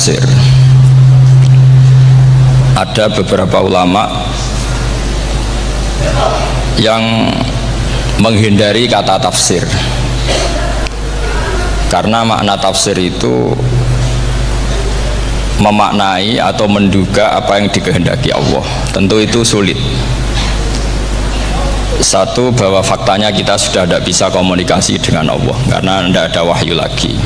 tafsir. Ada beberapa ulama yang menghindari kata tafsir karena makna tafsir itu memaknai atau menduga apa yang dikehendaki Allah. Tentu itu sulit. Satu, bahwa faktanya kita sudah tidak bisa komunikasi dengan Allah karena tidak ada wahyu lagi.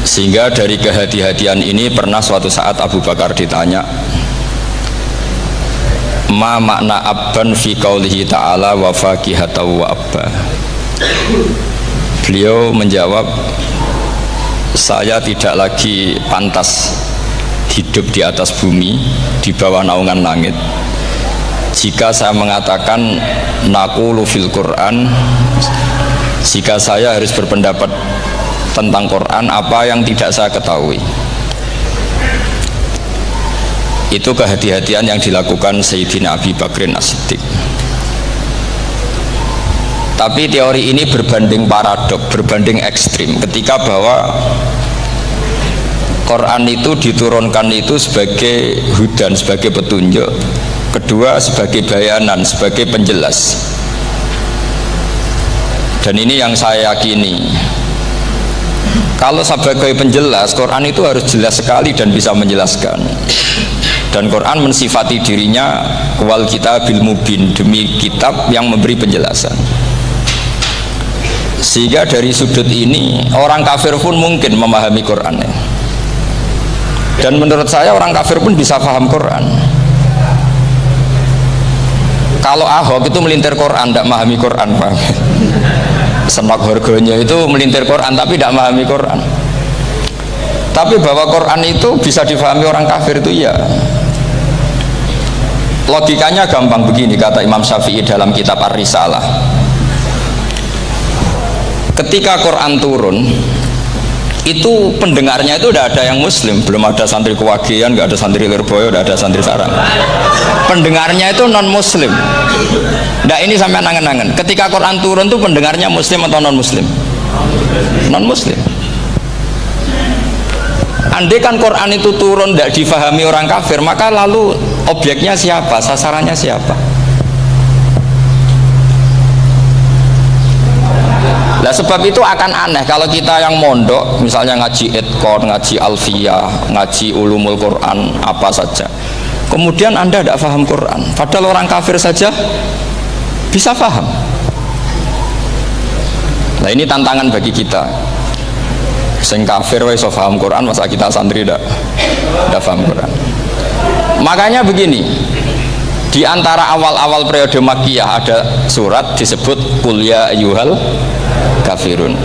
Sehingga dari kehati-hatian ini pernah suatu saat Abu Bakar ditanya, ma makna abban fi qaulihi ta'ala wa fakihatan wa abba. Beliau menjawab, saya tidak lagi pantas hidup di atas bumi di bawah naungan langit jika saya mengatakan naqulu fil Quran, jika saya harus berpendapat tentang Quran apa yang tidak saya ketahui. Itu kehati-hatian yang dilakukan Sayyidina Abi Bakrin As-Siddiq. Tapi teori ini berbanding paradok, berbanding ekstrim, ketika bahwa Quran itu diturunkan itu sebagai hudan, sebagai petunjuk, kedua sebagai bayanan, sebagai penjelas. Dan ini yang saya yakini, kalau sebagai penjelas, Quran itu harus jelas sekali dan bisa menjelaskan. Dan Quran mensifati dirinya wal kitabil mubin, demi kitab yang memberi penjelasan. Sehingga dari sudut ini orang kafir pun mungkin memahami Quran. Dan menurut saya orang kafir pun bisa paham Quran. Kalau Ahok itu melintir Quran, tidak memahami Quran, paham? Senak harganya itu melintir Quran tapi tidak memahami Quran. Tapi bahwa Quran itu bisa difahami orang kafir itu ya. Logikanya gampang begini, kata Imam Syafi'i dalam kitab Ar-Risalah. Ketika Quran turun, itu pendengarnya itu tidak ada yang muslim, belum ada santri Kewagian, nggak ada santri Lirboyo, nggak ada santri Sarang. Pendengarnya itu non muslim. Nah ini sampai angen-angen, ketika Quran turun itu pendengarnya muslim atau non muslim? Non muslim. Andai kan Quran itu turun tidak difahami orang kafir, maka lalu objeknya siapa, sasarannya siapa? Nah sebab itu akan aneh kalau kita yang mondok misalnya ngaji Edkon, ngaji Alfiyah, ngaji Ulumul Quran, apa saja, kemudian Anda tidak paham Quran, padahal orang kafir saja bisa paham. Nah ini tantangan bagi kita. Sing kafir wis paham Quran, masa kita santri tidak paham Quran. Makanya begini, di antara awal-awal periode Makkiyah ada surat disebut Qul ya ayyuhal kafirun.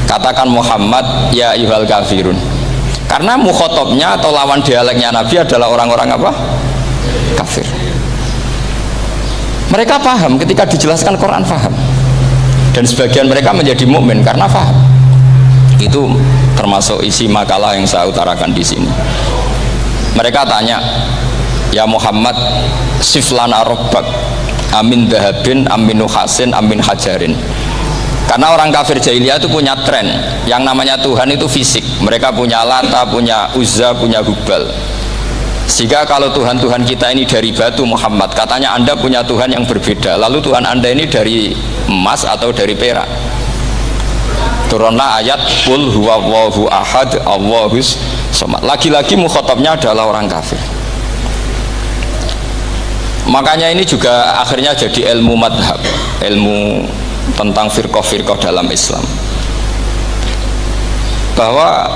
Katakan Muhammad ya ayyuhal kafirun. Karena mukhotabnya atau lawan dialeknya Nabi adalah orang-orang apa? Kafir. Mereka paham ketika dijelaskan Quran, paham. Dan sebagian mereka menjadi mukmin karena paham. Itu termasuk isi makalah yang saya utarakan di sini. Mereka tanya, ya Muhammad, siflana robbak amin dahabin amin nuhasin amin hajarin. Karena orang kafir jahiliyah itu punya tren yang namanya Tuhan itu fisik. Mereka punya Lata, punya Uzza, punya Hubal. Sehingga kalau Tuhan-Tuhan kita ini dari batu, Muhammad, katanya Anda punya Tuhan yang berbeda. Lalu Tuhan Anda ini dari emas atau dari perak? Turunlah ayat Qul huwallahu ahad Allahus somad. Lagi-lagi mukhatabnya adalah orang kafir. Makanya ini juga akhirnya jadi ilmu madhab, ilmu tentang firqah-firqah dalam Islam, bahwa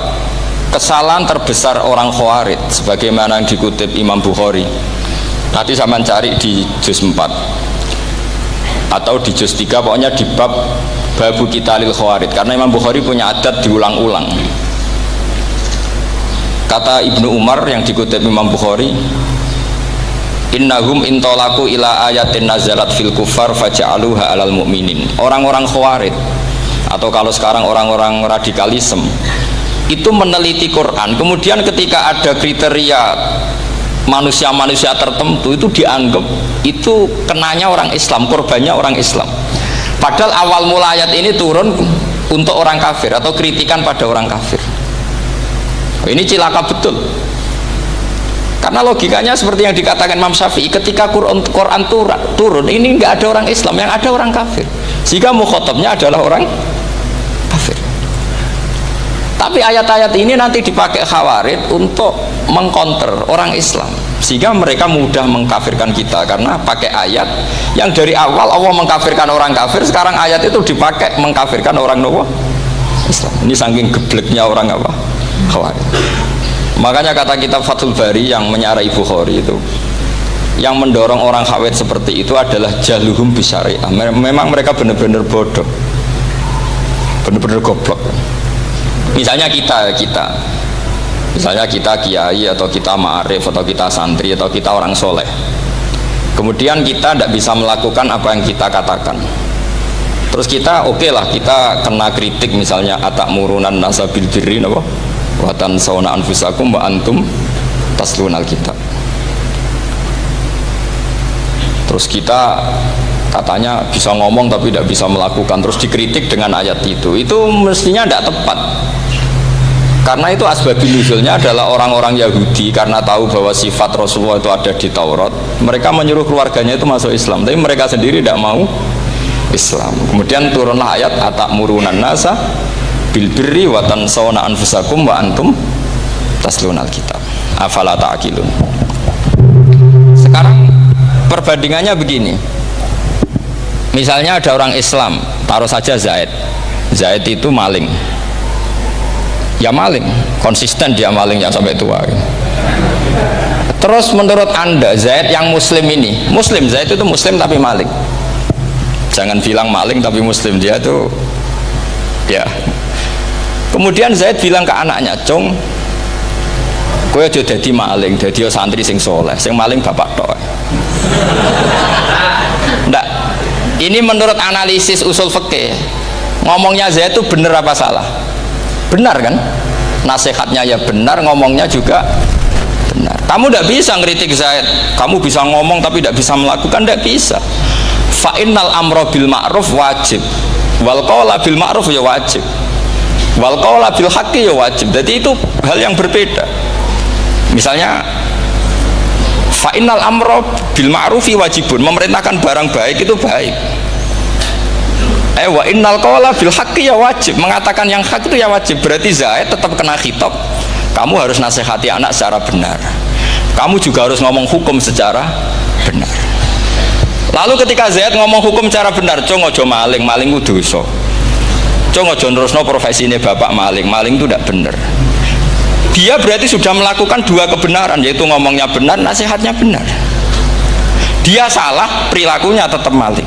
kesalahan terbesar orang Khawarij sebagaimana yang dikutip Imam Bukhari. Nanti saya mencari di juz 4 atau di juz 3, pokoknya di bab Babu Qitalil Khawarij, karena Imam Bukhari punya adat diulang-ulang. Kata Ibnu Umar yang dikutip Imam Bukhari, innahum intolaku ila ayatin nazalat fil kufar faja'aluha alal mu'minin. Orang-orang Khawarij atau kalau sekarang orang-orang radikalisme itu meneliti Quran, kemudian ketika ada kriteria manusia-manusia tertentu itu dianggap itu kenanya orang Islam, korbannya orang Islam. Padahal awal mula ayat ini turun untuk orang kafir atau kritikan pada orang kafir. Ini cilaka betul. Karena logikanya seperti yang dikatakan Imam Syafi'i, ketika Quran turun, ini nggak ada orang Islam, yang ada orang kafir. Sehingga mukhatabnya adalah orang kafir. Tapi ayat-ayat ini nanti dipakai Khawarij untuk mengcounter orang Islam, sehingga mereka mudah mengkafirkan kita karena pakai ayat yang dari awal Allah mengkafirkan orang kafir, sekarang ayat itu dipakai mengkafirkan orang Islam. Ini saking gebleknya orang apa? Khawarij. Makanya kata kitab Fathul Bari yang menyarai Bukhari itu, yang mendorong orang Khawarij seperti itu adalah jahluhum bisyariah. Memang mereka benar-benar bodoh, benar-benar goblok. Misalnya kita kiai atau kita ma'arif atau kita santri atau kita orang soleh, kemudian kita tidak bisa melakukan apa yang kita katakan, terus kita oke lah, kita kena kritik misalnya atakmurunan nasa bil birri wa tansawna anfusakum wa antum taslunal kitab. Terus kita katanya bisa ngomong tapi tidak bisa melakukan, terus dikritik dengan ayat itu mestinya tidak tepat. Karena itu asbabun nuzulnya adalah orang-orang Yahudi karena tahu bahwa sifat Rasulullah itu ada di Taurat, mereka menyuruh keluarganya itu masuk Islam, tapi mereka sendiri tidak mau Islam. Kemudian turunlah ayat atakmurunan nasa bil birri wa tansawna anfusakum wa antum taslunal kitab afala ta'qilun. Sekarang perbandingannya begini, misalnya ada orang Islam, taruh saja Zaid itu maling, ya maling, konsisten dia malingnya sampai tua. Terus menurut Anda Zaid yang muslim ini, Zaid itu muslim tapi maling, jangan bilang maling tapi muslim, dia tuh ya. Kemudian Zaid bilang ke anaknya, "Cung, kowe aja dadi maling, dadi santri sing soleh, sing maling bapak tok." Ndak. Ini menurut analisis usul fikih. Ngomongnya Zaid itu benar apa salah? Benar kan? Nasihatnya ya benar, ngomongnya juga benar. Kamu tidak bisa ngeritik Zaid, kamu bisa ngomong tapi tidak bisa melakukan, tidak bisa. Fa innal amra bil ma'ruf wajib, wal qawla bil ma'ruf ya wajib, wal qawla bil haqqi ya wajib. Jadi itu hal yang berbeda. Misalnya fa innal amra bil ma'rufi wajibun, memerintahkan barang baik itu baik. Wa innal qawla bil haqqi ya wajib, mengatakan yang hak itu ya wajib. Berarti Zaid tetap kena khitab, kamu harus nasihati anak secara benar, kamu juga harus ngomong hukum secara benar. Lalu ketika Zaid ngomong hukum secara benar, "Cung ojo maling, maling itu dosa. Cung ojo nerusno profesine bapak maling itu tidak benar." Dia berarti sudah melakukan dua kebenaran, yaitu ngomongnya benar, nasihatnya benar. Dia salah, perilakunya tetap maling.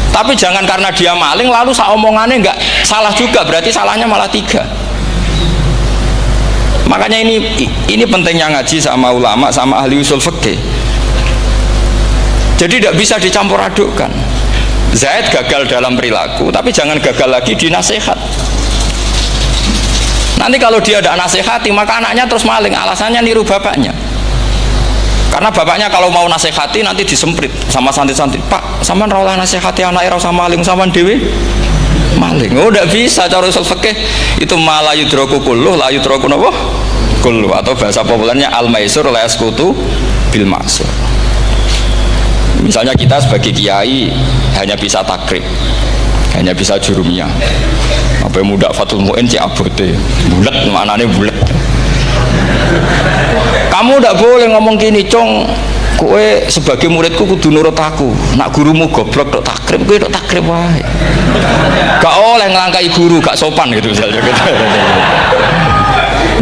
Tapi jangan karena dia maling lalu omongannya nggak salah juga, berarti salahnya malah tiga. Makanya ini pentingnya ngaji sama ulama, sama ahli usul fikih. Jadi tidak bisa dicampur adukkan. Zaid gagal dalam perilaku, tapi jangan gagal lagi di nasihat. Nanti kalau dia tidak nasihati, maka anaknya terus maling, alasannya niru bapaknya. Karena bapaknya kalau mau nasihati nanti disemprit sama santri-santri, "Pak, sampean ra oleh nasihati anake, ra usah maling, sampean dhewe maling." Oh, tidak bisa. Cara usul fikih itu malah yudroku kulluh, la yudroku napa? Kulluh, atau bahasa populernya al-maisur la yasqutu bil ma'sur. Misalnya kita sebagai kiai hanya bisa takrib, hanya bisa jurumiyah. Apa muda Fathul Mu'in cek abote, bulet, maknane bulet. Kamu tidak boleh ngomong gini, "Cung, kowe sebagai muridku kudu nurut aku. Nak gurumu goblok tok takrib, kowe tok takrib wae. Gak oleh ngelangkai guru, gak sopan gitu misalnya gitu."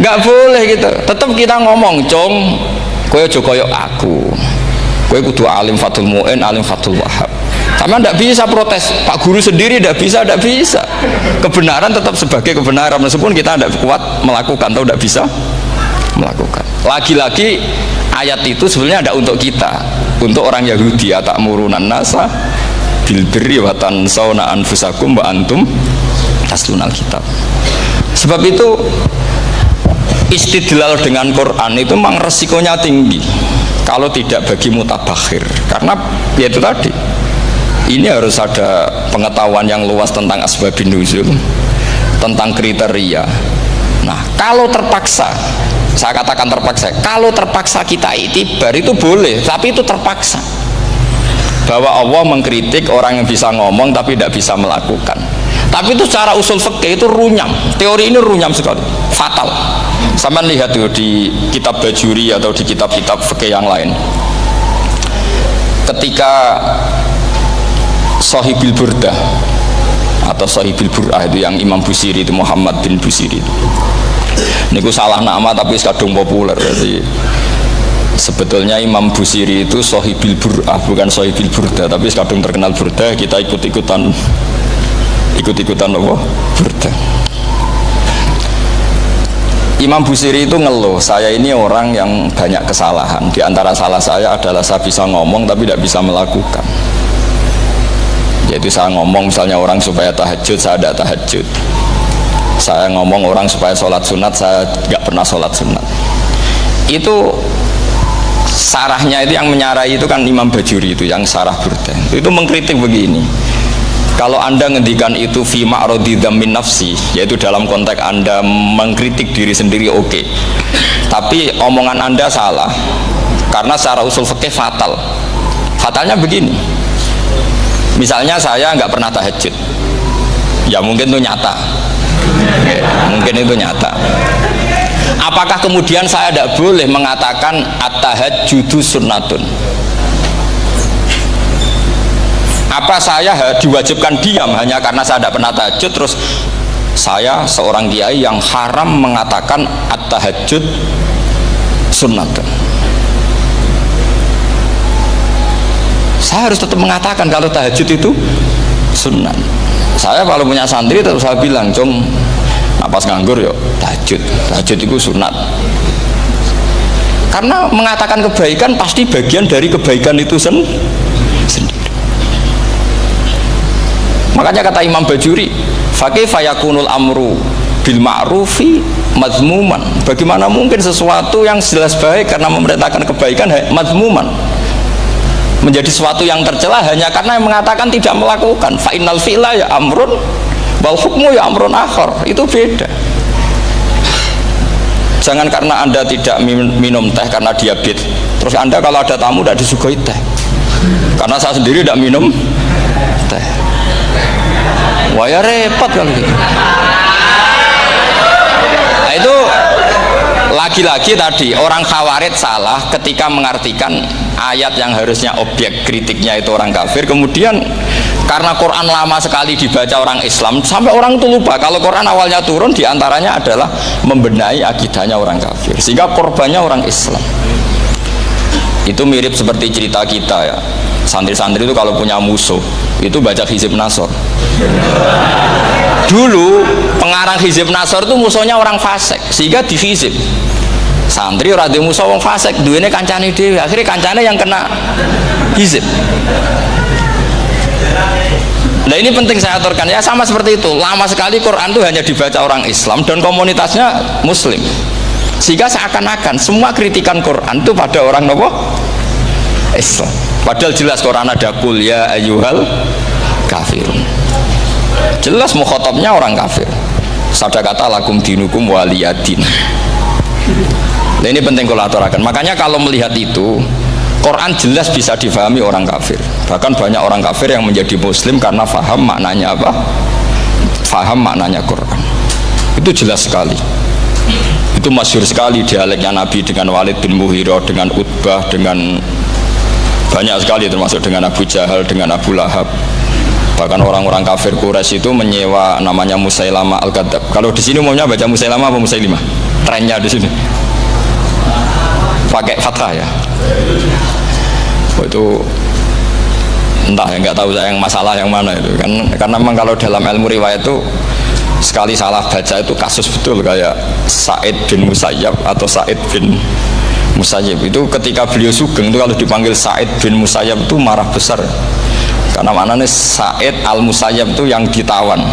Gak boleh gitu. Tetap kita ngomong, "Cung, kowe aja koyo aku. Kowe kudu alim Fathul Mu'in, alim Fathul Wahab." Sama tidak bisa protes, Pak Guru sendiri tidak bisa. Kebenaran tetap sebagai kebenaran, meskipun kita tidak kuat melakukan atau tidak bisa melakukan. Lagi-lagi ayat itu sebenarnya ada untuk kita, untuk orang Yahudi, atakmurunan nasa bil birri wa tansawna anfusakum wa antum taslunal kitab. Sebab itu istidlal dengan Quran itu memang resikonya tinggi kalau tidak bagi mutabakhir, karena ya itu tadi, ini harus ada pengetahuan yang luas tentang asbabun nuzul, tentang kriteria. Nah, kalau terpaksa, saya katakan terpaksa, kalau terpaksa kita itibar itu boleh, tapi itu terpaksa. Bahwa Allah mengkritik orang yang bisa ngomong tapi tidak bisa melakukan. Tapi itu secara usul fikih itu runyam. Teori ini runyam sekali, fatal. Sampai lihat tuh di kitab Bajuri atau di kitab-kitab fikih yang lain. Ketika Shahibil Burdah atau Shahibil Bur'ah itu yang Imam Busiri itu, Muhammad bin Busiri itu. Niku salah nama tapi kadung populer. Jadi sebetulnya Imam Busiri itu Shahibil Bur'ah, bukan Shahibil Burdah, tapi kadung terkenal Burdah, kita ikut-ikutan apa? Burdah. Imam Busiri itu ngeluh, saya ini orang yang banyak kesalahan. Di antara salah saya adalah saya bisa ngomong tapi tidak bisa melakukan. Yaitu saya ngomong misalnya orang supaya tahajud, saya tidak tahajud. Saya ngomong orang supaya sholat sunat, saya tidak pernah sholat sunat. Itu sarahnya itu yang menyarai itu kan Imam Bajuri itu yang sarah Burdah. Itu mengkritik begini. Kalau Anda ngendikan itu fi ma'radi dzammin nafsi, yaitu dalam konteks Anda mengkritik diri sendiri, oke. Tapi omongan Anda salah. Karena secara usul fikih fatal. Fatalnya begini. Misalnya saya nggak pernah tahajud. Ya mungkin itu nyata. Mungkin itu nyata. Apakah kemudian saya tidak boleh mengatakan at-tahajjudu sunnatun? Apa saya diwajibkan diam hanya karena saya tidak pernah tahajud, terus saya seorang kiai yang haram mengatakan at-tahajjud sunnatun? Saya harus tetap mengatakan kalau tahajud itu sunnah. Saya kalau punya santri tetap saya bilang, "Cung, napas nganggur yuk tahajud. Tahajud itu sunat." Karena mengatakan kebaikan pasti bagian dari kebaikan itu sendiri. Makanya kata Imam Bajuri, "Fakaifa yakunul amru bil ma'rufi mazmuman." Bagaimana mungkin sesuatu yang jelas baik karena memerintahkan kebaikan mazmuman menjadi sesuatu yang tercela hanya karena yang mengatakan tidak melakukan. Fa innal fi'la ya amrun wal hukmu ya amrun akhar. Itu beda. Jangan karena Anda tidak minum teh karena diabetes, terus Anda kalau ada tamu tidak disuguhi teh. Karena saya sendiri tidak minum teh. Wah ya repot kalau gitu. Nah, itu lagi-lagi tadi orang Khawarij salah ketika mengartikan ayat yang harusnya objek kritiknya itu orang kafir, kemudian karena Quran lama sekali dibaca orang Islam sampai orang itu lupa kalau Quran awalnya turun diantaranya adalah membenahi akidahnya orang kafir, sehingga korbannya orang Islam. Itu mirip seperti cerita kita ya, santri-santri itu kalau punya musuh itu baca Hizib Nasor. Dulu pengarang Hizib Nasor itu musuhnya orang fasik, sehingga dihizib. Santri ora duwe musuh wong fasik, duwene kancane dhewe, akhirnya kancane yang kena hizib. Nah ini penting saya aturkan ya, sama seperti itu. Lama sekali Quran itu hanya dibaca orang Islam dan komunitasnya Muslim, sehingga seakan-akan semua kritikan Quran itu pada orang nopo Islam. Padahal jelas Quran ada kul ya ayyuhal kafirun. Jelas mukhatabnya orang kafir. Sadaqata lakum dinukum waliyadin. Nah ini penting kalau aturakan. Makanya kalau melihat itu, Quran jelas bisa difahami orang kafir. Bahkan banyak orang kafir yang menjadi Muslim karena faham maknanya apa? Faham maknanya Quran. Itu jelas sekali. Itu masyhur sekali dialeknya Nabi dengan Walid bin Mughirah, dengan Utbah, dengan banyak sekali, termasuk dengan Abu Jahal, dengan Abu Lahab. Bahkan orang-orang kafir Quraisy itu menyewa namanya Musailamah Al-Kadzab. Kalau di sini umumnya baca Musailamah apa Musailimah? Trennya di sini pakai fathah ya. Oh, itu entah ya, nggak tahu saya yang masalah yang mana itu kan, karena memang kalau dalam ilmu riwayat itu sekali salah baca itu kasus betul, kayak Sa'id bin Musayyab atau Sa'id bin Musayyib itu ketika beliau sugeng itu kalau dipanggil Sa'id bin Musayyab itu marah besar, karena maknanya Sa'id al-Musayyab itu yang ditawan.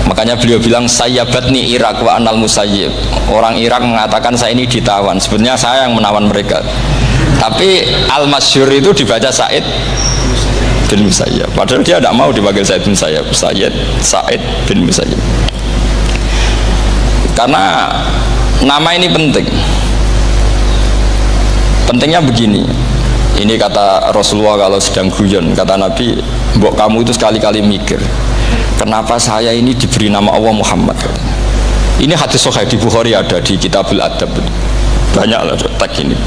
Makanya beliau bilang sayyabatni Irak wa anal Musayyib. Orang Irak mengatakan saya ini ditawan, sebenarnya saya yang menawan mereka. Tapi al-masyhur itu dibaca Sa'id bin Musayyab, padahal dia tidak mau dipanggil Sa'id bin Musayyab, Sa'id bin Musayyib. Karena nama ini penting. Pentingnya begini. Ini kata Rasulullah kalau sedang guyon, kata Nabi, mbok kamu itu sekali-kali mikir, kenapa saya ini diberi nama Allah Muhammad. Ini hadis sahih di Bukhari, ada di Kitabul Adab. Banyak lah teks ini.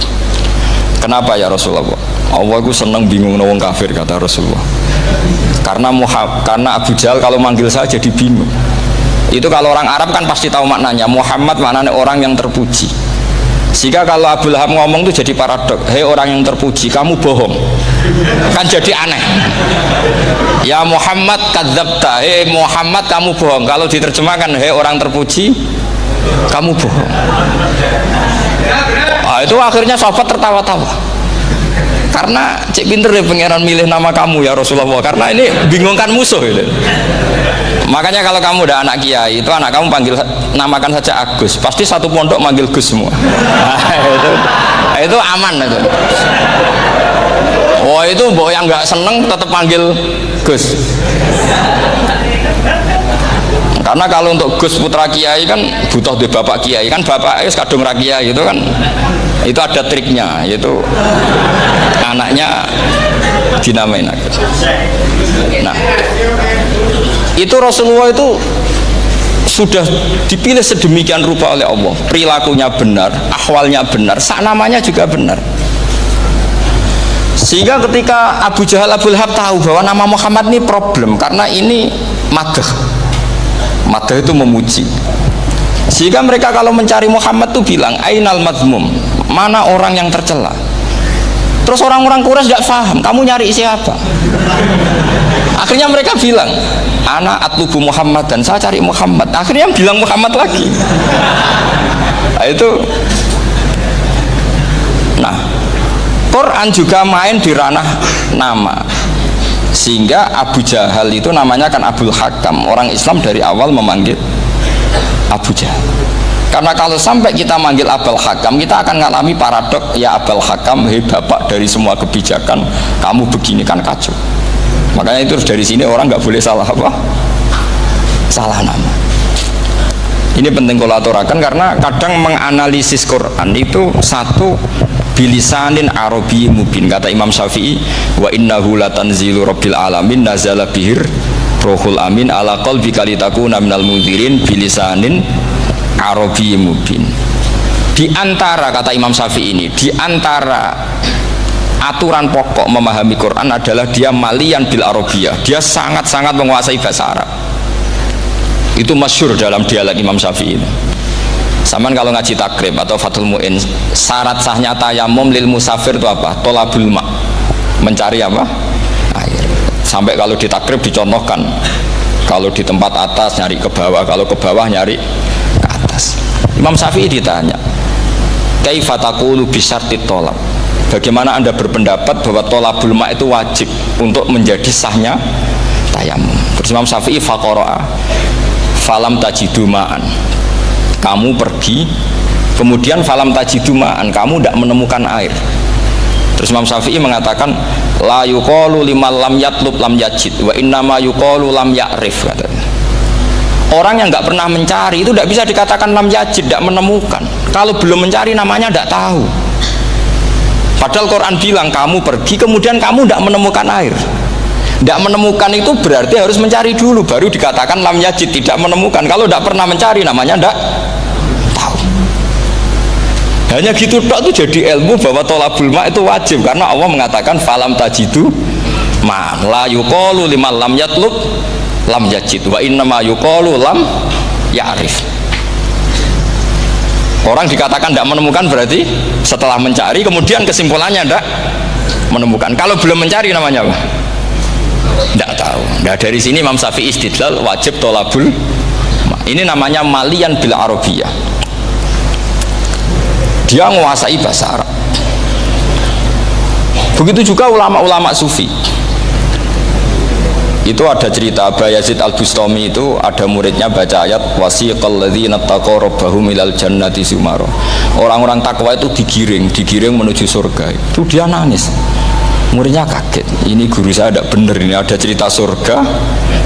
Kenapa ya Rasulullah? Allah itu senang bingung wong kafir, kata Rasulullah. Karena Abu Jahal kalau manggil saya jadi bingung. Itu kalau orang Arab kan pasti tahu maknanya. Muhammad maknanya orang yang terpuji. Sehingga kalau Abu Lahab ngomong itu jadi paradok. Hei orang yang terpuji, kamu bohong. Kan jadi aneh. Ya Muhammad kadzabta. Hei Muhammad kamu bohong. Kalau diterjemahkan hei orang terpuji, kamu bohong. Itu akhirnya sahabat tertawa-tawa. Karena cek pinter ya pangeran milih nama kamu ya Rasulullah. Karena ini bingungkan musuh itu. Makanya kalau kamu udah anak kiai, itu anak kamu namakan saja Agus. Pasti satu pondok manggil Gus semua. Itu aman itu. Oh itu mbok yang nggak seneng tetap panggil Gus. Karena kalau untuk Gus putra kiai kan butuh di bapak kiai, kan bapak kadung ra kiai itu kan, itu ada triknya, yaitu anaknya dinamain Agus. Nah, itu Rasulullah itu sudah dipilih sedemikian rupa oleh Allah, perilakunya benar, ahwalnya benar, sak namanya juga benar. Sehingga ketika Abu Jahal, Abu Lahab tahu bahwa nama Muhammad ini problem, karena ini madah itu memuji. Sehingga mereka kalau mencari Muhammad tuh bilang ainal madmum, mana orang yang tercela. Terus orang-orang Quraisy tidak paham, kamu nyari siapa? Akhirnya mereka bilang, ana atlubu Muhammad, dan saya cari Muhammad. Akhirnya bilang Muhammad lagi. Nah, itu. Nah, Quran juga main di ranah nama. Sehingga Abu Jahal itu namanya kan Abul Hakam. Orang Islam dari awal memanggil Abu Jahal. Karena kalau sampai kita manggil Abul Hakam, kita akan mengalami paradok. Ya Abul Hakam, hei bapak dari semua kebijakan, kamu begini kan kacau. Makanya itu dari sini orang nggak boleh salah apa? Salah nama. Ini penting kalau aturakan, karena kadang menganalisis Quran itu satu bilisanin arabi mubin. Kata Imam Syafi'i, wa innahu latanzilu rabbil alamin nazala bihir rohul amin ala qalbika litakuna minal mundzirin bilisanin arabi mubin. Di antara, kata Imam Syafi'i ini, di antara aturan pokok memahami Quran adalah dia malian bil arabiyah. Dia sangat-sangat menguasai bahasa Arab. Itu masyhur dalam dialek Imam Syafi'i ini. Saman kalau ngaji takrib atau Fathul Mu'in, syarat sahnya tayamum lil musafir itu apa? Tolabul ma', mencari apa? Air. Sampai kalau di takrib dicontohkan, kalau di tempat atas nyari ke bawah, kalau ke bawah nyari ke atas. Imam Syafi'i ditanya, kaifa taqulu bi syartit tolab? Bagaimana anda berpendapat bahwa tolabul ma' itu wajib untuk menjadi sahnya tayamum? Terus Imam Syafi'i faqara'a falam tajidu ma'an, kamu pergi kemudian falam tajidu ma'an, kamu tidak menemukan air. Terus Imam Syafi'i mengatakan la yuqalu liman lam yatlub lam yajid wa innama yuqalu lam ya'rif. Orang yang nggak pernah mencari itu tidak bisa dikatakan lam yajid, tidak menemukan. Kalau belum mencari namanya tidak tahu. Padahal Quran bilang kamu pergi kemudian kamu tidak menemukan air. Tidak menemukan itu berarti harus mencari dulu, baru dikatakan lam yajid, tidak menemukan. Kalau tidak pernah mencari namanya tidak tahu. Hanya gitu tok itu jadi ilmu bahwa tolabul ma' itu wajib, karena Allah mengatakan falam tajidu ma la yuqalu liman lam yatlub lam yajid wa innama yuqalu lam ya'rif. Orang dikatakan tidak menemukan berarti setelah mencari kemudian kesimpulannya tidak menemukan. Kalau belum mencari namanya apa? Tidak tahu. Nah dari sini Imam Syafi'i istidlal wajib tolabul. Ini namanya malian bil arabiyah. Dia menguasai bahasa Arab. Begitu juga ulama-ulama sufi. Itu ada cerita Bayazid Al-Bustami, itu ada muridnya baca ayat wasiqal ladzina taqaw rabbahum ilal jannati sumara. Orang-orang takwa itu digiring menuju surga. Itu dia nangis. Muridnya kaget, ini guru saya tidak benar, ini ada cerita surga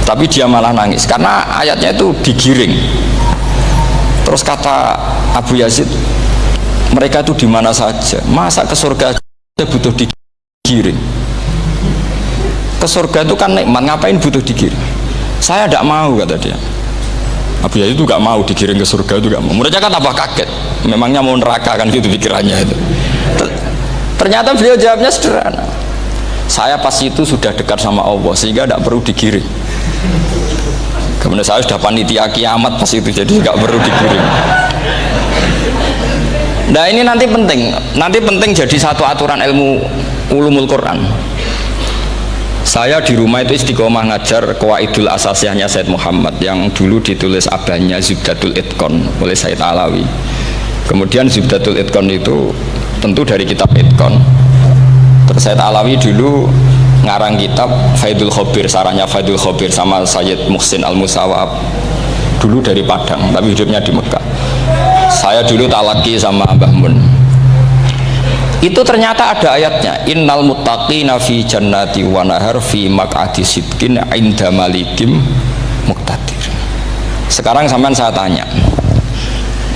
tapi dia malah nangis karena ayatnya itu digiring. Terus kata Abu Yazid, mereka itu di mana saja, masa ke surga aja butuh digiring? Ke surga itu kan nikmat, ngapain butuh digiring? Saya tidak mau, kata dia. Abu Yazid itu gak mau digiring ke surga, itu gak mau. Mereka kan tambah kaget, memangnya mau neraka kan gitu pikirannya itu. Ternyata beliau jawabnya sederhana, saya pas itu sudah dekat sama Allah sehingga tidak perlu digiring. Kemudian saya sudah panitia kiamat pas itu, jadi nggak perlu digiring. Nah ini nanti penting jadi satu aturan ilmu ulumul Quran. Saya di rumah itu istiqomah ngajar Qawaidul Asasiyahnya Said Muhammad yang dulu ditulis abahnya Zubdatul Itqon oleh Said Alawi. Kemudian Zubdatul Itqon itu tentu dari kitab Itqon. Terus Said Alawi dulu ngarang kitab Faidul Khobir, sarahnya Faidul Khobir sama Sayyid Muhsin Al-Musawab, dulu dari Padang tapi hidupnya di Mekah. Saya dulu talaki sama Mbah Mun. Itu ternyata ada ayatnya, innal muttaqina fi jannati wa nahar fi maq'adi sidqin 'inda malikim muqtadir. Sekarang sampean saya tanya,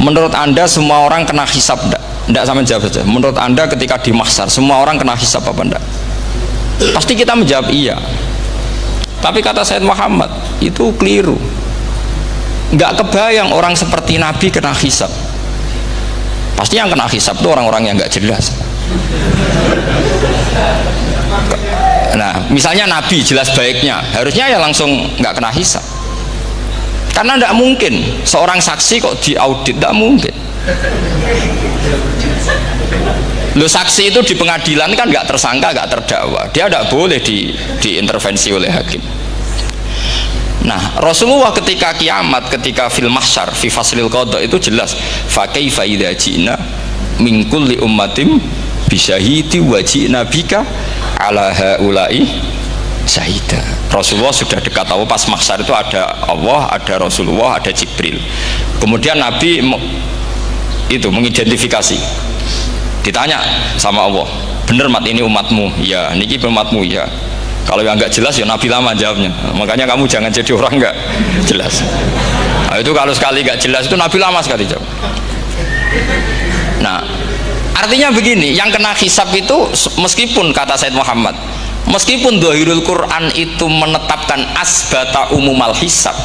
menurut Anda semua orang kena hisab enggak? Enggak, sampean jawab saja. Menurut Anda ketika di mahsyar semua orang kena hisab apa enggak? Pasti kita menjawab iya. Tapi kata Said Muhammad itu keliru. Enggak kebayang orang seperti Nabi kena hisab. Pasti yang kena hisab itu orang-orang yang enggak jelas. Nah, misalnya Nabi jelas baiknya, harusnya ya langsung nggak kena hisab. Karena tidak mungkin seorang saksi kok diaudit, tidak mungkin. Lo saksi itu di pengadilan kan nggak tersangka, nggak terdakwa, dia tidak boleh diintervensi oleh hakim. Nah, Rasulullah ketika kiamat, ketika fil mahsyar, fi faslil qada itu jelas, fa kaifa idza ji'na min kulli ummatin bisyahidi wajib nabika ala haulai syahida. Rasulullah sudah dekat Allah, pas mahsyar itu ada Allah, ada Rasulullah, ada Jibril. Kemudian Nabi itu mengidentifikasi, ditanya sama Allah, bener mat ini umatmu? Ya, niki umatmu ya. Kalau yang nggak jelas ya Nabi lama jawabnya. Makanya kamu jangan jadi orang nggak jelas. Nah, itu kalau sekali nggak jelas itu Nabi lama sekali jawab. Nah, artinya begini, yang kena hisab itu meskipun kata Said Muhammad, meskipun Dhahirul Quran itu menetapkan asbata umumal hisab,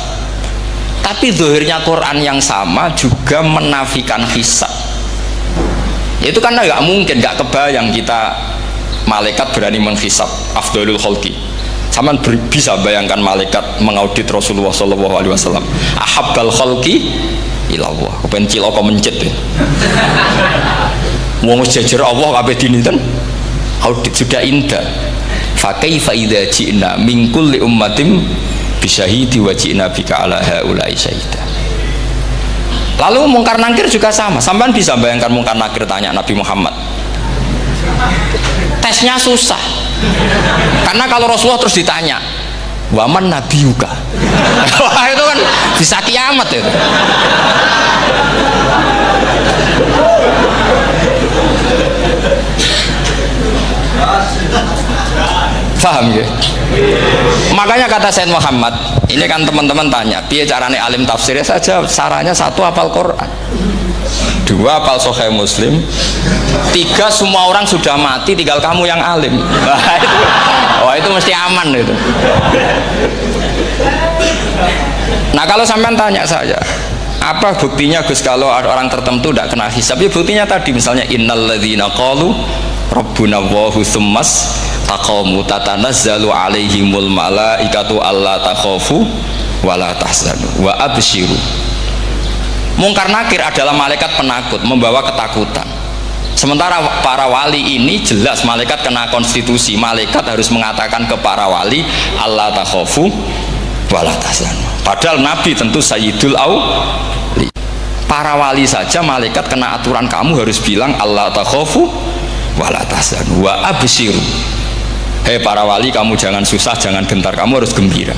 tapi zahirnya Quran yang sama juga menafikan hisab. Itu karena nggak mungkin, nggak kebayang kita malaikat berani menghisab afdhalul khalqi. Sama bisa bayangkan malaikat mengaudit Rasulullah SAW, ahabbal khalqi ilallah, kepen ciloko mencit ya. Wong jajar Allah kabeh dinten audit sudah indah. Fa kaifa idza ji'na min kulli ummatin bisyahidi wa ji'na bika ala haula'i syahida. Lalu mungkar nakir juga sama. Sampean bisa bayangkan mungkar nakir tanya Nabi Muhammad. Tesnya susah. Karena kalau Rasulullah terus ditanya, "Waman nabiyuka?" Wah, itu kan bisa kiamat itu. Paham ya? Makanya kata Said Muhammad, ini kan teman-teman tanya, piye carane alim tafsirnya saja, caranya satu hafal Quran, dua hafal Sahih Muslim, tiga semua orang sudah mati, tinggal kamu yang alim. Wah itu mesti aman itu. Nah kalau sampean tanya saya, apa buktinya Gus kalau orang tertentu tidak kena hisab? Ya buktinya tadi misalnya innalladzina qalu rabbuna Allahu tsummas taqamu tatanazzalu alaihimul malaikatu alla takhafu wala tahzanu wa absyiru. Mungkar nakir adalah malaikat penakut membawa ketakutan. Sementara para wali ini jelas malaikat kena konstitusi, malaikat harus mengatakan ke para wali alla takhafu wala tahzanu. Padahal Nabi tentu sayyidul auli. Para wali saja malaikat kena aturan, kamu harus bilang alla takhafu wala tahzanu wa absyiru. Hei para wali, kamu jangan susah, jangan gentar, kamu harus gembira.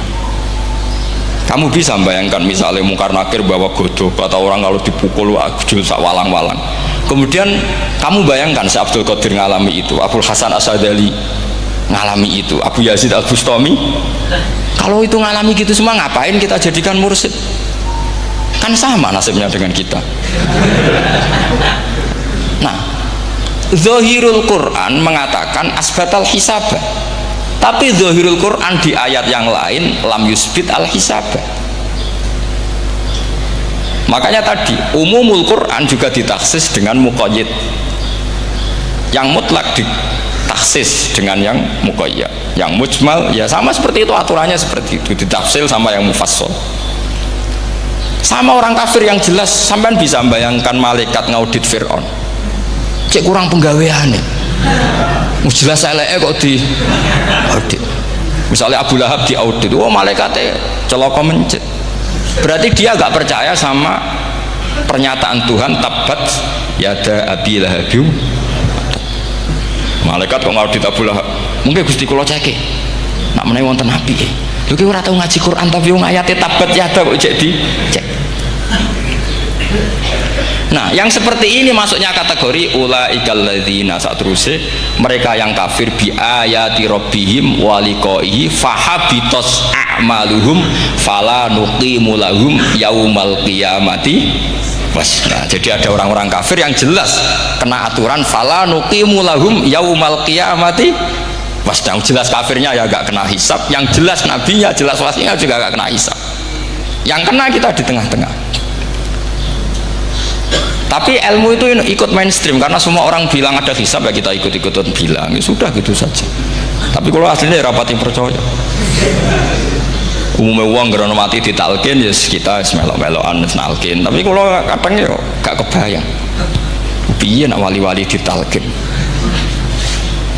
Kamu bisa bayangkan misalnya mungkar nakir bawa godok, kata orang kalau dipukul ajul sak walang-walang. Kemudian kamu bayangkan si Abdul Qadir ngalami itu, Abdul Hasan Asadali ngalami itu, Abu Yazid Al-Bustami. Kalau itu ngalami gitu semua, ngapain kita jadikan mursyid? kan sama nasibnya dengan kita. Nah, zahirul Quran mengatakan asbatal hisabah, tapi zahirul Quran di ayat yang lain lam yusbit al hisabah. Makanya tadi umumul Quran juga ditaksis dengan muqayyid, yang mutlak ditaksis dengan yang muqayyad, yang mujmal ya sama seperti itu, aturannya seperti itu, ditafsil sama yang mufassal. Sama orang kafir yang jelas, sampean bisa bayangkan malaikat ngaudit Fir'aun, cek kurang penggawean nih, jelas eleke kok di audit. Misalnya Abu Lahab di audit, oh malaikatnya celaka mencet, berarti dia gak percaya sama pernyataan Tuhan tabat yada abi lahabim. Malaikat kok ngaudit Abu Lahab, mungkin Gusti kula ceke nak menawi wonten api lho ki ora tau ngaji Quran tapi wong ayate tabat yada kok cek di cek. Nah, yang seperti ini masuknya kategori ulaikal ladzina, saat terusé mereka yang kafir bi ayati rabbihim wa liqaihi fahabitos a'maluhum fala nuqimu lahum yaumal qiyamati wasna. Jadi ada orang-orang kafir yang jelas kena aturan fala nuqimu lahum yaumal qiyamati wasna. Jelas kafirnya ya gak kena hisab, yang jelas nabinya, jelas wasinya juga gak kena hisab. Yang kena kita di tengah-tengah. Tapi ilmu itu ikut mainstream karena semua orang bilang ada hisab, ya kita ikut-ikutan bilang, ya sudah gitu saja. Tapi kalau aslinya ya rapati percaya. Umumnya uang gerono mati ditalkin ya kita melok-melokan nalkin. Tapi kalau kadang ya gak kebayang piye nak wali-wali ditalkin.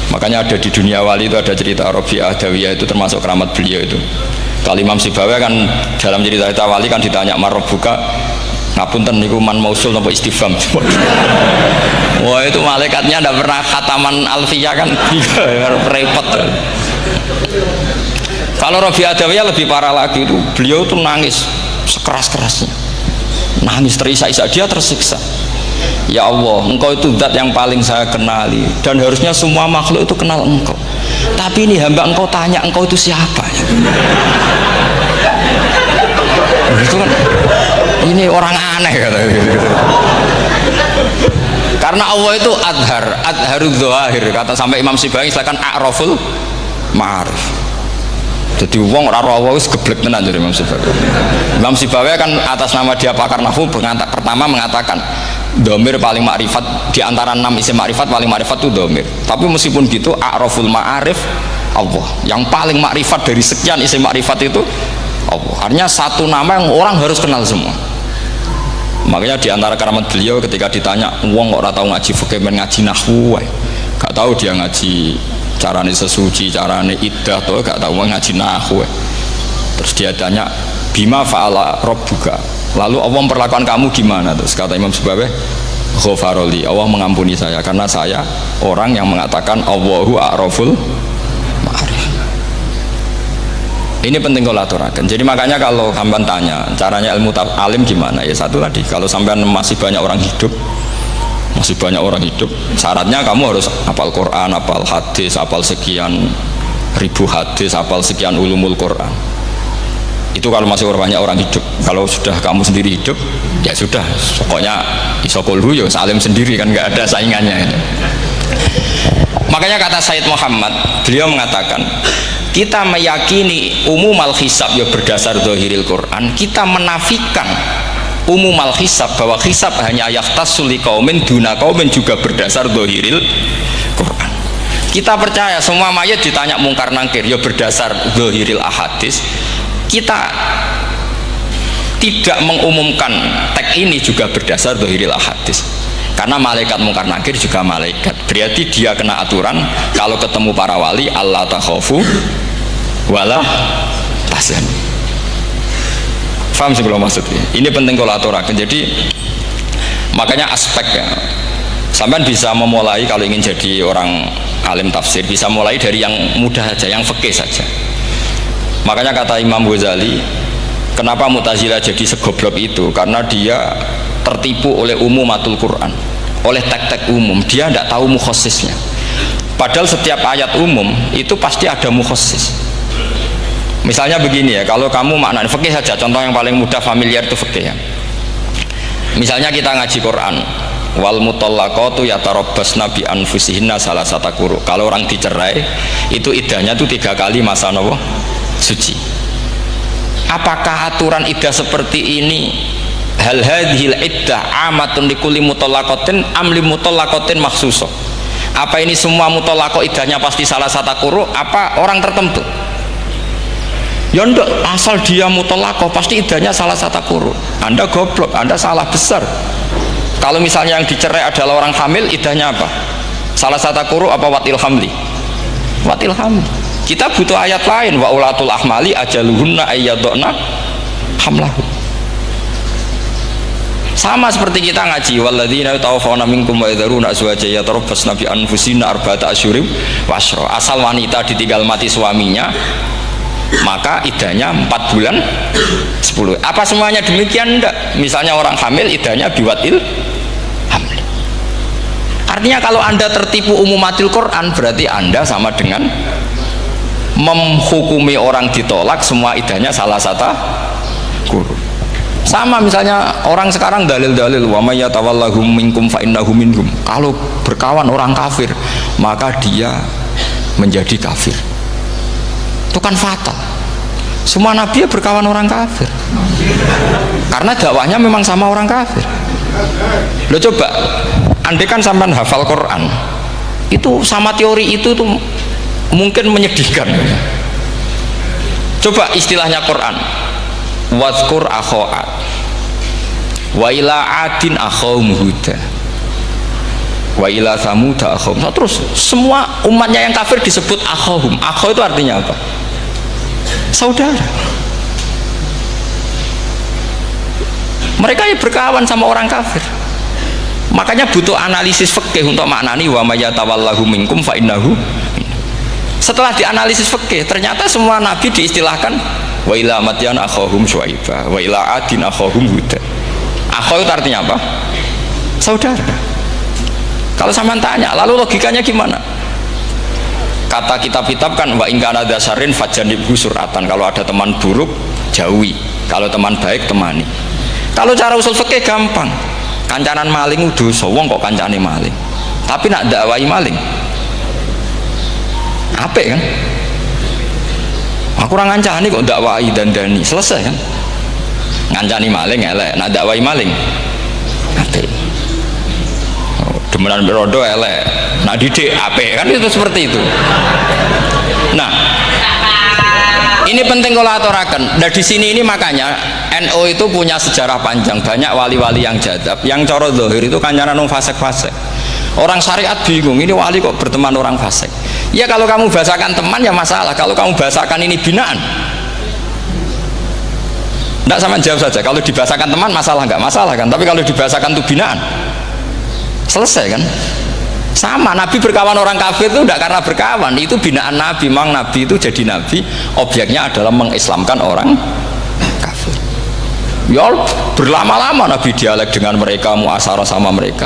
Makanya ada di dunia wali itu ada cerita Rabi'ah Adawiyah, itu termasuk keramat beliau itu. Kalau Imam Sibawi kan dalam cerita wali kan ditanya marbuka, ngapunten niku man mausul napa istifham. Wah itu malaikatnya tidak pernah khataman alfiyah kan, repot. Kalau Rabi'ah Adawiyah lebih parah lagi, itu beliau tuh nangis sekeras-kerasnya, nangis terisak-isak, dia tersiksa. Ya Allah, engkau itu zat yang paling saya kenali dan harusnya semua makhluk itu kenal engkau, tapi ini hamba engkau tanya engkau itu siapa ya? Itu kan ini orang aneh kata gitu. Karena Allah itu adharul dzahir, kata sampai Imam Sibawi silakan a'raful ma'arif. Jadi wong ora Allah wis geblek tenan dari Imam Sibawi. Imam Sibawi kan atas nama dia pakar nahwu pertama mengatakan domir paling makrifat di antara 6 isim makrifat, paling makrifat itu domir. Tapi meskipun gitu a'raful ma'arif Allah, yang paling makrifat dari sekian isim makrifat itu Allah. Artinya satu nama yang orang harus kenal semua. Makanya di antara keramat beliau ketika ditanya wong kok ora tau ngaji fikih men ngaji nahwu wae, gak tahu dia ngaji carane sesuci, carane iddah tuh gak tahu ngaji nahwu. Terus dia tanya bima fa'ala rabbuka, lalu Allah memperlakukan kamu gimana? Terus kata Imam Sibawi ghafaroli, Allah mengampuni saya karena saya orang yang mengatakan Allahu a'raful ma'arif. Ini penting kalau aturakan. Jadi makanya kalau sampean tanya caranya ilmu alim gimana, ya satu tadi, kalau sampean masih banyak orang hidup, syaratnya kamu harus hafal Quran, hafal hadis, hafal sekian ribu hadis, hafal sekian ulumul Quran. Itu kalau masih banyak orang hidup. Kalau sudah kamu sendiri hidup, ya sudah, pokoknya isokulhu ya salim sendiri kan, nggak ada saingannya ini. Makanya kata Sayyid Muhammad, beliau mengatakan kita meyakini umumal hisab ya berdasar zahiril Quran, kita menafikan umumal hisab bahwa hisab hanya yahtassul liqaumin duna qaumin juga berdasar zahiril Quran. Kita percaya semua mayat ditanya mungkar nangkir ya berdasar zahiril ahadis. Kita tidak mengumumkan teks ini juga berdasar zahiril ahadis, karena malaikat mungkar nakir juga malaikat, berarti dia kena aturan kalau ketemu para wali Allah takhafu wala tahzanu. Faham sih kalau maksudnya? Ini penting kalau aturakan. Jadi makanya aspeknya sampean bisa memulai kalau ingin jadi orang alim tafsir, bisa mulai dari yang mudah saja, yang fikih saja. Makanya kata Imam Ghazali, kenapa Mu'tazilah jadi segoblok itu? Karena dia tertipu oleh umumatul Quran, oleh teks-teks umum. Dia tidak tahu mukhasisnya. Padahal setiap ayat umum itu pasti ada mukhasis. Misalnya begini ya, kalau kamu maknanya fikih saja, contoh yang paling mudah familiar itu fikih ya. Misalnya kita ngaji Quran, wal mutallaqatu yatarabbasna bi anfusihinna salasata quru. Kalau orang dicerai itu iddahnya itu 3 kali masa nopo suci. Apakah aturan iddah seperti ini hal hadhil iddah amatun likulli mutallaqatin am li mutallaqatin makhsusah? Apa ini semua mutallaqah iddahnya pasti salasata quru apa orang tertentu? Ya enggak, asal dia mutallaqah pasti iddahnya salasata quru. Anda goblok, Anda salah besar. Kalau misalnya yang dicerai adalah orang hamil, iddahnya apa? Salasata quru apa watil hamli? Watil hamli. Kita butuh ayat lain, wa ulatul ahmali ajaluhunna ayyadna hamlahu. Sama seperti kita ngaji walladzina yatawaffawna minkum wa yadharuna azwajan yatarabbasna bi anfusina arba'ata asyhurin wa asyra. Asal wanita ditinggal mati suaminya, maka iddahnya 4 bulan 10. Apa semuanya demikian? Enggak. Misalnya orang hamil iddahnya biwatil hamil. Artinya kalau Anda tertipu umumatil Quran, berarti Anda sama dengan menghukumi orang ditolak semua iddahnya salah satu guru. Sama misalnya orang sekarang dalil-dalil wa may yatawallahum minkum fa innahu minhum. Kalau berkawan orang kafir, maka dia menjadi kafir. Itu kan fatal. Semua nabi berkawan orang kafir. Karena dakwahnya memang sama orang kafir. Lo coba, andai kan sampean hafal Quran, itu sama teori itu tuh mungkin menyedihkan. Coba istilahnya Quran, wadhkur akho'at wa ila adin akhawum huda wa ila samuda akhawum. Terus semua umatnya yang kafir disebut akhawum. Akhaw itu artinya apa? Saudara. Mereka ya berkawan sama orang kafir. Makanya butuh analisis fikih untuk maknani wa may yatawallahu minkum fa innahu. Setelah dianalisis fikih, ternyata semua nabi diistilahkan wa ila madyan akhahum syuaiba wa ila adin akhahum huda. Akhaw itu artinya apa? Saudara. Kalau sama tanya, lalu logikanya gimana? Kata kitab-kitab kan wa in kana dasarin fajanibhu suratan. Kalau ada teman buruk jauhi, kalau teman baik temani. Kalau cara usul fikih gampang. Kancanan maling dosa, wong kok kancane maling. Tapi nak dakwai maling apik kan? Aku ora ngancani kok dakwai dandani, selesai kan? Ngancani maling elek, nak dakwai maling apik. Demenan berodo elek, nak didik apik kan, itu seperti itu. Nah, ini penting kalau aturakan. Nah di sini ini makanya NU itu punya sejarah panjang, banyak wali-wali yang jadab, yang coro zahir itu kancanan wong fasik-fasik. Orang syariat bingung, ini wali kok berteman orang fasik. Ya kalau kamu bahasakan teman ya masalah, kalau kamu bahasakan ini binaan, tidak sama jawab saja. Kalau dibahasakan teman masalah nggak masalah kan, tapi kalau dibahasakan itu binaan, selesai kan? Sama, Nabi berkawan orang kafir itu tidak karena berkawan, itu binaan Nabi. Memang Nabi itu jadi Nabi, objeknya adalah mengislamkan orang kafir. Ya berlama-lama Nabi dialek dengan mereka, muasarah sama mereka.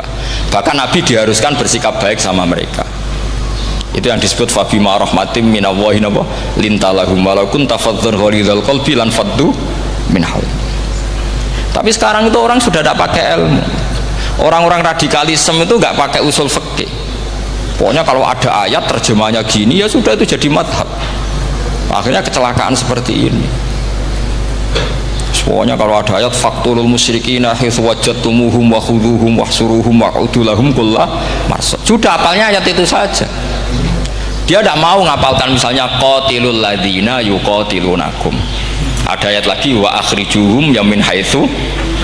Bahkan Nabi diharuskan bersikap baik sama mereka. Itu yang disebut fabima rahmatim minallahi lintalahum walau kunta fadhdhan ghalidhal qalbi lan faddu min hawl. Tapi sekarang itu orang sudah tidak pakai ilmu. Orang-orang radikalisme itu nggak pakai usul fikih. Pokoknya kalau ada ayat terjemahnya gini ya sudah itu jadi madhab. Akhirnya kecelakaan seperti ini. Pokoknya kalau ada ayat faqtulul musyrikina haitsu wajadtumuhum wa khudhuhum wahsuruhum wa'udu lahum kulla marsad. Sudah hafalnya ayat itu saja. Dia tidak mau ngapalkan misalnya qatilul ladzina yuqatilunakum. Ada ayat lagi wa akhrijuhum ya min haitsu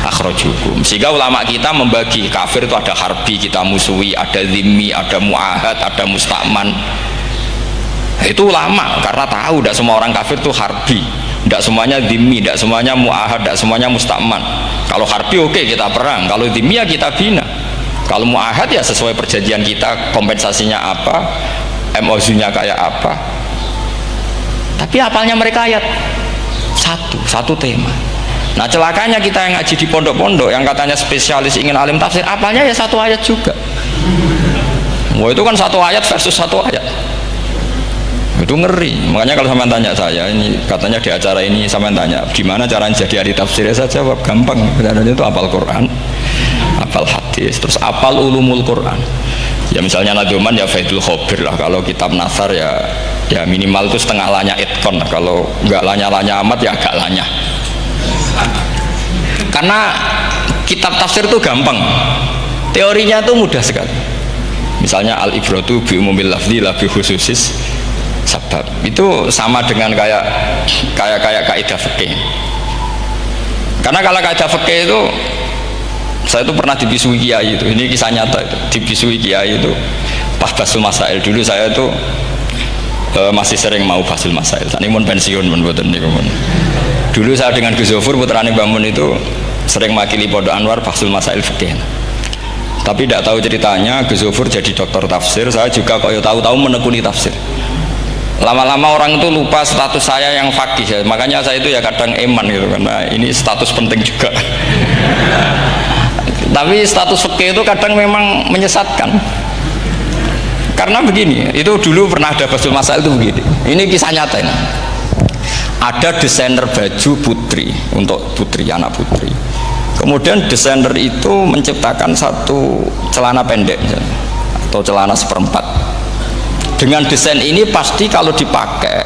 akhrajukum. Sehingga ulama kita membagi kafir itu ada harbi, kita musuhi, ada zimmi, ada muahad, ada musta'man. Itu ulama karena tahu tidak semua orang kafir itu harbi, tidak semuanya zimmi, tidak semuanya muahad, tidak semuanya musta'man. Kalau harbi oke, kita perang, kalau zimmi ya kita bina, kalau muahad ya sesuai perjanjian kita, kompensasinya apa, MOU-nya kayak apa. Tapi apalnya mereka ayat satu tema. Nah celakanya kita yang ngaji di pondok-pondok yang katanya spesialis ingin alim tafsir, apalnya ya satu ayat juga. Wah itu kan satu ayat versus satu ayat. Itu ngeri. Makanya kalau sampean tanya saya, ini katanya di acara ini sampean tanya, gimana caranya jadi ahli tafsir? Saya jawab gampang. Sebenarnya itu hafal Quran, hafal hadis, terus hafal ulumul Quran. Ya misalnya Nadoman ya Faidul Khobir lah. Kalau kitab Nasar ya minimal itu setengah lanya itkon lah. Kalau nggak lanya-lanya amat ya agak lanya. Karena kitab tafsir itu gampang, teorinya itu mudah sekali. Misalnya al-ibratu bi umumil lafzi la bi khususis sebab, itu sama dengan kayak kaidah fikih. Karena kalau kaidah fikih itu, saya itu pernah dibisui kiai itu, ini kisah nyata itu, dibisui kiai itu pas basul masail. Dulu saya itu masih sering mau basul masail. Ini pun pensiun pun buatan ini. Dulu saya dengan Gus Zofur putrane Mbah Mun itu sering makili Pondok Anwar basul masail fikih. Tapi tidak tahu ceritanya, Gus Zofur jadi dokter tafsir, saya juga kok ya tahu-tahu menekuni tafsir. Lama-lama orang itu lupa status saya yang fakih ya. Makanya saya itu ya kadang eman gitu, karena ini status penting juga. Tapi status fikih itu kadang memang menyesatkan. Karena begini, itu dulu pernah ada basul masail itu begini. Ini kisah nyata ini. Ada desainer baju putri, untuk putri, anak putri. Kemudian desainer itu menciptakan satu celana pendek atau celana seperempat. Dengan desain ini pasti kalau dipakai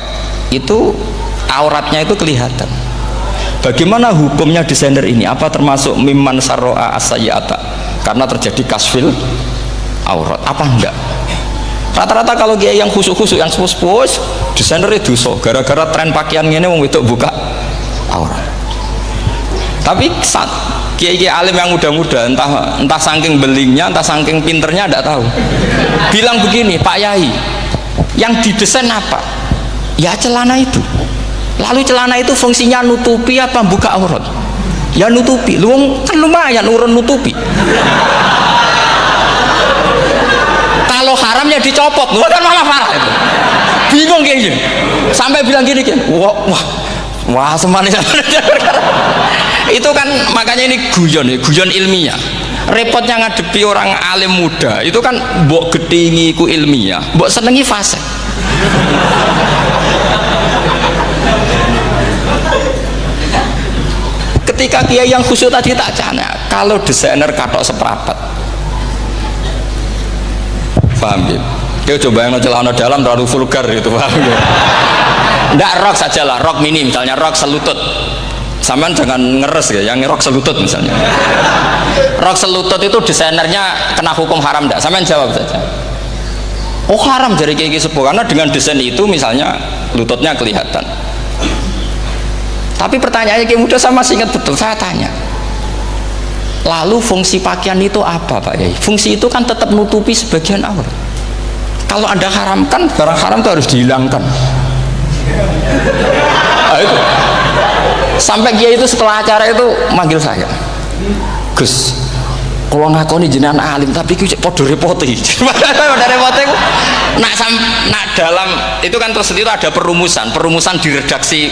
itu auratnya itu kelihatan. Bagaimana hukumnya desainer ini? Apa termasuk mimman sarro'a as-sayyi'ata? Karena terjadi kasfil aurat. Apa enggak? Rata-rata kalau kiai yang khusuk-khusuk, yang sepus-sepus, desainer itu dosa. Gara-gara tren pakaian ini wong wedok buka aurat. Tapi saat kiai-kiai alim yang muda-muda, entah saking belingnya, entah saking pinternya, tidak tahu. Bilang begini, Pak Yai, yang didesain apa? Ya celana itu. Lalu celana itu fungsinya nutupi apa buka aurat? Ya nutupi. Lu kan lumayan urun nutupi. Kalau haramnya dicopot, lu kan malah parah itu. Bingung kayak gini. Sampai bilang gini kan, wah semanis. Itu kan makanya ini guyon ilmiah. Repotnya ngadepi orang alim muda itu kan mbok gedhingi ku ilmiah, mbok senengi fase. Ketika kiai yang khusyuk tadi tak cana, kalau desainer katok seperapat, paham gitu? Dia coba yang celana dalam terlalu vulgar gitu, paham gitu? Nggak, rok saja lah, rok mini misalnya, rok selutut. Sampean jangan ngeres ya, yang rok selutut misalnya. Rok selutut itu desainernya kena hukum haram enggak? Sampean jawab saja. Oh haram dari kiai sepuh, karena dengan desain itu misalnya lututnya kelihatan. Tapi pertanyaannya kiai muda saya masih ingat betul, saya tanya. Lalu fungsi pakaian itu apa Pak Yai? Fungsi itu kan tetap nutupi sebagian aurat. Kalau Anda haramkan, barang haram itu harus dihilangkan. Itu. Sampai kiai itu setelah acara itu manggil saya, Gus, kalau ngakoni jenengan alim tapi kiai podo repoti. Nak dalam itu kan terus itu ada perumusan di redaksi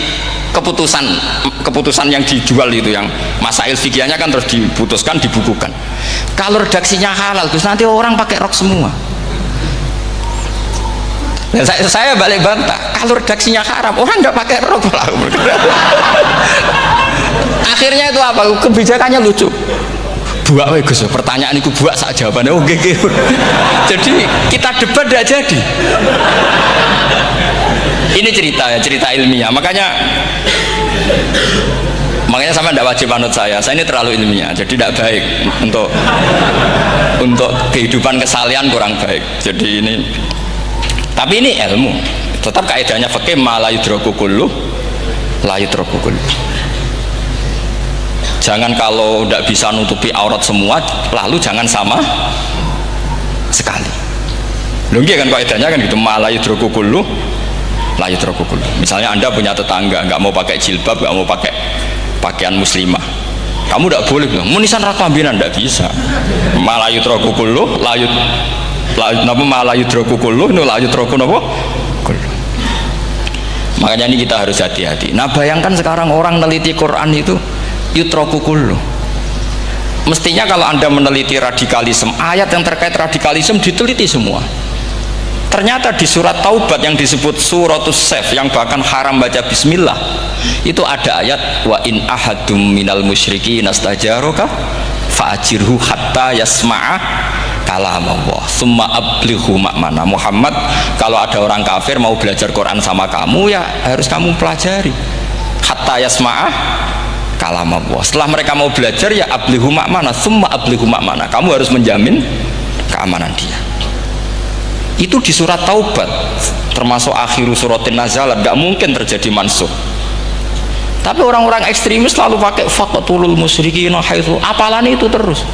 keputusan yang dijual itu, yang masail fikihnya kan terus diputuskan, dibukukan. Kalau redaksinya halal, Gus, nanti orang pakai rok semua. Dan saya balik bantah, kalau redaksinya haram, orang nggak pakai rok lah. Akhirnya itu apa? Kebijakannya lucu. Buak we Gus, pertanyaan itu buak sak jawabannya oke. Jadi kita debat tidak jadi. Ini cerita ilmiah. Makanya sama tidak wajib anut saya ini terlalu ilmiah, jadi tidak baik untuk kehidupan kesalian, kurang baik. Jadi ini, tapi ini ilmu, tetap kaidahnya fikih ma la yudraku kullu la yudraku kullu. Jangan kalau tidak bisa nutupi aurat semua, lalu jangan sama sekali. Loh kan kaidahnya kan gitu, ma la yudraku kullu la yudraku kullu. Misalnya Anda punya tetangga nggak mau pakai jilbab, nggak mau pakai pakaian muslimah, kamu tidak boleh bilang munisan rakabina, tidak bisa. Ma la yudraku kullu ma la yudraku kullu la yudraku napa kullu. Makanya ini kita harus hati-hati. Nah bayangkan sekarang orang neliti Quran itu yutraku kullu. Mestinya kalau Anda meneliti radikalisme, ayat yang terkait radikalisme diteliti semua. Ternyata di surat Taubat yang disebut suratus Saif, yang bahkan haram baca bismillah, itu ada ayat wa in ahadum minal musyrikin astajaroka fa'ajirhu hatta yasma'a kalam Allah summa ablighu ma'mana. Muhammad, kalau ada orang kafir mau belajar Quran sama kamu, ya harus kamu pelajari hatta yasma'a kalam Allah. Setelah mereka mau belajar, ya ablighu ma'mana summa ablighu ma'mana, kamu harus menjamin keamanan dia. Itu di surat Taubat, termasuk akhiru suratin nazalat, gak mungkin terjadi mansuh. Tapi orang-orang ekstremis selalu pakai faqtulul musyrikin haitsu, apalan itu terus.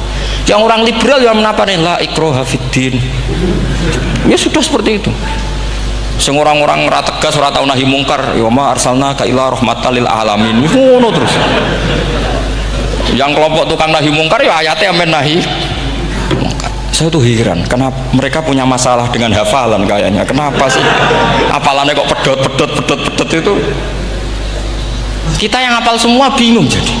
Yang orang liberal yang menaparin la ikraha fiddin, ya sudah seperti itu. Sing orang-orang ora tegas, ora tau nahi mungkar, ya ma arsalnaka ila rahmatal lil alamin, ngono terus. Yang kelompok tukang nahi mungkar, ya ayatnya amen nahi mungkar. Saya tuh heran, kenapa mereka punya masalah dengan hafalan kayaknya. Kenapa sih hafalannya kok pedot itu? Kita yang hafal semua bingung jadi.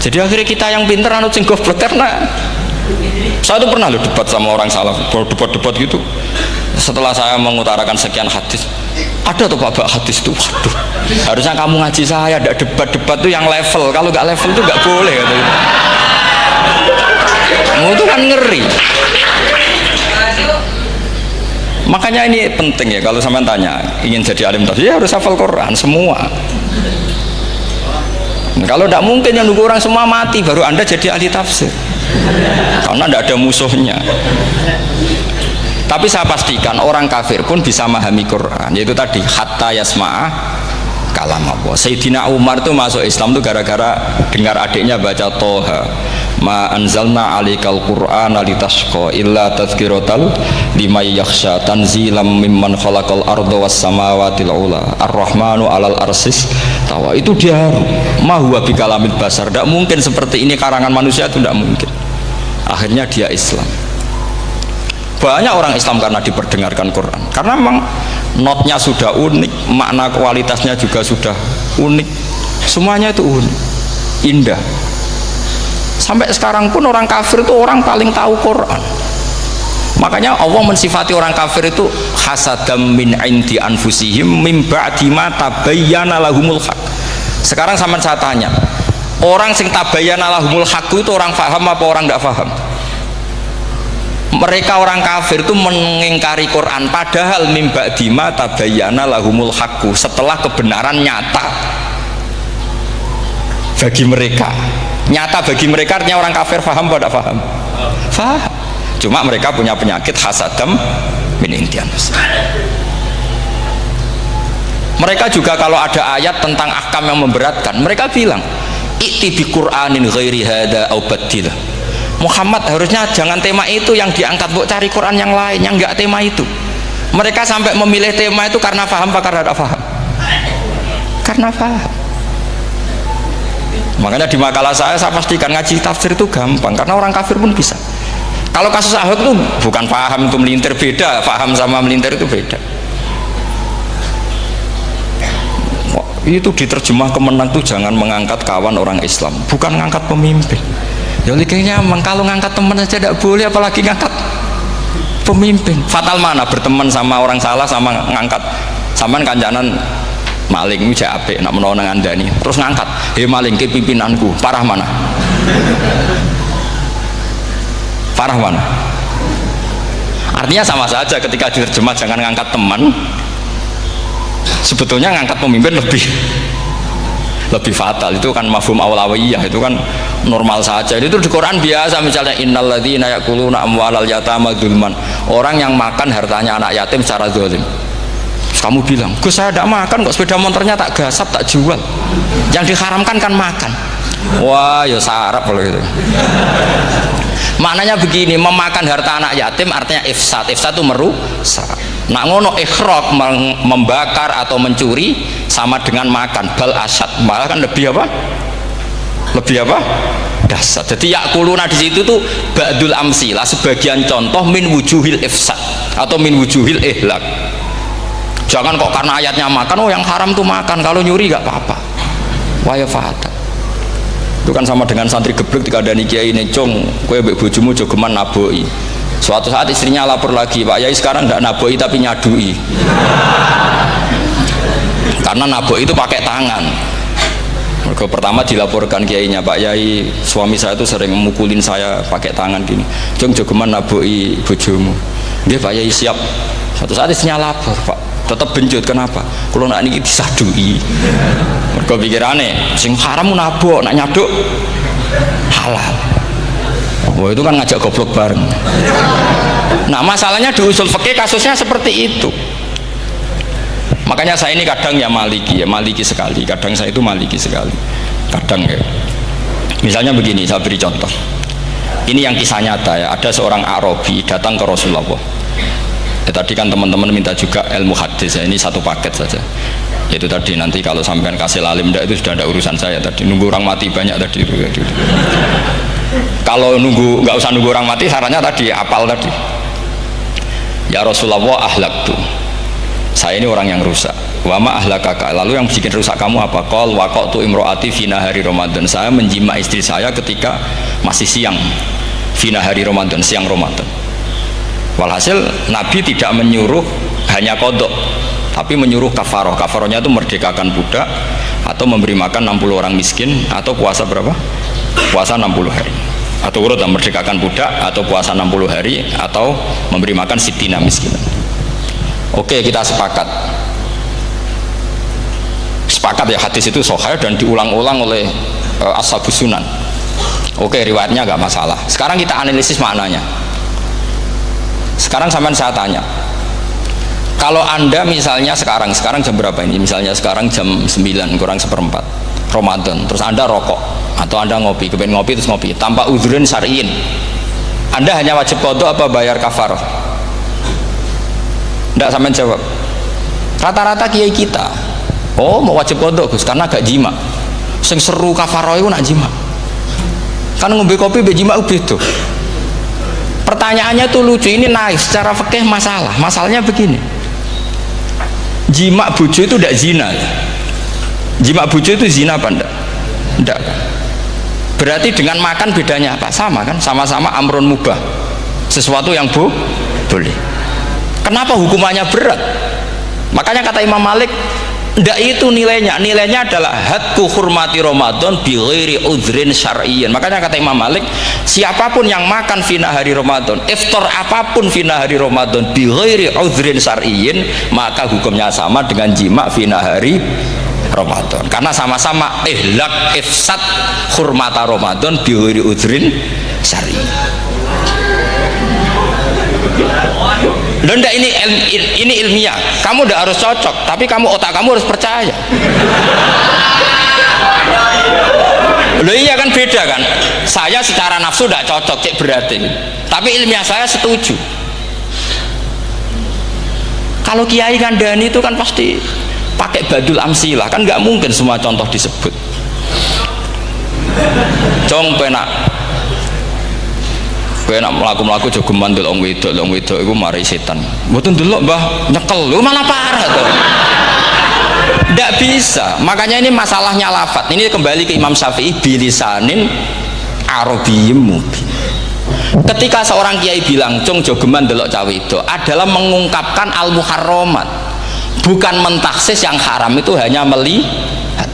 Jadi akhirnya kita yang pinter anut sing goblok. Karena saya tuh pernah loh debat sama orang salaf, debat gitu. Setelah saya mengutarakan sekian hadis, ada tuh Pak hadis tuh, waduh, harusnya kamu ngaji saya, ada debat tuh yang level. Kalau nggak level tuh nggak boleh katanya. Itu kan ngeri. Makanya ini penting ya, kalau sampean tanya ingin jadi alim tafsir, ya harus hafal Quran semua. Kalau tidak mungkin yang nunggu orang semua mati baru Anda jadi ahli tafsir, karena tidak ada musuhnya. Tapi saya pastikan orang kafir pun bisa memahami Quran, yaitu tadi hatta yasma'a kalam Allah. Sayyidina Umar tuh masuk Islam tuh gara-gara dengar adiknya baca Toha, ma anzalna alikal qur'ana litashqa illa tadhkiratal liman yakhsha tanzilam mimman khalaqal arda was samawati ula ar-rahmanu alal arsis tawa. Itu dia ma huwa bikalamil basar, tidak mungkin seperti ini karangan manusia, itu tidak mungkin. Akhirnya dia Islam. Banyak orang Islam karena diperdengarkan Quran, karena memang notnya sudah unik, makna kualitasnya juga sudah unik, semuanya itu unik, indah. Sampai sekarang pun orang kafir itu orang paling tahu Quran. Makanya Allah mensifati orang kafir itu hasadam min indi anfusihim min ba'di ma tabayyana lahumul haq. Sekarang sama saya tanya, orang sing tabayyana lahumul haq itu orang paham apa orang tidak paham? Mereka orang kafir itu mengingkari Quran, padahal min ba'di ma tabayyana lahumul haq, setelah kebenaran nyata bagi mereka. Nyata bagi mereka artinya orang kafir paham atau tidak paham? Paham. Cuma mereka punya penyakit hasadam min intian. Mereka juga kalau ada ayat tentang ahkam yang memberatkan, mereka bilang i'ti bi Qur'anin ghairi hada au baddilah. Muhammad harusnya jangan tema itu yang diangkat, buat cari Quran yang lain yang enggak tema itu. Mereka sampai memilih tema itu karena paham apa karena tidak paham? Karena paham. Makanya di makalah saya pastikan ngaji tafsir itu gampang, karena orang kafir pun bisa. Kalau kasus Ahok itu bukan paham itu melintir, beda. Paham sama melintir itu beda. Itu diterjemah ke menang tuh jangan mengangkat kawan orang Islam, bukan ngangkat pemimpin. Ya kayaknya kalau ngangkat teman saja tidak boleh, apalagi ngangkat pemimpin. Fatal mana berteman sama orang salah sama ngangkat. Saman kancanan maling itu apik nak menawa nang andani terus ngangkat, "Hei maling ke pimpinanku." Parah mana? Parah mana? Artinya sama saja ketika diterjemah jangan ngangkat teman, sebetulnya ngangkat pemimpin lebih fatal. Itu kan mafhum awlawiyah, itu kan normal saja. Itu di Quran biasa, misalnya innalladzina ya'kuluna amwalal yatama dzulman, orang yang makan hartanya anak yatim secara zalim. Kamu bilang, "Gus, saya tidak makan kok, sepeda motornya tak gasap, tak jual." Yang diharamkan kan makan. Wah, ya sarap kalau gitu. Maknanya begini, memakan harta anak yatim artinya ifsad. Ifsad itu merusak. Nak ngono ikhraq, membakar atau mencuri sama dengan makan, bal asad, malah kan lebih apa? Lebih apa? Dasar. Jadi yakuluna di situ tuh ba'dul amsilah, sebagian contoh min wujuhil ifsad atau min wujuhil ihlak. Jangan kok karena ayatnya makan, oh yang haram tuh makan, kalau nyuri gak apa-apa. Waya fatal. Itu kan sama dengan santri geblek ketika ada kiai necong, kowe mbek bojomu jogeman naboi. Suatu saat istrinya lapor lagi, Pak Yai sekarang tidak naboi tapi nyadui. Karena naboi itu pakai tangan. Mereka pertama dilaporkan kiainya, Pak Yai suami saya itu sering memukulin saya pakai tangan gini. Jong jogeman naboi bojomu. Dia Pak Yai siap. Suatu saat istrinya lapor, Pak. Tetap benjut, kenapa? Kalau nak ini disadui. Mereka pikirannya, sing haram nabok, nak nyaduk halal. Wah itu kan ngajak goblok bareng. Nah masalahnya di usul fikih kasusnya seperti itu. Makanya saya ini kadang ya maliki sekali. Kadang saya itu maliki sekali. Kadang ya. Misalnya begini, saya beri contoh. Ini yang kisah nyata ya. Ada seorang Arabi datang ke Rasulullah. Ya, tadi kan teman-teman minta juga ilmu hadis ya. Ini satu paket saja. Yaitu tadi nanti kalau sampean kasih lalim itu sudah ada urusan saya tadi. Nunggu orang mati banyak tadi itu. Kalau nggak usah nunggu orang mati, sarannya tadi apal tadi. Ya Rasulullah ahlaktu. Saya ini orang yang rusak. Wama ahlakaka. Lalu yang bikin rusak kamu apa? Qol waqatu imroati fina hari Ramadan. Saya menjima istri saya ketika masih siang. Fina hari Ramadan, siang Ramadan. Walhasil Nabi tidak menyuruh hanya kodok, tapi menyuruh kafaroh. Kafarohnya itu merdekakan budak atau memberi makan 60 orang miskin atau puasa berapa? Puasa 60 hari. Atau urut merdekakan budak atau puasa 60 hari atau memberi makan sitina miskin. Oke, kita sepakat. Sepakat ya, hadis itu sahih dan diulang-ulang oleh Ashabus Sunan. Oke, riwayatnya nggak masalah. Sekarang kita analisis maknanya. Sekarang sampean saya tanya, kalau anda misalnya sekarang jam berapa ini? Misalnya sekarang jam 9 kurang seperempat Ramadan, terus anda rokok atau anda ngopi, kepengen ngopi terus ngopi tanpa udhurin syar'iin, anda hanya wajib qadha apa bayar kafarah? Tidak, sampean jawab. Rata-rata kiai kita, oh mau wajib qadha Gus karena gak jima. Sing seru kafarah itu nak jima. Kan ngombe kopi be jima beda. Pertanyaannya tuh lucu, ini naif secara fikih masalahnya begini, jima bojo itu tidak zina ya? Jima bojo itu zina apa enggak? Enggak. Berarti dengan makan bedanya apa? Sama kan, sama-sama amrun mubah, sesuatu yang boleh. Kenapa hukumannya berat? Makanya kata Imam Malik, ndak itu nilainya adalah hadku hurmati Ramadan bi ghairi udhrin syar'iyyin. Makanya kata Imam Malik, siapapun yang makan fina hari Ramadan, iftar apapun fina hari Ramadan bi ghairi udhrin syar'iyyin, maka hukumnya sama dengan jima fina hari Ramadan. Karena sama-sama ihlak ifsad hurmata Ramadan bi ghairi udhrin syar'iyyin. Lenda ini ilmiah. Kamu tidak harus cocok, tapi otak kamu harus percaya. Loh iya kan beda kan. Saya secara nafsu tidak cocok, cek berarti. Tapi ilmiah saya setuju. Kalau kiai kandani itu kan pasti pakai badul amsilah, kan nggak mungkin semua contoh disebut. Cong penak. Kowe nak mlaku-mlaku jogeman delok wedok iku mari setan. Mboten delok Mbah, nyekel lho malah parah to. Ndak bisa. Makanya ini masalahnya lafat. Ini kembali ke Imam Syafi'i bilisanin arabiyyim mubin. Ketika seorang kiai bilang cung jogeman delok cah wedok adalah mengungkapkan al-muharramat. Bukan mentaksis yang haram itu hanya melihat.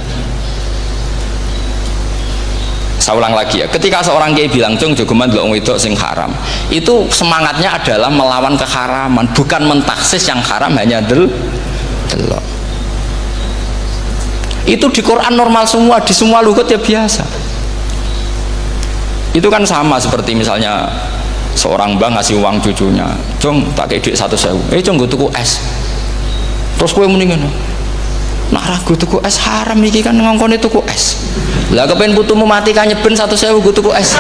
Saya ulang lagi ya, ketika seorang kiai bilang cung jogeman delok wedok sing haram, itu semangatnya adalah melawan keharaman, bukan mentaksis yang haram hanya delok. Itu di Quran normal semua, di semua lugat ya biasa. Itu kan sama seperti misalnya seorang bang ngasih uang cucunya, cung tak kayak duit 100.000, cung gue tuku es, terus gue mendingan nak ragu tuku es haram iki kan ngongkone tuku es. Lah kepen putumu mati kan nyeben 100.000 gue tuku es.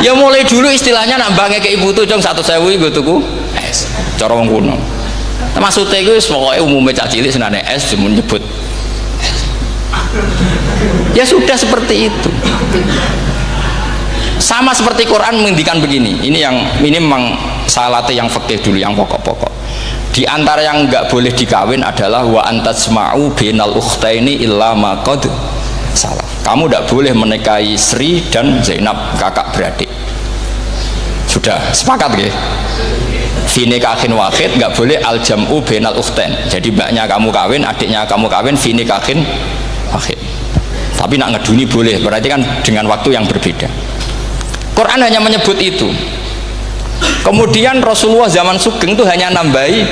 Ya mulai dulu istilahnya nambahnya ke ibu tuh cung 100.000 gue tuku es. Cara wong kuno. Maksudnya gue pokoknya umumnya cah cilik senane es cuma nyebut. Ya sudah seperti itu. Sama seperti Quran menghentikan begini. Ini memang saya latih yang fikih dulu, yang pokok-pokok. Di antara yang nggak boleh dikawin adalah wa antasma'u bainal ukhtaini illa ma qad salaf. kamu tidak boleh menikahi Sri dan Zainab, kakak beradik. Sudah sepakat ya? Fi nikahin wahid, nggak boleh al jam'u bainal ukhtain. Jadi mbaknya kamu kawin, adiknya kamu kawin, fi nikahin wahid. Tapi nak ngeduni boleh, berarti kan dengan waktu yang berbeda. Quran hanya menyebut itu. Kemudian Rasulullah zaman Sugeng itu hanya nambahi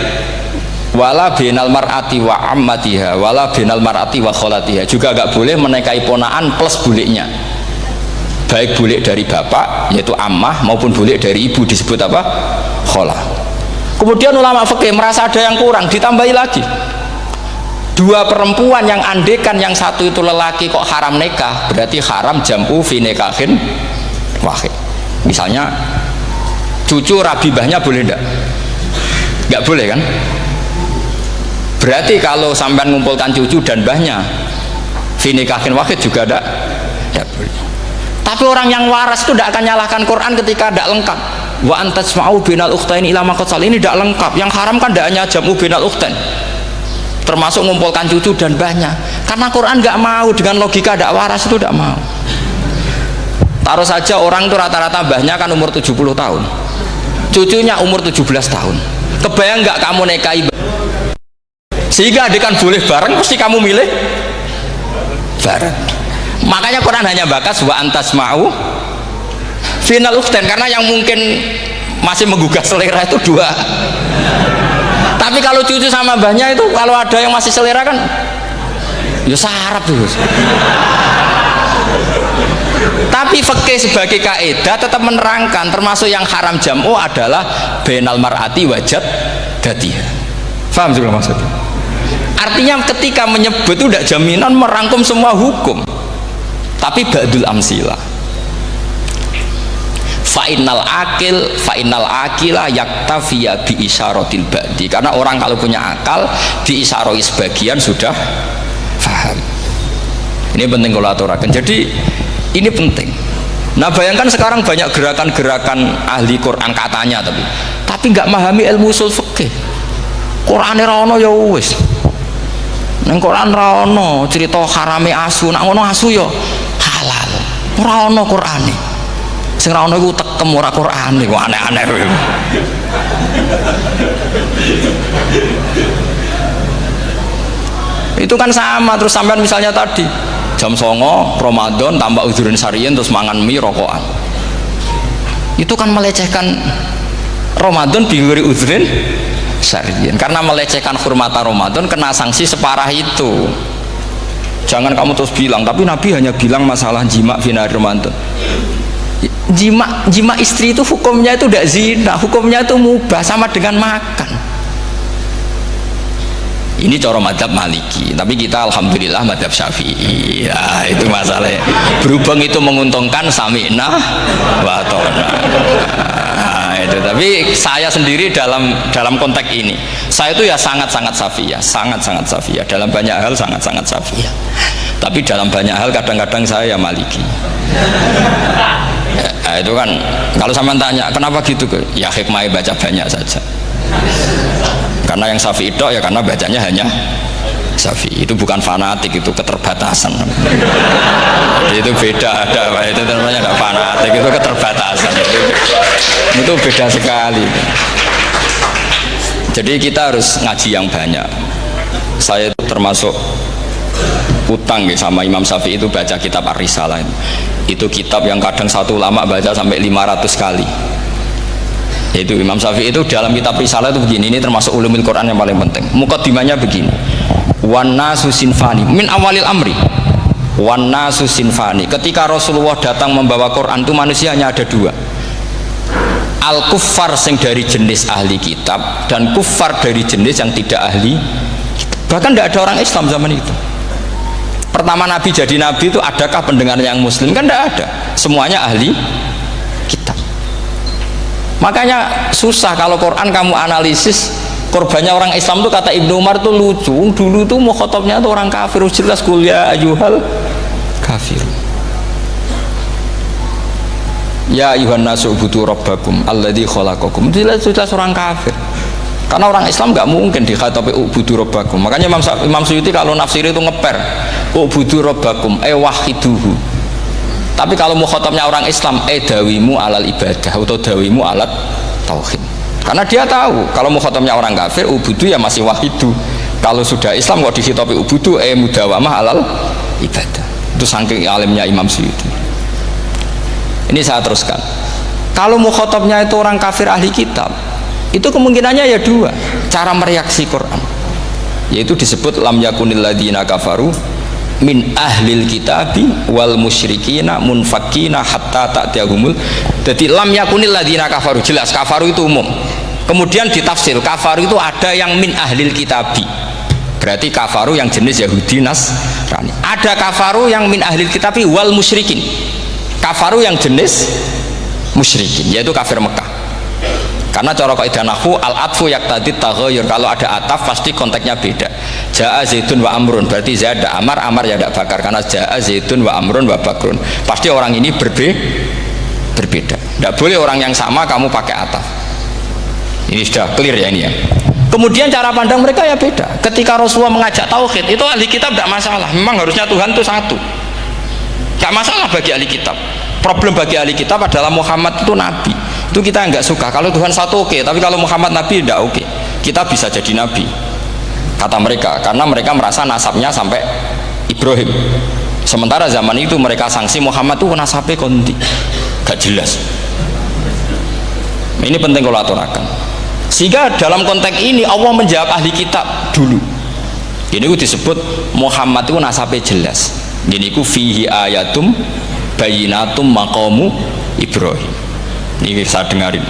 wala binal mar'ati wa ammatiha wala binal mar'ati wa kholatiha, juga gak boleh menikahi ponaan plus buliknya, baik bulik dari bapak yaitu ammah maupun bulik dari ibu disebut apa? Kholah. Kemudian ulama fikih merasa ada yang kurang, ditambahi lagi dua perempuan yang andekan yang satu itu lelaki kok haram nikah, berarti haram jam'u fi nikahin wahid. Misalnya cucu Rabibahnya boleh enggak? Enggak boleh kan? Berarti kalau sampai mengumpulkan cucu dan mbahnya fi nikahin wahid juga enggak boleh. Tapi orang yang waras itu tidak akan nyalahkan Quran ketika tidak lengkap. Wa antasma'u binal ukhtain ila ma qad sal, ini tidak lengkap. Yang haram kan tidak hanya jam'u binal ukhtain, termasuk mengumpulkan cucu dan mbahnya. Karena Quran nggak mau dengan logika tidak waras, itu tidak mau. Taruh saja orang itu rata-rata mbahnya kan umur 70 tahun, cucunya umur 17 tahun. Kebayang nggak kamu nikahi sehingga adik kan boleh bareng, pasti kamu milih bareng. Makanya Quran hanya bakas wa antasma'u final ukhtain, karena yang mungkin masih menggugah selera itu dua. Tapi kalau cucu sama mbahnya itu, kalau ada yang masih selera kan ya sarap tuh. Tapi fikih sebagai kaidah tetap menerangkan termasuk yang haram jam'u adalah bainal mar'ati wajad datiha. Paham juga maksudnya? Artinya ketika menyebut itu tidak jaminan merangkum semua hukum, tapi ba'dul amsilah. Fa'innal akila yaktafiya bi isyaratil ba'di, karena orang kalau punya akal diisyarai sebagian sudah faham. Ini penting kalau aturakan. Jadi ini penting. Nah bayangkan sekarang banyak gerakan-gerakan ahli Quran katanya, tapi nggak memahami ilmu usul fikih. Quran ra ono ya wis. Nang Quran ra ono cerita harame asu, nak ngono asu ya halal. Ora ono Qurane. Sing ra ono iku tekem ora Qurane, kok aneh-aneh kowe. Itu kan sama. Terus sampean misalnya tadi jam 09.00 Ramadan tambah udhurin syariyin terus mangan mie rokokan, itu kan melecehkan Ramadan biguri udhurin syariyin, karena melecehkan hurmata Ramadan kena sanksi separah itu. Jangan kamu terus bilang tapi Nabi hanya bilang masalah jima finari Ramadan. Jima istri itu hukumnya itu tidak zina, hukumnya itu mubah, sama dengan makan. Ini cara madhab Maliki, tapi kita alhamdulillah madhab Syafi'i. Ya, itu masalahnya. Berhubung itu menguntungkan sami'na wa ta'na. Nah, itu. Tapi saya sendiri dalam konteks ini, saya itu ya sangat-sangat Syafi'iyah, sangat-sangat Syafi'iyah. Dalam banyak hal sangat-sangat Syafi'iyah. Tapi dalam banyak hal kadang-kadang saya ya Maliki. Ya, itu kan kalau sama tanya kenapa gitu, ya hikmahnya baca banyak saja. Karena yang Syafi'i itu ya karena bacanya hanya Syafi'i, itu bukan fanatik, itu keterbatasan. Jadi itu beda, itu namanya tidak fanatik, itu keterbatasan. Itu beda sekali. Jadi kita harus ngaji yang banyak. Saya itu termasuk utang ya, sama Imam Syafi'i itu baca kitab Ar-Risalah. Itu kitab yang kadang satu ulama baca sampai 500 kali. Yaitu Imam Syafi'i itu dalam kitab Risalah itu begini, ini termasuk ulumul Quran yang paling penting. Muqaddimahnya begini, wan nasu sinfani min awalil amri, wan nasu sinfani. Ketika Rasulullah datang membawa Quran itu manusia hanya ada dua, al kuffar sing dari jenis ahli kitab dan kuffar dari jenis yang tidak ahli kitab. Bahkan tidak ada orang Islam zaman itu. Pertama Nabi jadi Nabi itu adakah pendengar yang Muslim? Kan tidak ada, semuanya ahli kitab. Makanya susah kalau Quran kamu analisis korbannya orang Islam tuh, kata Ibnu Umar tuh lucu. Dulu tuh mukhatabnya tuh orang kafir, jelas kuliah ayuhal kafir. Ya ayuhan nasu ubudu rabbakum alladzi khalaqakum. Jelas orang kafir. Karena orang Islam nggak mungkin dikhatabi ubudu rabbakum. Makanya Imam Suyuti kalau nafsir itu ngeper ubudu rabbakum wahiduhu. Tapi kalau mukhatabnya orang Islam dawimu alal ibadah atau dawimu alat tauhid. Karena dia tahu kalau mukhatabnya orang kafir ubudu ya masih wahidu. Kalau sudah Islam kok dikhitabi ubudu mudawamah alal ibadah. Itu saking alimnya Imam Suyuti. Ini saya teruskan. Kalau mukhatabnya itu orang kafir ahli kitab, itu kemungkinannya ya dua cara mereaksi Quran, yaitu disebut lam yakunil ladzina kafaru min ahlil kitabi wal musyrikina munfakina hatta ta'tiyahumul. Jadi lam yakunil ladzina kafaru, jelas kafaru itu umum. Kemudian ditafsir kafaru itu ada yang min ahlil kitabi, berarti kafaru yang jenis Yahudi Nasrani. Ada kafaru yang min ahlil kitabi wal musyrikin, kafaru yang jenis musyrikin, yaitu kafir Mekah. Karena cara kaidah nahwu al-atfu yaqtadi taghayyur, kalau ada ataf pasti konteksnya beda. Jaa Zaidun wa Amrun, berarti Zaid ada Amar, Amar ya ada Bakar. Karena jaa Zaidun wa Amrun wa Bakrun, pasti orang ini berbeda. Tidak boleh orang yang sama kamu pakai ataf. Ini sudah clear ya ini ya. Kemudian cara pandang mereka ya beda. Ketika Rasulullah mengajak tauhid, itu ahli kitab tidak masalah. Memang harusnya Tuhan itu satu. Tidak masalah bagi ahli kitab. Problem bagi ahli kitab adalah Muhammad itu nabi. Itu kita nggak suka. Kalau Tuhan satu oke, tapi kalau Muhammad nabi tidak oke. Kita bisa jadi nabi, kata mereka, karena mereka merasa nasabnya sampai Ibrahim. Sementara zaman itu mereka sanksi Muhammad itu nasabnya konti, gak jelas. Ini penting kalau aturakan. Sehingga dalam konteks ini Allah menjawab ahli kitab dulu. Ini disebut Muhammad itu nasabnya jelas. Ini ku fihi ayatum bayinatum maqamu Ibrahim. Ini saya dengarin.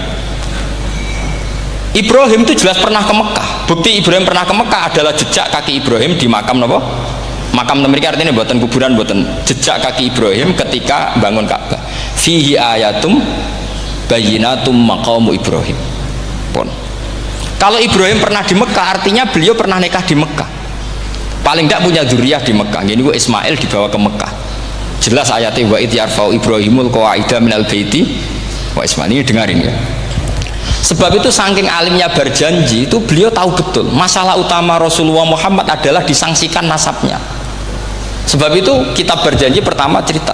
Ibrahim itu jelas pernah ke Mekah. Bukti Ibrahim pernah ke Mekah adalah jejak kaki Ibrahim di makam apa? Makam mereka, artinya buatan kuburan, buatan jejak kaki Ibrahim ketika bangun Ka'bah. Fihi ayatum bayinatum maqamu Ibrahim. Pun. Kalau Ibrahim pernah di Mekah, artinya beliau pernah nikah di Mekah. Paling tidak punya dzurriyyah di Mekah. Jadi Ismail dibawa ke Mekah. Jelas ayatnya wa idh yarfa'u Ibrahimul qawaida minal baiti wa Ismail. Ini dengarin ya. Sebab itu saking alimnya berjanji itu beliau tahu betul masalah utama Rasulullah Muhammad adalah disangsikan nasabnya. Sebab itu kitab berjanji pertama cerita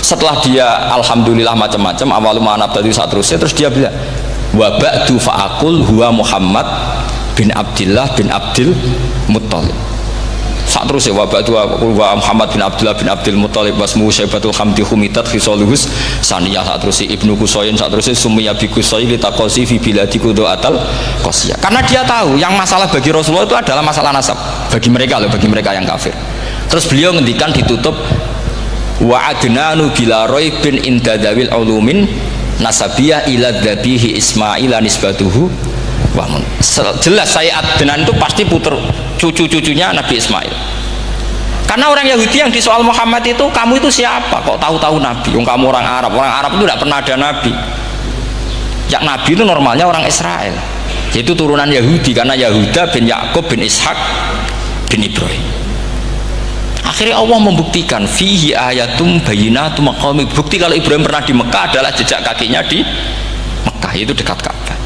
setelah dia alhamdulillah macam-macam awalu ma'anab tadi saat terus dia bilang wa ba'du fa'akul huwa Muhammad bin Abdillah bin Abdil Muttalib. Saat terus ya wa ba'du wa Muhammad bin Abdullah bin Abdil Muttalib wasmu syaibatul hamdi humitat khisaluhus saniyah. Saat terus ibnu Kusoyin, saat terus sumiyya bi Kusoyi litaqasi fi biladi kudu'atal qasiyah. Karena dia tahu yang masalah bagi Rasulullah itu adalah masalah nasab bagi mereka loh, bagi mereka yang kafir. Terus beliau ngendikan ditutup wa adnanu bila raibin inda dawil ulumin nasabiyah ila dhabihi Ismaila nisbatuhu wa mun. Jelas saya Adnan itu pasti puter cucu-cucunya Nabi Ismail. Karena orang Yahudi yang disoal Muhammad itu, kamu itu siapa kok tahu-tahu Nabi? Kamu orang Arab itu tidak pernah ada Nabi. Yang Nabi itu normalnya orang Israel, yaitu turunan Yahudi, karena Yahuda bin Yakub bin Ishak bin Ibrahim. Akhirnya Allah membuktikan fihi ayatum bayinatum maqami. Bukti kalau Ibrahim pernah di Mekah adalah jejak kakinya di Mekah, itu dekat Ka'bah.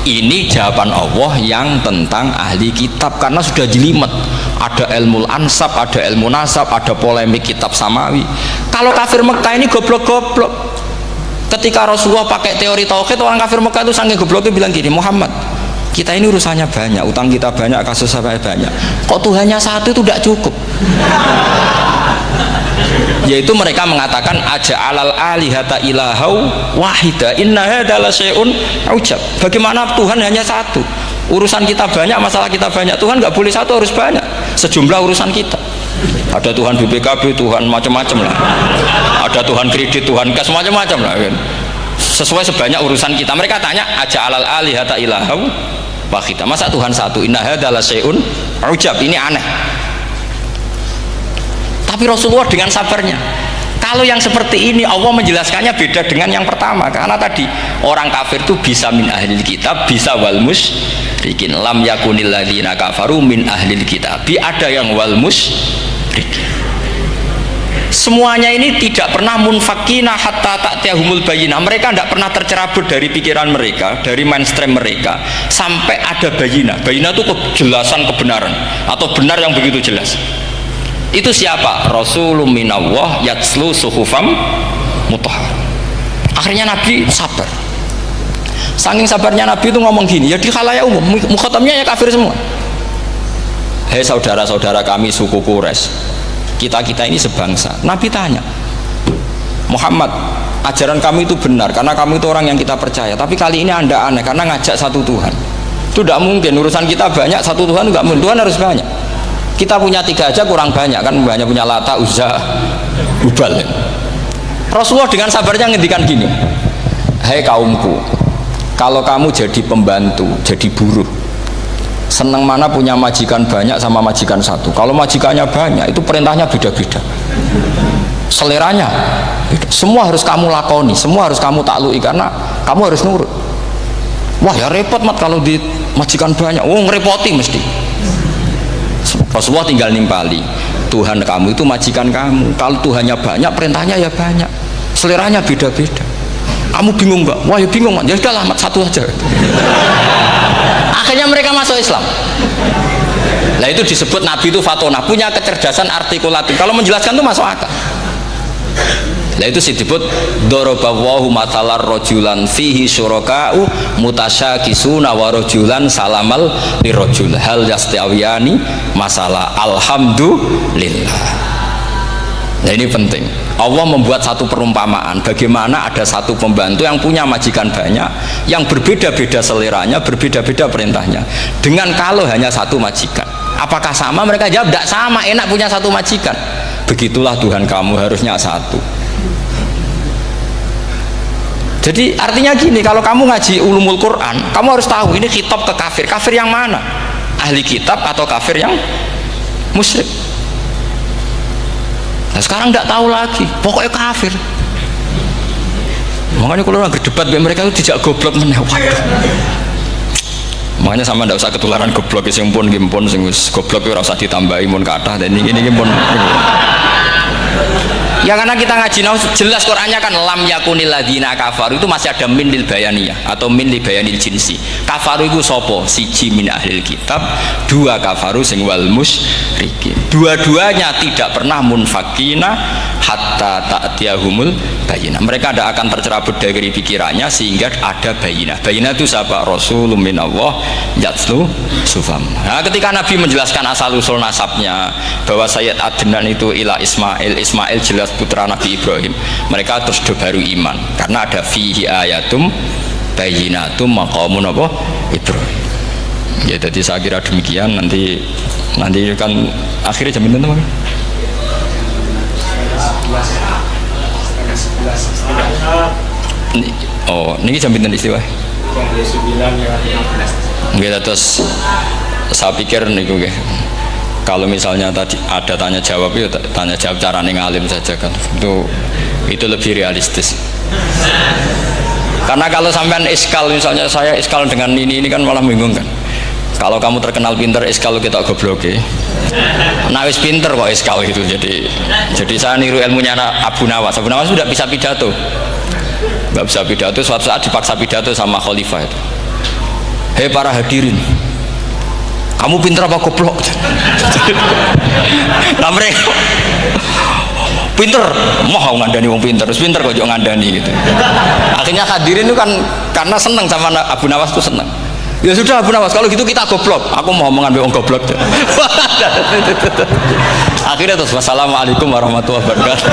Ini jawaban Allah yang tentang ahli kitab, karena sudah jelimet. Ada ilmu ansab, ada ilmu nasab, ada polemik kitab samawi. Kalau kafir Mekah ini goblok-goblok. Ketika Rasulullah pakai teori tauhid, orang kafir Mekah itu saking gobloknya bilang gini, Muhammad, kita ini urusannya banyak, utang kita banyak, kasus saya banyak, kok Tuhannya satu itu tidak cukup? Yaitu mereka mengatakan aja'alal alihata ilahau wahida inna hadza la syai'un ujab. Bagaimana Tuhan hanya satu? Urusan kita banyak, masalah kita banyak. Tuhan nggak boleh satu, harus banyak. Sejumlah urusan kita. Ada Tuhan BPKB, Tuhan macam-macam lah. Ada Tuhan kredit, Tuhan kas, macam-macam lah. Sesuai sebanyak urusan kita. Mereka tanya aja'alal alihata ilahau wahida. Masa Tuhan satu? Inna hadza la syai'un ujab. Ini aneh. Tapi Rasulullah dengan sabarnya, kalau yang seperti ini Allah menjelaskannya beda dengan yang pertama. Karena tadi orang kafir itu bisa min ahlil kitab, bisa wal musyrikin. Lam yakunil ladzina kafaru min ahlil kitab. Ada yang wal musyrikin. semuanya ini tidak pernah munfakina hatta ta'tiyahumul bayyinah. Mereka tidak pernah tercerabut dari pikiran mereka, dari mainstream mereka sampai ada bayyinah. Bayyinah itu kejelasan kebenaran atau benar yang begitu jelas. Itu siapa? Rasulun minallah yatslu suhufam mutahhar. Akhirnya Nabi sabar. Saking sabarnya Nabi itu ngomong gini, ya di khalayak umum, mukhatamnya ya kafir semua. Hei saudara-saudara kami suku Quraisy, kita ini sebangsa. Nabi tanya, Muhammad, ajaran kami itu benar karena kami itu orang yang kita percaya, tapi kali ini Anda aneh karena ngajak satu Tuhan. Itu tidak mungkin, urusan kita banyak, satu Tuhan enggak mungkin, Tuhan harus banyak. Kita punya 3 aja kurang banyak, kan banyak punya Lata, Uzza, Hubal. Rasulullah dengan sabarnya ngendikan gini, hei kaumku, kalau kamu jadi pembantu, jadi buruh, senang mana punya majikan banyak sama majikan satu. Kalau majikannya banyak, itu perintahnya beda-beda, seleranya beda. Semua harus kamu lakoni, semua harus kamu taklui karena kamu harus nurut. Wah ya repot mat kalau di majikan banyak, ngerepoti mesti. Rasulullah tinggal nimpali, Tuhan kamu itu majikan kamu. Kalau Tuhannya banyak, perintahnya ya banyak, seleranya beda-beda. Kamu bingung nggak? Wah ya bingung mat, ya sudahlah mat satu aja. Akhirnya mereka masuk Islam. Nah itu disebut Nabi itu fatona, punya kecerdasan artikulatif. Kalau menjelaskan itu masuk akal. Nah itu disebut dorobawahu matalar rojulan fihi syuraka'u mutasyakisuna wa rojulan salamal lirojul hal yastawiyani masalah alhamdulillah. Nah ini penting. Allah membuat satu perumpamaan bagaimana ada satu pembantu yang punya majikan banyak, yang berbeda-beda seleranya, berbeda-beda perintahnya, dengan kalau hanya satu majikan. Apakah sama? Mereka jawab tidak sama, enak punya satu majikan. Begitulah Tuhan kamu, harusnya satu. Jadi artinya gini, kalau kamu ngaji ulumul Quran, kamu harus tahu ini khitab ke kafir. Kafir yang mana? Ahli kitab atau kafir yang musyrik? Nah sekarang tidak tahu lagi, pokoknya kafir. Makanya kalau orang berdebat dengan mereka itu tidak goblok meneh. Makanya sama tidak usah ketularan goblok, sing pun gimpun sing goblok ora usah ditambahi mun kathah dan ini pun. Ya karena kita ngaji jelas Qurannya kan lam yakunil ladzina kafaru, itu masih ada min lil bayaniyah atau min li bayanil jinsi. Kafaru itu sopo? Siji min ahlil kitab, 2 kafaru sing wal musyrikin. Dua-duanya tidak pernah munfakina hatta ta'tiyahumul bayinah. Mereka tidak akan tercerabut dari pikirannya sehingga ada bayinah. Bayinah itu siapa? Rasulun minallah yatslu sufam. Nah, ketika Nabi menjelaskan asal usul nasabnya bahwa Sayyid Adnan itu ila Ismail jelas putra Nabi Ibrahim, mereka terus baru iman karena ada fihi ayatum bayinatum maqamun apa Ibrahim. Ya jadi saya kira demikian. Nanti kan akhirnya jam berapa? Oh, ini jam berapa istiwa? Nggak, terus saya pikir nih gue. Kalau misalnya tadi ada tanya jawab, ya tanya jawab cara ngalim saja kan, itu lebih realistis. Karena kalau sampean iskal, misalnya saya iskal dengan ini kan malah bingung kan. Kalau kamu terkenal pinter, iskal kita goblok ya. Nah wis pinter kok iskal gitu. Jadi saya niru ilmunya Abu Nawas. Abu Nawas sudah bisa pidato, nggak bisa pidato. Suatu saat dipaksa pidato sama khalifah itu. Hei para hadirin, kamu pinter apa goblok? Nah mereka pinter, mau ngandani wong pinter, terus pinter kok ngandani gitu. Akhirnya hadirin itu kan karena seneng sama Abu Nawas itu seneng. Ya sudah Abu Nawas, kalau gitu kita goblok. Aku mau mengambil wong goblok. Akhirnya terus wassalamualaikum warahmatullahi wabarakatuh.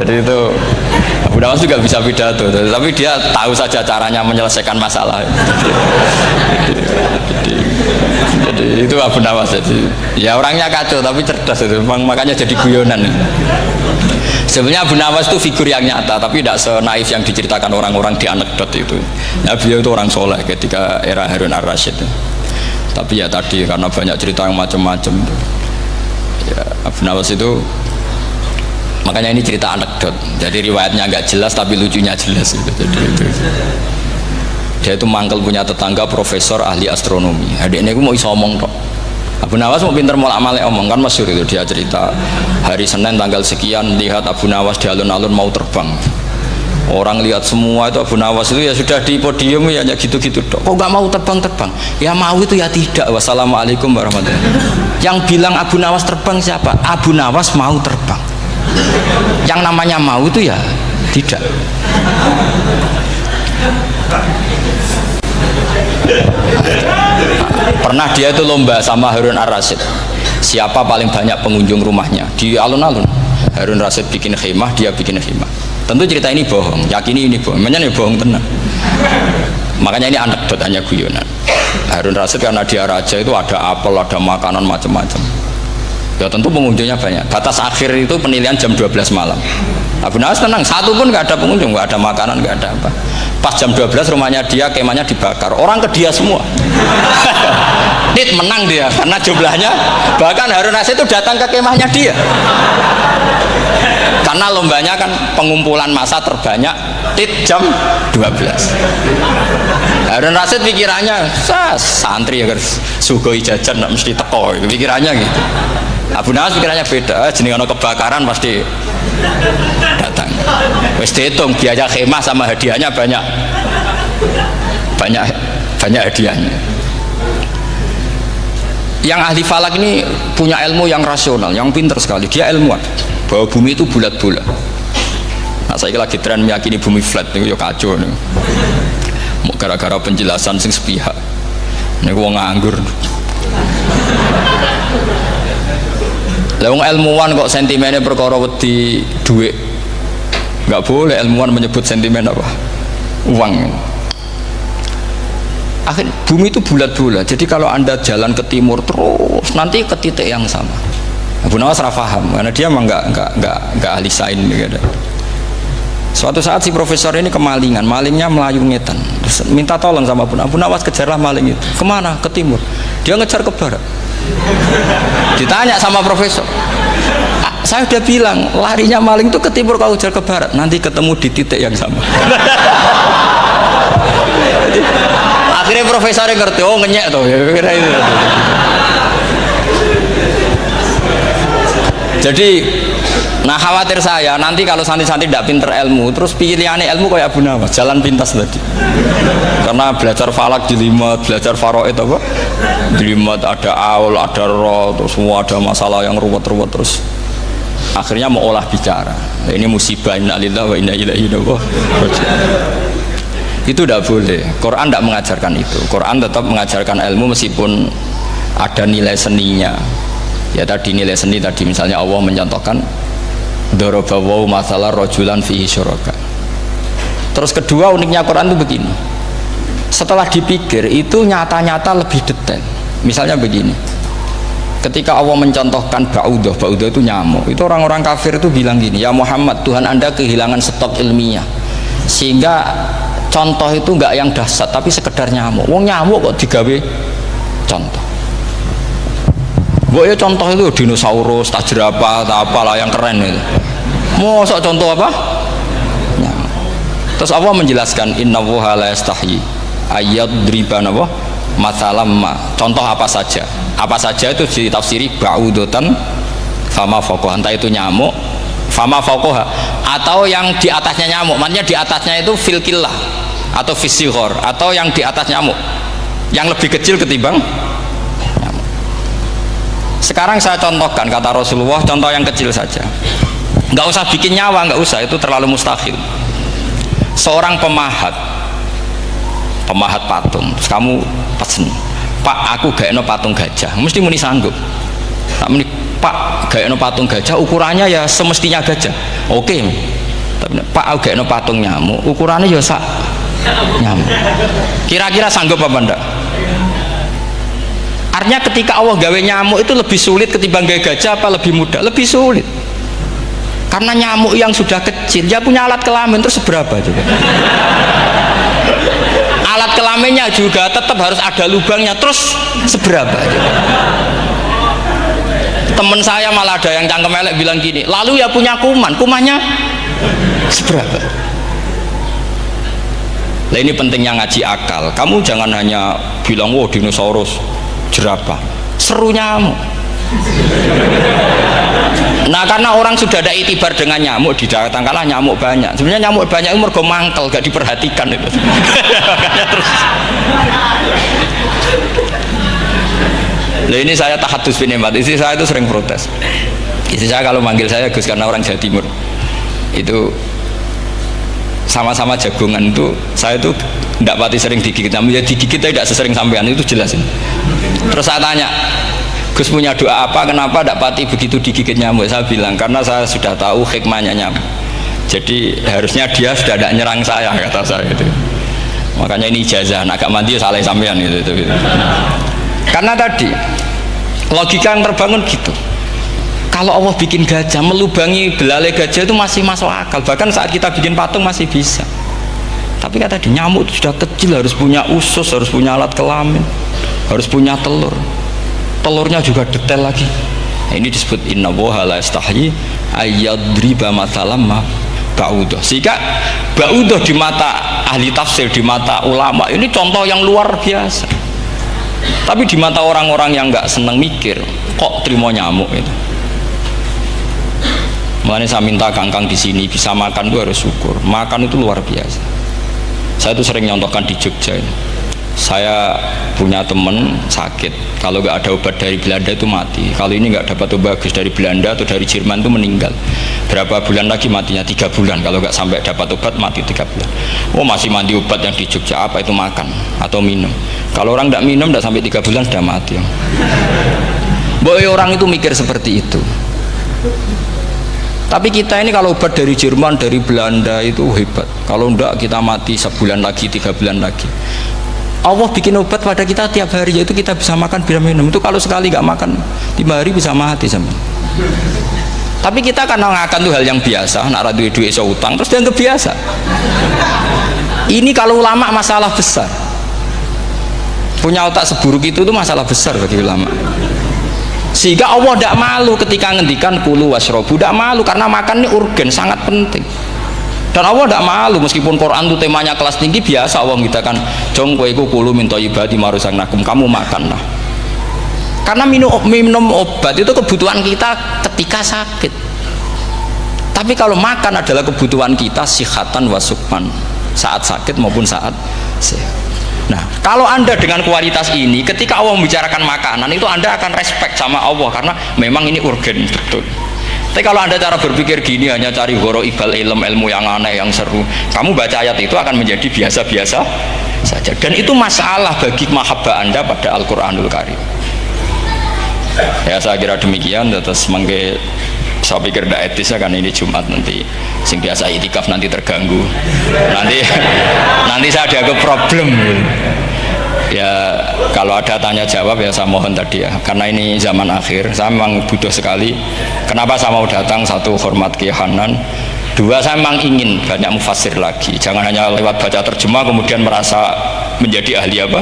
Jadi itu Abu Nawas juga bisa pidato, tapi dia tahu saja caranya menyelesaikan masalah. Jadi itu Abu Nawas. Jadi ya orangnya kacau tapi cerdas itu, makanya jadi guyonan. Sebenarnya Abu Nawas itu figur yang nyata, tapi tidak senaif yang diceritakan orang-orang di anekdot itu. Ya, beliau itu orang soleh ketika era Harun ar-Rasyid. Tapi ya tadi karena banyak cerita yang macam-macam. Ya, Abu Nawas itu, makanya ini cerita anekdot. Jadi riwayatnya nggak jelas tapi lucunya jelas gitu. Jadi itu. Dia itu mangkel punya tetangga profesor ahli astronomi. Adiknya aku mau iso omong tok. Abu Nawas mau pinter molak-malik omong, kan masyhur itu, dia cerita hari Senin tanggal sekian lihat Abu Nawas di alun-alun mau terbang. Orang lihat semua itu Abu Nawas itu ya sudah di podium ya gitu-gitu dok. Kok nggak mau terbang? Ya mau itu ya tidak. Wassalamualaikum warahmatullahi wabarakatuh. Yang bilang Abu Nawas terbang siapa? Abu Nawas mau terbang. Yang namanya mau itu ya tidak. Pernah dia itu lomba sama Harun Ar-Rasyid. Siapa paling banyak pengunjung rumahnya di alun-alun? Harun Rasyid bikin khemah, dia bikin khemah. Tentu cerita ini bohong, yakini ini bohong, makanya ini bohong tenang. Makanya ini anekdot, hanya guyonan. Harun Rasyid karena dia raja itu ada apel, ada makanan macam-macam. Ya tentu pengunjungnya banyak. Batas akhir itu penilaian jam 12 malam. Abu Nawas tenang, satu pun nggak ada pengunjung, nggak ada makanan, nggak ada apa. Pas jam 12 rumahnya dia, kemahnya dibakar. Orang ke dia semua. Dit menang dia karena jumlahnya. Bahkan Harun Rasyid itu datang ke kemahnya dia. Karena lombanya kan pengumpulan massa terbanyak jam 12. Harun Rasyid pikirannya santri ya sugoi jajan nggak mesti teko, pikirannya gitu. Abu Nawas pikirannya beda, jenis ono kebakaran pasti datang. Wis dihitung biaya khemah sama hadiahnya banyak hadiahnya. Yang ahli falak ini punya ilmu yang rasional, yang pinter sekali. Dia ilmuwan bahwa bumi itu bulat-bulat. Nah, saya lagi tren meyakini bumi flat nih, ya kacau nih. Gara-gara penjelasan sing sepihak. Nih gua nganggur. Lah wong ilmuwan kok sentimennya perkara wedi duit. Enggak boleh ilmuwan menyebut sentimen apa? Uang. Akhir bumi itu bulat-bulat. Jadi kalau Anda jalan ke timur terus nanti ke titik yang sama. Abu Nawas paham karena dia memang enggak ahli sains gitu. Suatu saat si profesor ini kemalingan, malingnya melayu ngetan. Terus minta tolong sama Abu Nawas, kejarlah maling itu. Kemana? Ke timur. Dia ngejar ke barat. Ditanya sama profesor, saya udah bilang larinya maling itu ke timur, kalau kejar ke barat nanti ketemu di titik yang sama. Jadi, akhirnya profesornya ngerti, oh ngenyek tuh ya, kira itu. Jadi nah khawatir saya nanti kalau santri-santri tidak pinter ilmu terus pilihannya ilmu kayak Abu Nawas, jalan pintas tadi. Karena belajar falak jelimet, belajar faraid apa jelimet, ada aul, ada roh, terus semua ada masalah yang ruwet-ruwet, terus akhirnya mau olah bicara. Nah, ini musibah, inna lillahi wa inna ilaihi raji'un. Itu tidak boleh. Quran tidak mengajarkan itu. Quran tetap mengajarkan ilmu meskipun ada nilai seninya. Ya tadi nilai seni tadi, misalnya Allah mencontohkan dorobawu masalah rojulan fihi syuraka. Terus kedua uniknya Quran itu begini, setelah dipikir itu nyata-nyata lebih detail. Misalnya begini, ketika Allah mencontohkan ba'udah itu nyamuk, itu orang-orang kafir itu bilang gini, ya Muhammad, Tuhan Anda kehilangan stok ilmiah sehingga contoh itu enggak yang dahsyat tapi sekedar nyamuk. Wong nyamuk kok digawe contoh. Ya contoh itu dinosaurus, tak jerapah, tak apalah yang keren itu. Mau sok contoh apa? Nyamuk. Terus Allah menjelaskan innallaha la yastahyi ayyadriban apa? Matsalamma. Contoh apa saja? Apa saja itu ditafsiri ba'udatan fama fawqaha. Entah itu nyamuk, fama fawqaha, atau yang di atasnya nyamuk. Maksudnya di atasnya itu fil killah atau fisighor, atau yang di atas nyamuk. Yang lebih kecil ketimbang. Sekarang saya contohkan kata Rasulullah, contoh yang kecil saja. Nggak usah bikin nyawa, nggak usah, itu terlalu mustahil. Seorang pemahat patung, terus kamu pesen, Pak, aku gak eno patung gajah, mesti muni sanggup. Muni, Pak, gak eno patung gajah, ukurannya ya semestinya gajah. Oke. Tapi Pak, aku gak eno patung nyamuk, ukurannya ya sak nyamuk. Kira-kira sanggup apa enggak? Artinya ketika Allah gawe nyamuk itu lebih sulit ketimbang gawe gajah, apa lebih mudah? Lebih sulit. Karena nyamuk yang sudah kecil, dia punya alat kelamin, terus seberapa juga? Alat kelaminnya juga tetap harus ada lubangnya, terus seberapa juga? Temen saya malah ada yang cangkem elek bilang gini, lalu ya punya kumannya seberapa? Nah ini pentingnya ngaji akal. Kamu jangan hanya bilang, wow dinosaurus, jerapah. seru nyamuk. Nah karena orang sudah ada itibar dengan nyamuk, didatangkanlah nyamuk banyak. Sebenarnya nyamuk banyak itu mergo mangkel, gak diperhatikan itu. Makanya terus. Nah ini saya tahadus binemat, istri saya itu sering protes. Istri saya kalau manggil saya Gus karena orang Jawa Timur, itu sama-sama jagongan itu, saya itu tidak pati sering digigit, ya digigit tidak sesering sampean, itu jelas ini. Terus saya tanya, Gus punya doa apa, kenapa tidak pati begitu digigit nyamuk? Saya bilang, karena saya sudah tahu hikmahnya nyamuk, jadi harusnya dia sudah tidak nyerang saya, kata saya itu. Makanya ini ijazah, agak mandi salah sampean gitu. Karena tadi logika yang terbangun gitu, kalau Allah bikin gajah, melubangi belalai gajah itu masih masuk akal, bahkan saat kita bikin patung masih bisa. Tapi kata tadi nyamuk itu sudah kecil, harus punya usus, harus punya alat kelamin, harus punya telur, telurnya juga detail lagi. Nah, ini disebut innallaha la yastahyi ayyadriba mathalam ma ba'udah. Sehingga ba'udah di mata ahli tafsir, di mata ulama ini contoh yang luar biasa. Tapi di mata orang-orang yang nggak seneng mikir, kok terima nyamuk itu. Makanya saya minta kangkang di sini bisa makan itu harus syukur. Makan itu luar biasa. Saya itu sering nyontohkan di Jogja ini. Saya punya teman sakit, kalau nggak ada obat dari Belanda itu mati. Kalau ini nggak dapat obat bagus dari Belanda atau dari Jerman itu meninggal. Berapa bulan lagi matinya? 3 bulan. Kalau nggak sampai dapat obat mati 3 bulan. Oh masih mandi obat yang di Jogja, apa itu makan atau minum? Kalau orang tidak minum tidak sampai 3 bulan sudah mati. Boy orang itu mikir seperti itu. Tapi kita ini kalau obat dari Jerman, dari Belanda itu hebat. Kalau enggak kita mati sebulan lagi, 3 bulan lagi. Allah bikin obat pada kita tiap hari, yaitu kita bisa makan, bisa minum. Itu kalau sekali nggak makan 5 hari bisa mati sama. Tapi kita karena ngakan itu hal yang biasa, nak duit iso utang, terus dianggap biasa. Ini kalau ulama masalah besar. Punya otak seburuk itu tuh masalah besar bagi ulama. Sehingga Allah tidak malu ketika ngendikan kulu wasrobu, tidak malu karena makan ini urgen, sangat penting. Dan Allah tidak malu meskipun Quran itu temanya kelas tinggi, biasa Allah mengatakan jong kowe kulu min thayyibati ma razaqnakum, kamu makanlah. Karena minum obat itu kebutuhan kita ketika sakit. Tapi kalau makan adalah kebutuhan kita sihatan wasukman, saat sakit maupun saat sehat. Nah, kalau Anda dengan kualitas ini, ketika Allah membicarakan makanan itu Anda akan respect sama Allah karena memang ini urgen betul. Tapi kalau Anda cara berpikir gini, hanya cari horo ibal ilmu yang aneh, yang seru, kamu baca ayat itu akan menjadi biasa-biasa saja. Dan itu masalah bagi mahabbah Anda pada Al-Quranul Karim. Ya saya kira demikian. Terus mengke saya pikir tidak etis ya, kan ini Jumat nanti sing biasa itikaf nanti terganggu, nanti saya ada ke problem ya. Kalau ada tanya jawab ya saya mohon tadi ya, karena ini zaman akhir saya memang butuh sekali. Kenapa saya mau datang? Satu, hormat Kiai Hanan. Dua, saya memang ingin banyak mufassir lagi, jangan hanya lewat baca terjemah kemudian merasa menjadi ahli apa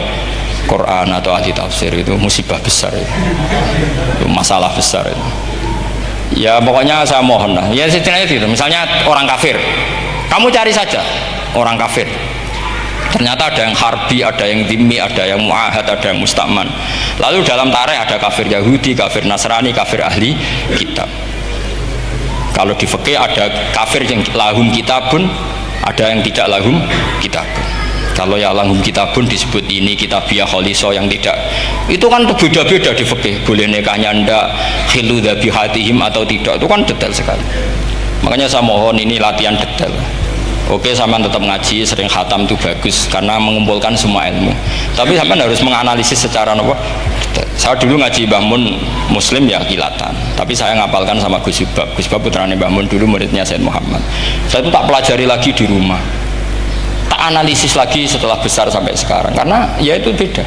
Quran atau ahli tafsir. Itu musibah besar itu masalah besar itu. Ya pokoknya saya mohon lah, ya setidaknya gitu. Misalnya orang kafir, kamu cari saja orang kafir, ternyata ada yang harbi, ada yang dhimmi, ada yang mu'ahad, ada yang musta'man. Lalu dalam tarikh ada kafir Yahudi, kafir Nasrani, kafir ahli kitab. Kalau di fikih ada kafir yang lahum kitabun, ada yang tidak lahum kitabun. Kalau ya lahum kitabun disebut ini kitabiah kholiso, yang tidak itu kan beda-beda di fikih, boleh nikahnya ndak, khilu dhabihatihim atau tidak, itu kan detail sekali. Makanya saya mohon ini latihan detail. Oke, sampean tetap ngaji, sering khatam itu bagus karena mengumpulkan semua ilmu. Tapi sampean harus menganalisis secara apa? Saya dulu ngaji Mbah Mun Muslim ya kilatan, tapi saya ngapalkan sama Gus Subab. Gus Subab putranya Mbah Mun, dulu muridnya Said Muhammad. Saya itu tak pelajari lagi di rumah, tak analisis lagi setelah besar sampai sekarang, karena ya itu beda.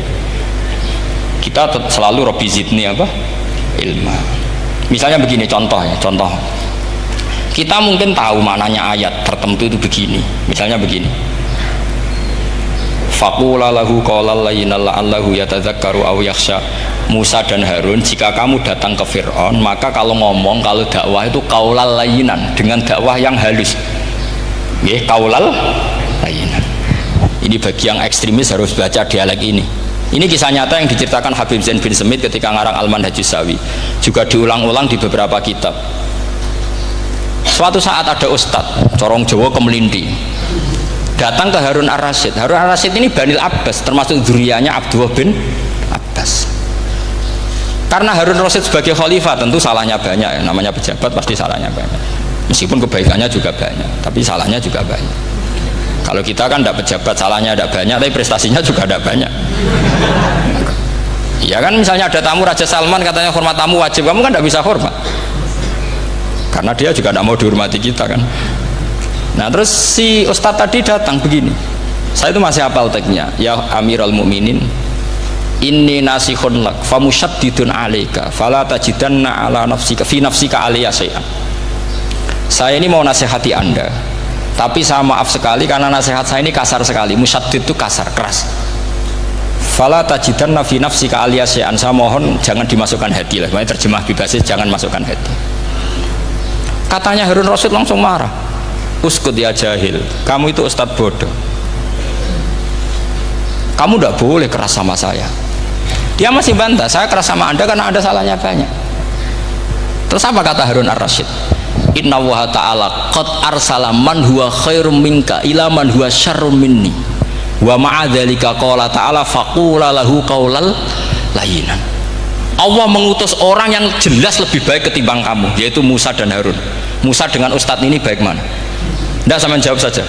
Kita selalu Rabbi zidni apa? Ilma. Misalnya begini contoh ya, contoh. Kita mungkin tahu maknanya ayat tertentu itu begini. Misalnya begini. Faqula lahu qawlan layyinan la'allahu yatadzakkaru aw yakhsha. Musa dan Harun, jika kamu datang ke Fir'aun, maka kalau ngomong, kalau dakwah itu qaulal layyinan, dengan dakwah yang halus. Nggih, qaulal layyinan. Ini bagi yang ekstremis harus baca dialek ini. Ini kisah nyata yang diceritakan Habib Zain bin Semit ketika ngarang Al-Manhajus Sawi, juga diulang-ulang di beberapa kitab. Suatu saat ada ustadz corong Jawa Kemelindi datang ke Harun Ar-Rasyid. Harun Ar-Rasyid ini Banil Abbas, termasuk zuriyahnya Abdullah bin Abbas. Karena Harun Ar-Rasyid sebagai khalifah tentu salahnya banyak ya. Namanya pejabat pasti salahnya banyak, meskipun kebaikannya juga banyak, tapi salahnya juga banyak. Kalau kita kan tidak pejabat, salahnya tidak banyak, tapi prestasinya juga tidak banyak. Ya kan, misalnya ada tamu Raja Salman, katanya hormat tamu wajib, kamu kan tidak bisa hormat, karena dia juga tidak mau dihormati kita kan. Nah terus si ustadz tadi datang begini, saya itu masih hafal teksnya, ya Amirul Mukminin, inni nasihun lak, famusyaddidun alaika, fala tajidanna ala nafsika fi nafsika aliyya syai'an. Saya ini mau nasihati Anda, tapi saya maaf sekali karena nasihat saya ini kasar sekali. Musyaddid itu kasar, keras. Fala tajidanna fi nafsika aliyya syai'an. Saya mohon jangan dimasukkan hati lah. Makanya terjemah bebasnya jangan masukkan hati. Katanya Harun Rasyid langsung marah. Uskut ya jahil, kamu itu ustadz bodoh. Kamu tidak boleh keras sama saya. Dia masih bantah, saya keras sama Anda karena Anda salahnya banyak. Terus apa kata Harun Ar-Rasyid? Inna wa ta'ala qad arsala man huwa khairum minka ila man huwa syarrum minni wa ma'adzalika qala ta'ala faqula lahu qaulal layyinan. Allah mengutus orang yang jelas lebih baik ketimbang kamu, yaitu Musa dan Harun. Musa dengan ustadz ini baik mana? Tidak, sama jawab saja.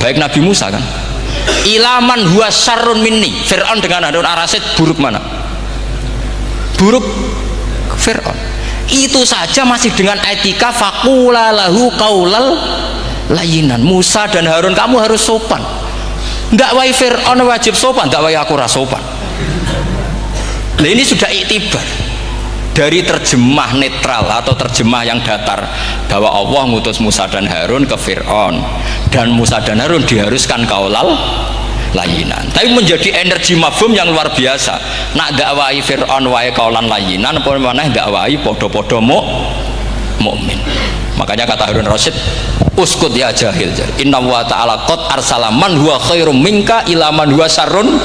Baik Nabi Musa kan? Ila man huwa syarrun minni. Fir'aun dengan Harun Ar-Rasyid buruk mana? Buruk Fir'aun. Itu saja masih dengan etika faqula lahu qaulal layyinan. Musa dan Harun kamu harus sopan. Ndak wae Fir'aun wajib sopan, ndak wae aku ra sopan. Nah ini sudah iktibar dari terjemah netral atau terjemah yang datar bahwa Allah ngutus Musa dan Harun ke Fir'aun dan Musa dan Harun diharuskan qaulal layinan, tapi menjadi energi mafhum yang luar biasa. Nak dakwai Fir'aun wae kaulan layinan, apa maneh dakwai podo-podo mukmin. Makanya kata Harun Rasyid, uskut ya jahil, inna wa ta'ala qad arsala man huwa khairum minka ila man huwa syarrun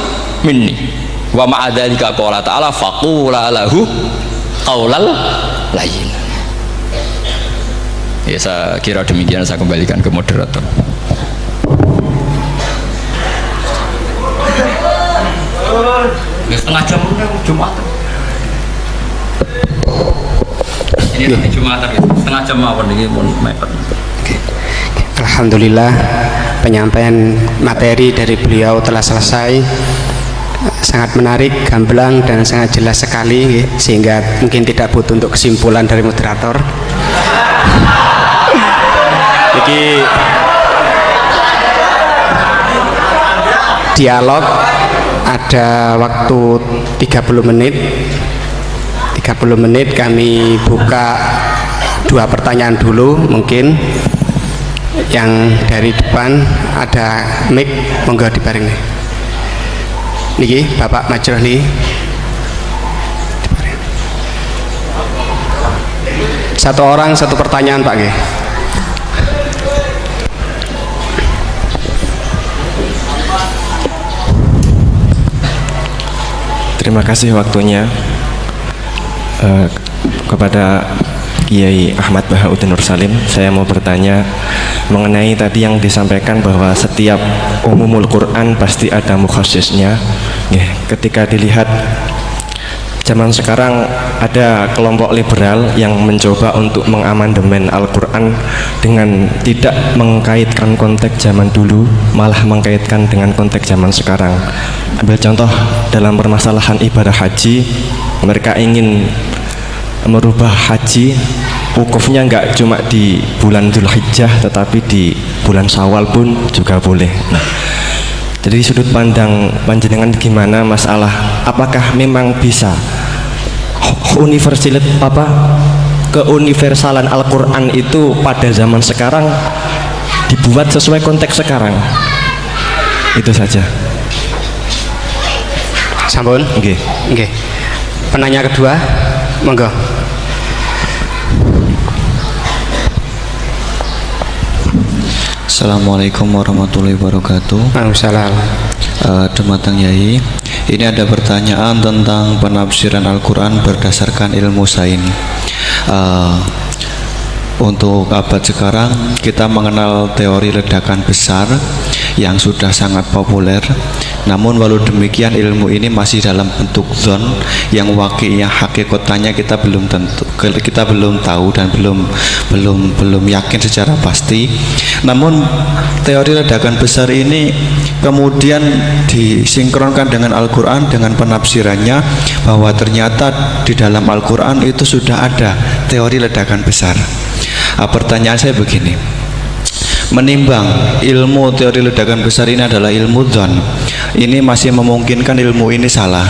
minni wa ma'adzalika qala ta'ala faqula lahu qaulal layinan. Ya saya kira demikian, saya kembalikan ke moderator. Ya, setengah jam Jumat. Ini nanti Jumat ya. Setengah jam apa nih pun mepet. Alhamdulillah penyampaian materi dari beliau telah selesai, sangat menarik, gamblang dan sangat jelas sekali, sehingga mungkin tidak butuh untuk kesimpulan dari moderator. Jadi dialog ada waktu 30 menit. 30 menit kami buka 2 pertanyaan dulu, mungkin yang dari depan ada mic, monggo dibareng niki Bapak Majroh nih. Satu orang satu pertanyaan Pak nggih. Terima kasih waktunya kepada Kiai Ahmad Bahauddin Nur Salim. Saya mau bertanya mengenai tadi yang disampaikan bahwa setiap umumul Quran pasti ada mukhassisnya. Ketika dilihat zaman sekarang ada kelompok liberal yang mencoba untuk mengamandemen Al-Quran dengan tidak mengkaitkan konteks zaman dulu, malah mengkaitkan dengan konteks zaman sekarang. Ambil contoh dalam permasalahan ibadah haji, mereka ingin merubah haji wukufnya nggak cuma di bulan Dzulhijjah tetapi di bulan Syawal pun juga boleh. Nah, jadi sudut pandang panjenengan gimana masalah apakah memang bisa keuniversalan Al-Quran itu pada zaman sekarang dibuat sesuai konteks sekarang? Itu saja. Sampun? Nggih. Nggih. Penanya kedua, monggo. Assalamualaikum warahmatullahi wabarakatuh. Waalaikumsalam. Dumateng Yai, Ini ada pertanyaan tentang penafsiran Al-Quran berdasarkan ilmu sains. Untuk abad sekarang kita mengenal teori ledakan besar yang sudah sangat populer. Namun walau demikian ilmu ini masih dalam bentuk zon yang wakilnya hakikatnya kita belum tahu dan belum yakin secara pasti. Namun teori ledakan besar ini kemudian disinkronkan dengan Al-Quran dengan penafsirannya bahwa ternyata di dalam Al-Quran itu sudah ada teori ledakan besar. Pertanyaan saya begini, menimbang ilmu teori ledakan besar ini adalah ilmu dzon, ini masih memungkinkan ilmu ini salah,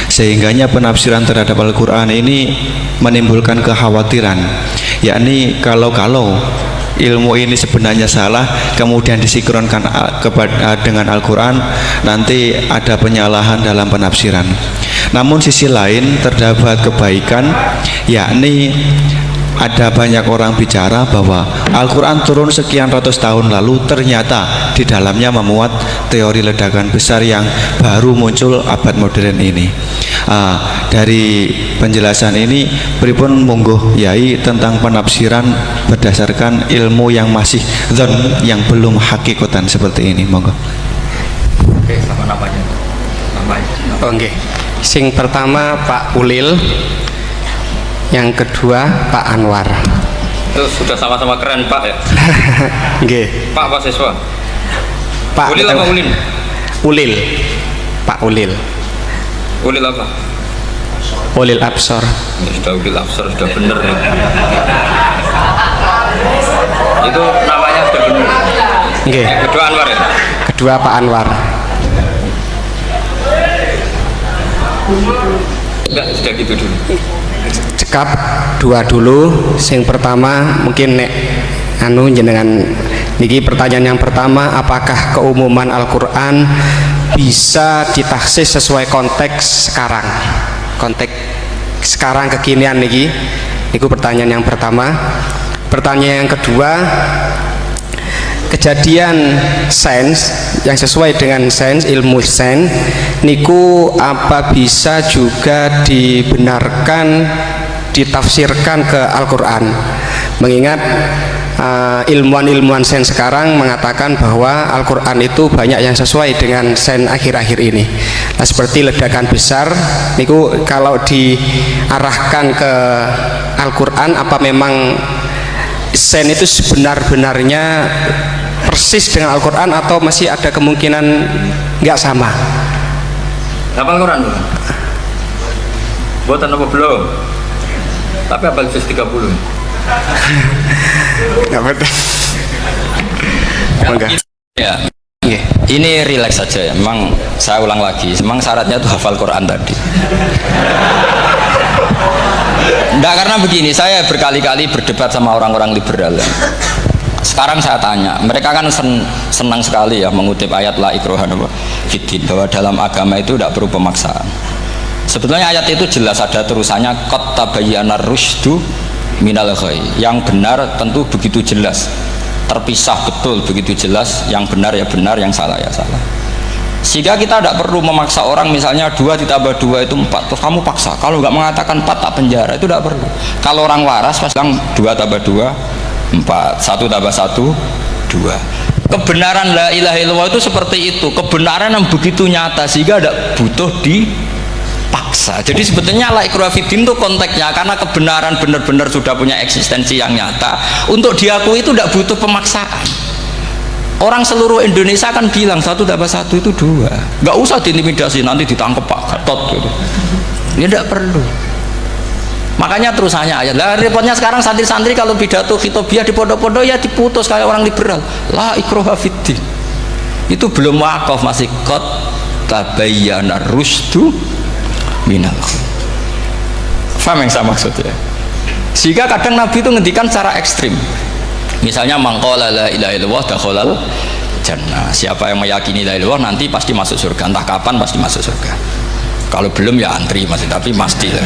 sehingganya penafsiran terhadap Al-Quran ini menimbulkan kekhawatiran, yakni kalau ilmu ini sebenarnya salah kemudian disinkronkan dengan Al-Quran, nanti ada penyalahan dalam penafsiran. Namun sisi lain terdapat kebaikan, yakni ada banyak orang bicara bahwa Al-Quran turun sekian ratus tahun lalu ternyata di dalamnya memuat teori ledakan besar yang baru muncul abad modern ini. Dari penjelasan ini pripun monggo Yai tentang penafsiran berdasarkan ilmu yang masih dzon, yang belum hakikatan seperti ini, monggo. Oke, sama namanya. Oke. Sing pertama Pak Ulil, yang kedua Pak Anwar. Itu sudah sama-sama keren Pak ya. Nggih. Pak siswa. Pak Ulil apa Ulin? Ulil. Pak Ulil. Ulil apa? Ulil Absor. Ya, sudah Ulil Absor, sudah bener ya. Itu namanya sudah bener. Nggih. Yang kedua Anwar ya? Kedua Pak Anwar. Enggak, sudah gitu dulu. Cekap dua dulu. Sing pertama mungkin nek jenengan niki pertanyaan yang pertama, apakah keumuman Al-Quran bisa ditaksis sesuai konteks sekarang kekinian niki. Niku pertanyaan yang pertama. Pertanyaan yang kedua, kejadian sains yang sesuai dengan sains, ilmu sains niku apa bisa juga dibenarkan ditafsirkan ke Al-Quran, mengingat ilmuwan-ilmuwan sains sekarang mengatakan bahwa Al-Quran itu banyak yang sesuai dengan sains akhir-akhir ini. Nah, seperti ledakan besar niku kalau diarahkan ke Al-Quran, apa memang sains itu sebenar-benarnya persis dengan Al-Quran atau masih ada kemungkinan nggak sama? Hafal Quran tuh? Buatan apa belum? Tapi hafal juz 30. Nggak betul. Enggak. Ya. Ini relax saja ya. Memang saya ulang lagi. Memang syaratnya itu hafal Quran tadi. Enggak, karena begini, saya berkali-kali berdebat sama orang-orang liberal ya. Sekarang saya tanya, mereka kan senang sekali ya mengutip ayat la ikraha fiddin, bahwa dalam agama itu tidak perlu pemaksaan. Sebetulnya ayat itu jelas ada terusannya, qad tabayyana rusydu minal ghayy. Yang benar tentu begitu jelas, terpisah betul begitu jelas, yang benar ya benar, yang salah ya salah. Sehingga kita tidak perlu memaksa orang, misalnya 2 ditambah 2 itu 4, terus kamu paksa, kalau nggak mengatakan 4 tak penjara, itu tidak perlu. Kalau orang waras pas bilang 2 tambah 2 4, 1 tambah 1 2. Kebenaran la ilaha illallah itu seperti itu, kebenaran yang begitu nyata sehingga tidak butuh dipaksa. Jadi sebetulnya la ikraha fiddin itu konteksnya, karena kebenaran benar-benar sudah punya eksistensi yang nyata, untuk diakui itu tidak butuh pemaksaan. Orang seluruh Indonesia kan bilang 1 tambah 1 itu 2, nggak usah diintimidasi nanti ditangkap Pak Gatot gitu. Ya tidak perlu. Makanya terusannya ayat. Lah repotnya sekarang santri-santri kalau pidato khitobiah di pondok-pondok ya diputus kayak orang liberal. La ikraha fiddin. Itu belum wakaf, masih qad tabayyana rusydu minal ghayy. Paham yang saya maksudnya? Sehingga kadang Nabi itu ngendikan secara ekstrim. Misalnya mangqala la ilaha illallah dakhalal jannah. Siapa yang meyakini la ilaha illallah nanti pasti masuk surga. Entah kapan pasti masuk surga. Kalau belum ya antri masih, tapi pasti lah.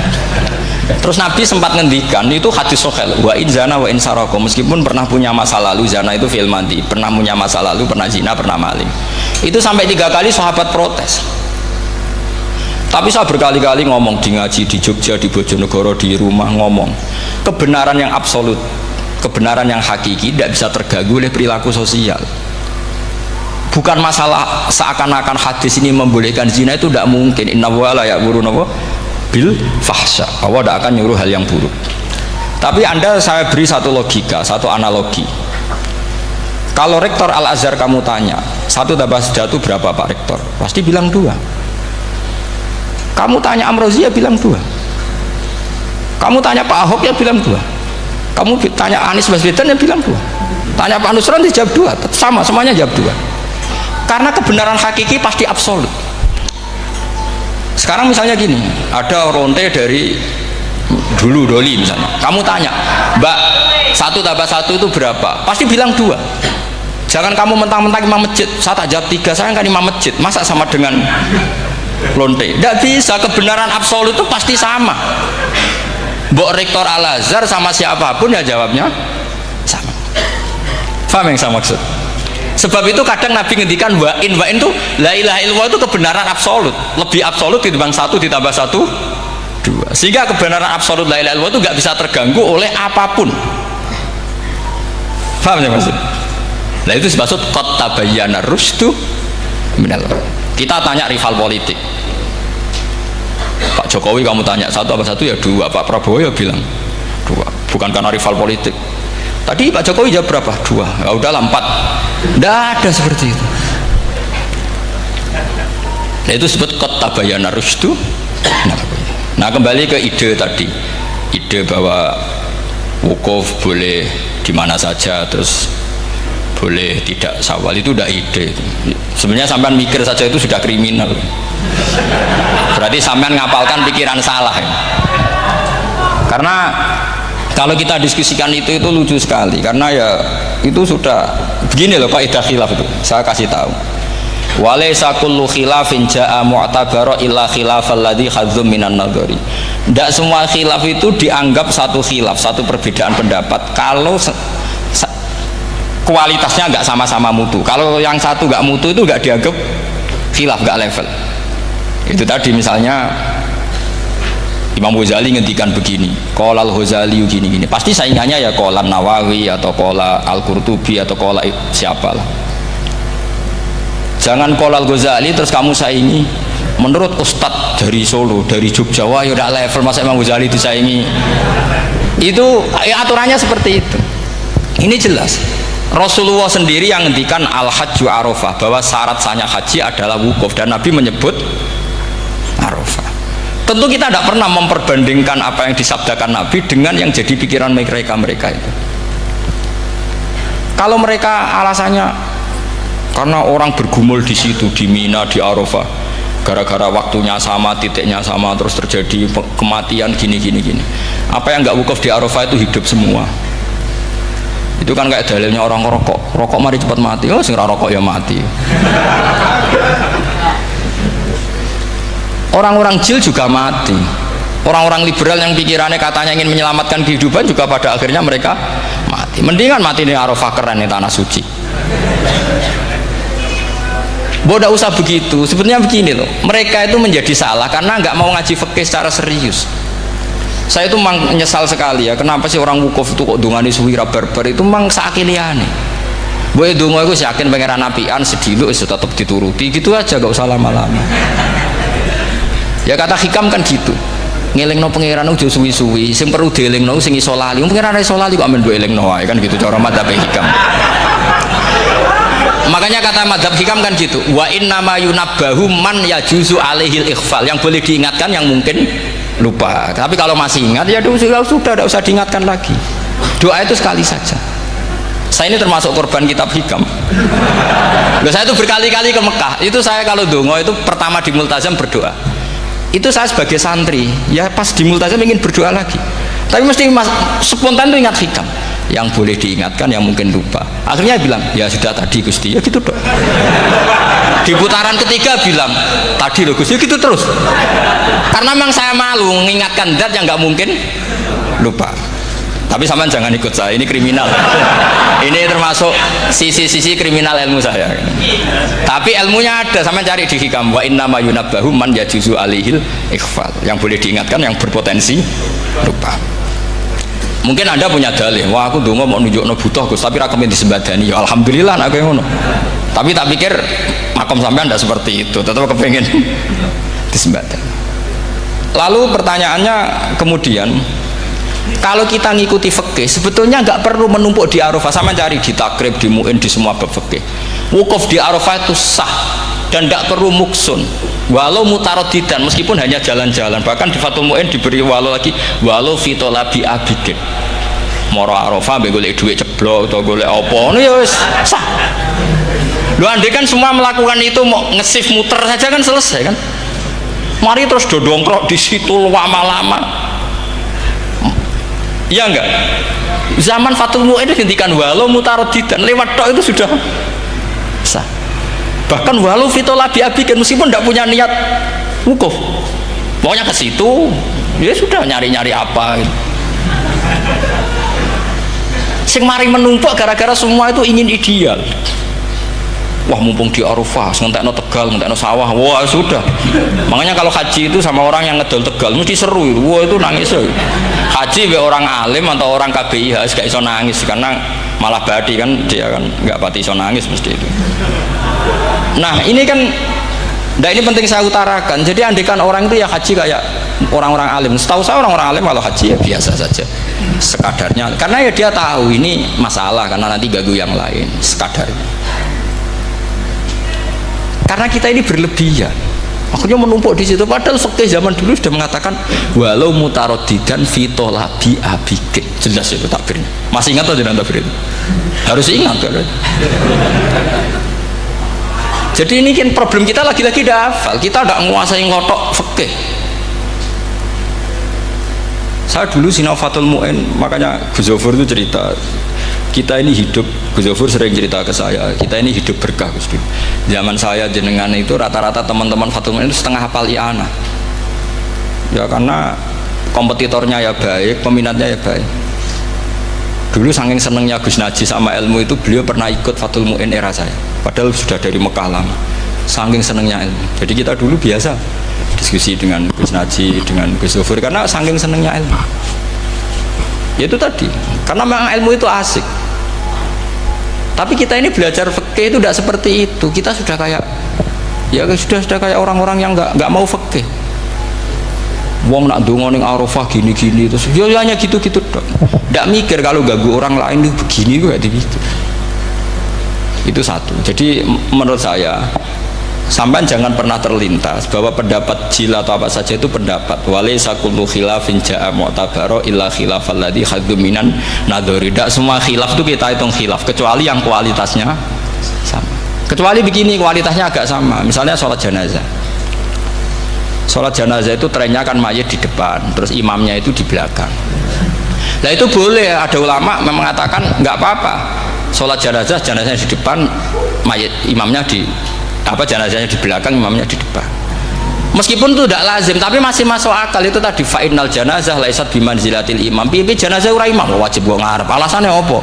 Terus Nabi sempat ngendikan, itu hadis sahih, wa in zana wa in saraka, meskipun pernah punya masa lalu, zana itu fi'il madhi, pernah punya masa lalu, pernah zina, pernah maling. Itu sampai 3 kali sahabat protes. Tapi saya berkali-kali ngomong di ngaji di Jogja, di Bojonegoro, di rumah ngomong kebenaran yang absolut, kebenaran yang hakiki tidak bisa terganggu oleh perilaku sosial. Bukan masalah seakan-akan hadis ini membolehkan zina, itu tidak mungkin. Inna wa la ya'muru bil fahsya, Allah tidak akan nyuruh hal yang buruk. Tapi saya beri satu logika, satu analogi. Kalau rektor Al-Azhar kamu tanya 1 tambah 1 berapa Pak Rektor, pasti bilang 2. Kamu tanya Amrozi ya bilang 2. Kamu tanya Pak Ahok ya bilang 2. Kamu tanya Anies Baswedan ya bilang 2. Tanya Pak Nusron dia jawab 2. Sama, semuanya jawab 2. Karena kebenaran hakiki pasti absolut. Sekarang misalnya gini, ada ronte dari dulu Doli misalnya, kamu tanya Mbak 1 tambah 1 itu berapa, pasti bilang 2. Jangan kamu mentang-mentang imam masjid, saya tak jawab 3, saya kan imam masjid, masa sama dengan lonte? Tidak bisa, kebenaran absolut itu pasti sama. Mbok rektor Al-Azhar sama siapapun ya jawabnya sama. Paham yang saya maksud? Sebab itu kadang Nabi ngendikan wa'in itu la ilaha illallah itu kebenaran absolut, lebih absolut dibanding 1 ditambah 1 2. Sehingga kebenaran absolut la ilaha illallah itu nggak bisa terganggu oleh apapun. Paham ya maksud? Nah itu maksud qad tabayyana rusdu minal. Kita tanya rival politik, Pak Jokowi kamu tanya 1 apa 1 ya 2, Pak Prabowo ya bilang 2, bukan karena rival politik. Tadi Pak Jokowi jawab berapa? 2, ya udahlah 4. Tidak ada seperti itu. Nah itu disebut qad tabayyana rusdu. Nah kembali ke ide tadi, ide bahwa wukuf boleh di mana saja, terus boleh tidak syawal, itu udah ide. Sebenarnya sampean mikir saja itu sudah kriminal. Berarti sampean ngapalkan pikiran salah ya. Karena kalau kita diskusikan itu lucu sekali, karena ya itu sudah begini loh Pak, idah khilaf itu saya kasih tahu. Walaysa kullu khilafin ja'a mu'tabara illa khilafal ladzi khadzum minan nadhari. Tidak semua khilaf itu dianggap satu khilaf, satu perbedaan pendapat kalau kualitasnya nggak sama-sama mutu. Kalau yang satu nggak mutu itu nggak dianggap khilaf, nggak level. Itu tadi misalnya Imam Ghazali ngendikan begini, qala al-Ghazali gini-gini, pasti saingannya ya qala Nawawi atau qala Al-Qurtubi atau qala siapalah. Jangan qala al-Ghazali terus kamu saingi menurut Ustadz dari Solo, dari Jogja, wah ya udah level, masa Imam Ghazali disaingi. Itu ya, aturannya seperti itu. Ini jelas Rasulullah sendiri yang ngendikan al-hajju arafah, bahwa syarat sahnya haji adalah wukuf, dan Nabi menyebut arafah. Tentu kita tidak pernah memperbandingkan apa yang disabdakan Nabi dengan yang jadi pikiran mereka itu. Kalau mereka alasannya karena orang bergumul di situ, di Mina, di Arafah, gara-gara waktunya sama, titiknya sama, terus terjadi kematian gini. Apa yang nggak wukuf di Arafah itu hidup semua. Itu kan kayak dalilnya orang rokok mari cepat mati, oh sing rokok ya mati. Orang-orang jil juga mati. Orang-orang liberal yang pikirannya katanya ingin menyelamatkan kehidupan juga pada akhirnya mereka mati. Mendingan mati di Arafah, keren di tanah suci. Bodoh usah begitu. Sebenarnya begini loh, mereka itu menjadi salah karena nggak mau ngaji fikih secara serius. Saya itu memang menyesal sekali ya, kenapa sih orang wukuf itu kok dungani suwira barbar, itu memang sakiliane. Boy dungo itu yakin pangeran apian sediluk itu tetap dituruti gitu aja, gak usah lama-lama. Ya kata hikam kan gitu, ngelingno pangeran udah suwi-suwi, sing perlu dielingno sing iso lali, pangeran iso lali kok amen mbok elingno wae kan gitu cara madzhab hikam. Makanya kata madzhab hikam kan gitu, wa innama yunabbahu man yajuzu alaihil ikhfal, yang boleh diingatkan yang mungkin lupa. Tapi kalau masih ingat ya sudah tidak usah diingatkan lagi. Doa itu sekali saja. Saya ini termasuk korban kitab hikam. Saya itu berkali-kali ke Mekah. Itu saya kalau dongo itu pertama di Multazam berdoa. Itu saya sebagai santri, ya pas di Multazam ingin berdoa lagi. Tapi mesti spontan itu ingat hikam. Yang boleh diingatkan, yang mungkin lupa. Akhirnya bilang, ya sudah tadi Gusti, ya gitu dong. Di putaran ketiga bilang, tadi loh Gusti, gitu terus. Karena memang saya malu mengingatkan zat yang nggak mungkin lupa. Tapi sampean jangan ikut saya, ini kriminal. Ini termasuk sisi-sisi kriminal ilmu saya. Tapi ilmunya ada, sampean cari di hikam. Wa inna ma yunabbahu man yajuzu alihil ikhfal. Yang boleh diingatkan yang berpotensi lupa. Mungkin Anda punya dalih, wah aku dongo mau nunjukno butuh Gus, tapi ra kepen disembadani. Ya alhamdulillah nek ngono. Tapi tak pikir makom sampean tidak seperti itu, tetap kepengen disembadani. Lalu pertanyaannya kemudian, kalau kita ngikuti fikih sebetulnya nggak perlu menumpuk di Arafah. Sama cari di takrib, di mu'in, di semua bab fikih. Wukuf di Arafah itu sah dan tidak perlu muksun. Walau mutarodidan, meskipun hanya jalan-jalan. Bahkan di Fathul Mu'in diberi walau lagi, walau fitolabi abidin. Moro Arafah mbek golek duit ceblok atau golek apa, ini ya wis sah. Lu andai kan semua melakukan itu mau ngesif muter saja kan selesai kan. Mari terus dodongkrok di situ lama-lama. Iya enggak? Zaman Fathul Mu'in itu dihentikan walau mutarodidan, lewat tok itu sudah sah. Bahkan walau fitolabi abikin, meskipun tidak punya niat wukuf, pokoknya ke situ ya sudah nyari-nyari apa gitu. Sing mari menumpuk gara-gara semua itu ingin ideal. Wah mumpung di Arafah, ngentekno Tegal, ngentekno sawah, wah sudah. Makanya kalau haji itu sama orang yang ngedol Tegal mesti seru, wah itu nangis. Haji be orang alim atau orang KBIH gak iso nangis karena malah badi kan, dia kan nggak pati iso nangis mesti itu. Nah ini kan, nah ini penting saya utarakan. Jadi andikan orang itu ya haji kayak orang-orang alim. Setahu saya orang-orang alim kalau haji ya biasa saja, sekadarnya. Karena ya dia tahu ini masalah karena nanti ganggu yang lain, sekadarnya. Karena kita ini berlebihan, akhirnya menumpuk di situ. Padahal fikih zaman dulu sudah mengatakan walau mutarodidan fitolabi abike. Jelas itu takbirnya. Masih ingat atau tidak takbir itu? Harus ingat kan? Jadi ini kan problem kita lagi-lagi tidak hafal. Kita tidak menguasai ngotok fikih. Saya dulu sinau Fathul Mu'in, makanya Gus Zofur itu cerita, kita ini hidup, Gus Zofur sering cerita ke saya, kita ini hidup berkah Gus. Zaman saya jenengan itu rata-rata teman-teman Fathul Mu'in itu setengah hafal i'anah. Ya karena kompetitornya ya baik, peminatnya ya baik. Dulu saking senengnya Gus Naji sama ilmu itu, beliau pernah ikut Fathul Mu'in era saya. Padahal sudah dari Mekah lama. Saking senengnya ilmu. Jadi kita dulu biasa diskusi dengan Gus Naji, dengan Gus Zofur karena saking senengnya ilmu. Ya itu tadi, karena memang ilmu itu asik. Tapi kita ini belajar fikih itu tidak seperti itu. Kita sudah kayak, ya sudah kayak orang-orang yang nggak mau fikih. Wong nak dongo ning Arafah gini-gini terus ya hanya gitu-gitu dok. Ndak mikir kalau ganggu orang lain itu begini kok gitu. Itu satu. Jadi menurut saya sampai jangan pernah terlintas bahwa pendapat jil atau apa saja itu pendapat. Walaysa kullu khilafin ja'a mu'tabaro illa khilafal ladzi haddu minan nadhari. Tidak semua khilaf itu kita hitung khilaf kecuali yang kualitasnya sama. Kecuali begini kualitasnya agak sama. Misalnya sholat jenazah. Sholat jenazah itu trennya kan mayit di depan, terus imamnya itu di belakang. Nah itu boleh, ada ulama mengatakan nggak apa-apa. Sholat jenazahnya di depan, mayit imamnya di jenazahnya di belakang, imamnya di depan. Meskipun itu tidak lazim, tapi masih masuk akal. Itu tadi fa'innal janazah laisat bimanzilatil imam. Piye jenazah ora imam wajib gua ngarep. Alasannya apa?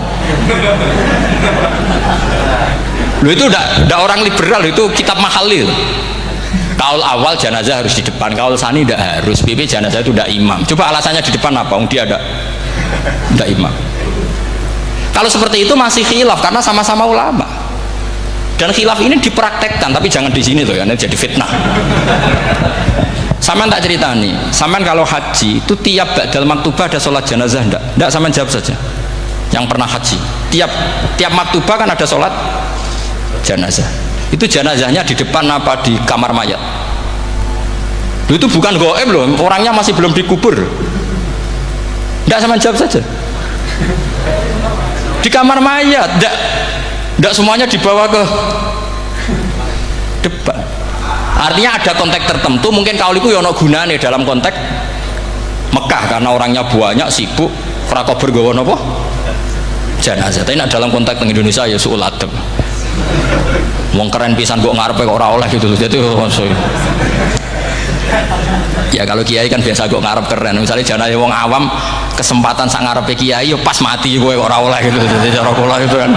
Loh itu tidak orang liberal, itu kitab Mahalil. Kaul awal jenazah harus di depan, kaul sani tidak harus. Piye jenazah itu tidak imam. Coba alasannya di depan apa? Dia tidak imam. Kalau seperti itu masih khilaf karena sama-sama ulama. Dan khilaf ini dipraktekkan, tapi jangan di sini loh ya, jadi fitnah. Saman tak cerita nih, saman kalau haji itu tiap ba'dal maktubah ada sholat jenazah enggak? Enggak, saman jawab saja. Yang pernah haji, tiap maktubah kan ada sholat jenazah. Itu jenazahnya di depan apa di kamar mayat? Itu bukan goib loh, orangnya masih belum dikubur. Enggak, saman jawab saja. Di kamar mayat, tidak semuanya dibawa ke depan. Artinya ada konteks tertentu, mungkin kauliku yono gunane dalam konteks Mekah karena orangnya banyak sibuk, frakober gawa apa? Jenazah. Tapi dalam konteks Indonesia ya suul adab. Wong keren pisan kok ngarepe kok ora oleh gitu. Jadi ya kalau kiai kan biasa kok ngarep keren. Misalnya jenazah wong awam kesempatan sak ngarepe kiai yo pas mati kowe kok ora oleh gitu. Jadi cara kula itu kan.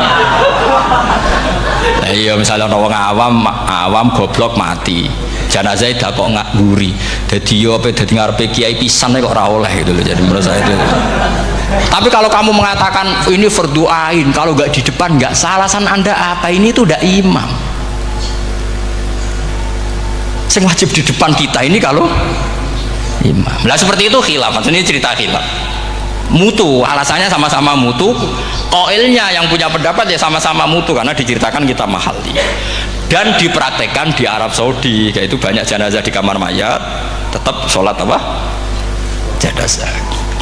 Lah iya misalnya ana wong awam goblok mati. Jenazah dak kok nguri. Dadi yo ape dadi ngarepe kiai pisan kok ora oleh gitu loh. Jadi menurut saya itu. Tapi kalau kamu mengatakan ini fardhu ain, kalau nggak di depan nggak salah, alasan Anda apa? Ini tuh udah imam. Yang wajib di depan kita ini kalau imam. Nah seperti itu khilaf. Ini cerita khilaf. Mutu, alasannya sama-sama mutu. Qailnya yang punya pendapat ya sama-sama mutu karena diceritakan kita mahali. Dan dipraktekkan di Arab Saudi, yaitu banyak jenazah di kamar mayat, tetap sholat apa? Jenazah.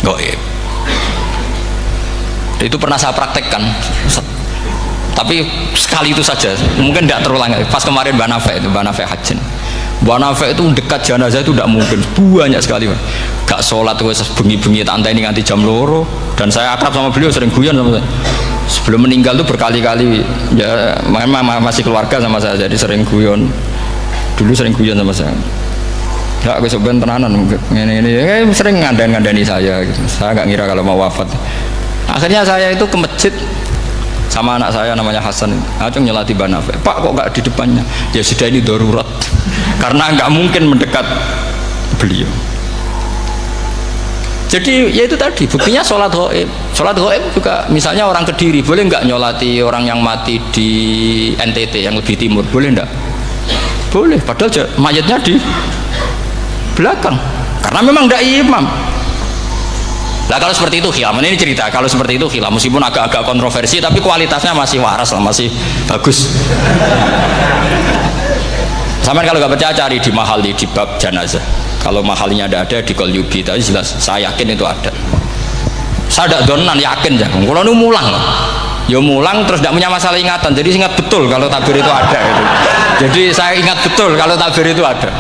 Gaib. Itu pernah saya praktekkan, tapi sekali itu saja, mungkin tidak terulang. Pas kemarin Mbak Nafe Hajin, Mbak Nafe itu dekat jenazah itu tidak mungkin, banyak sekali. Gak sholat itu bengi-bengi tak ini nganti jam loro, dan saya akrab sama beliau, sering guyon sama saya. Sebelum meninggal tuh berkali-kali, ya memang masih keluarga sama saya, jadi sering guyon. Dulu sering guyon sama saya. Ya aku sebenarnya tenanan, ini sering ngandani saya, gitu. Saya nggak ngira kalau mau wafat. Akhirnya saya itu ke masjid sama anak saya namanya Hasan, acung nyelati Mbak Nafe. Pak kok nggak di depannya? Ya sudah ini darurat, karena nggak mungkin mendekat beliau. Jadi ya itu tadi buktinya sholat gaib. Sholat gaib juga misalnya orang Kediri boleh nggak nyolati orang yang mati di NTT yang lebih timur, boleh nggak? Boleh, padahal mayatnya di belakang karena memang tidak imam. Nah kalau seperti itu khilaf, ini cerita kalau seperti itu khilaf, meskipun agak-agak kontroversi tapi kualitasnya masih waras lah, masih bagus. Sampai kalau nggak percaya cari di mahali di bab jenazah. Kalau mahalinya ada di Qalyubi, tapi jelas saya yakin itu ada. Saya tidak donan yakin ya, kalau ini mulang loh. Ya mulang terus tidak punya masalah ingatan, jadi ingat betul kalau takbir itu ada gitu. Jadi saya ingat betul kalau takbir itu ada.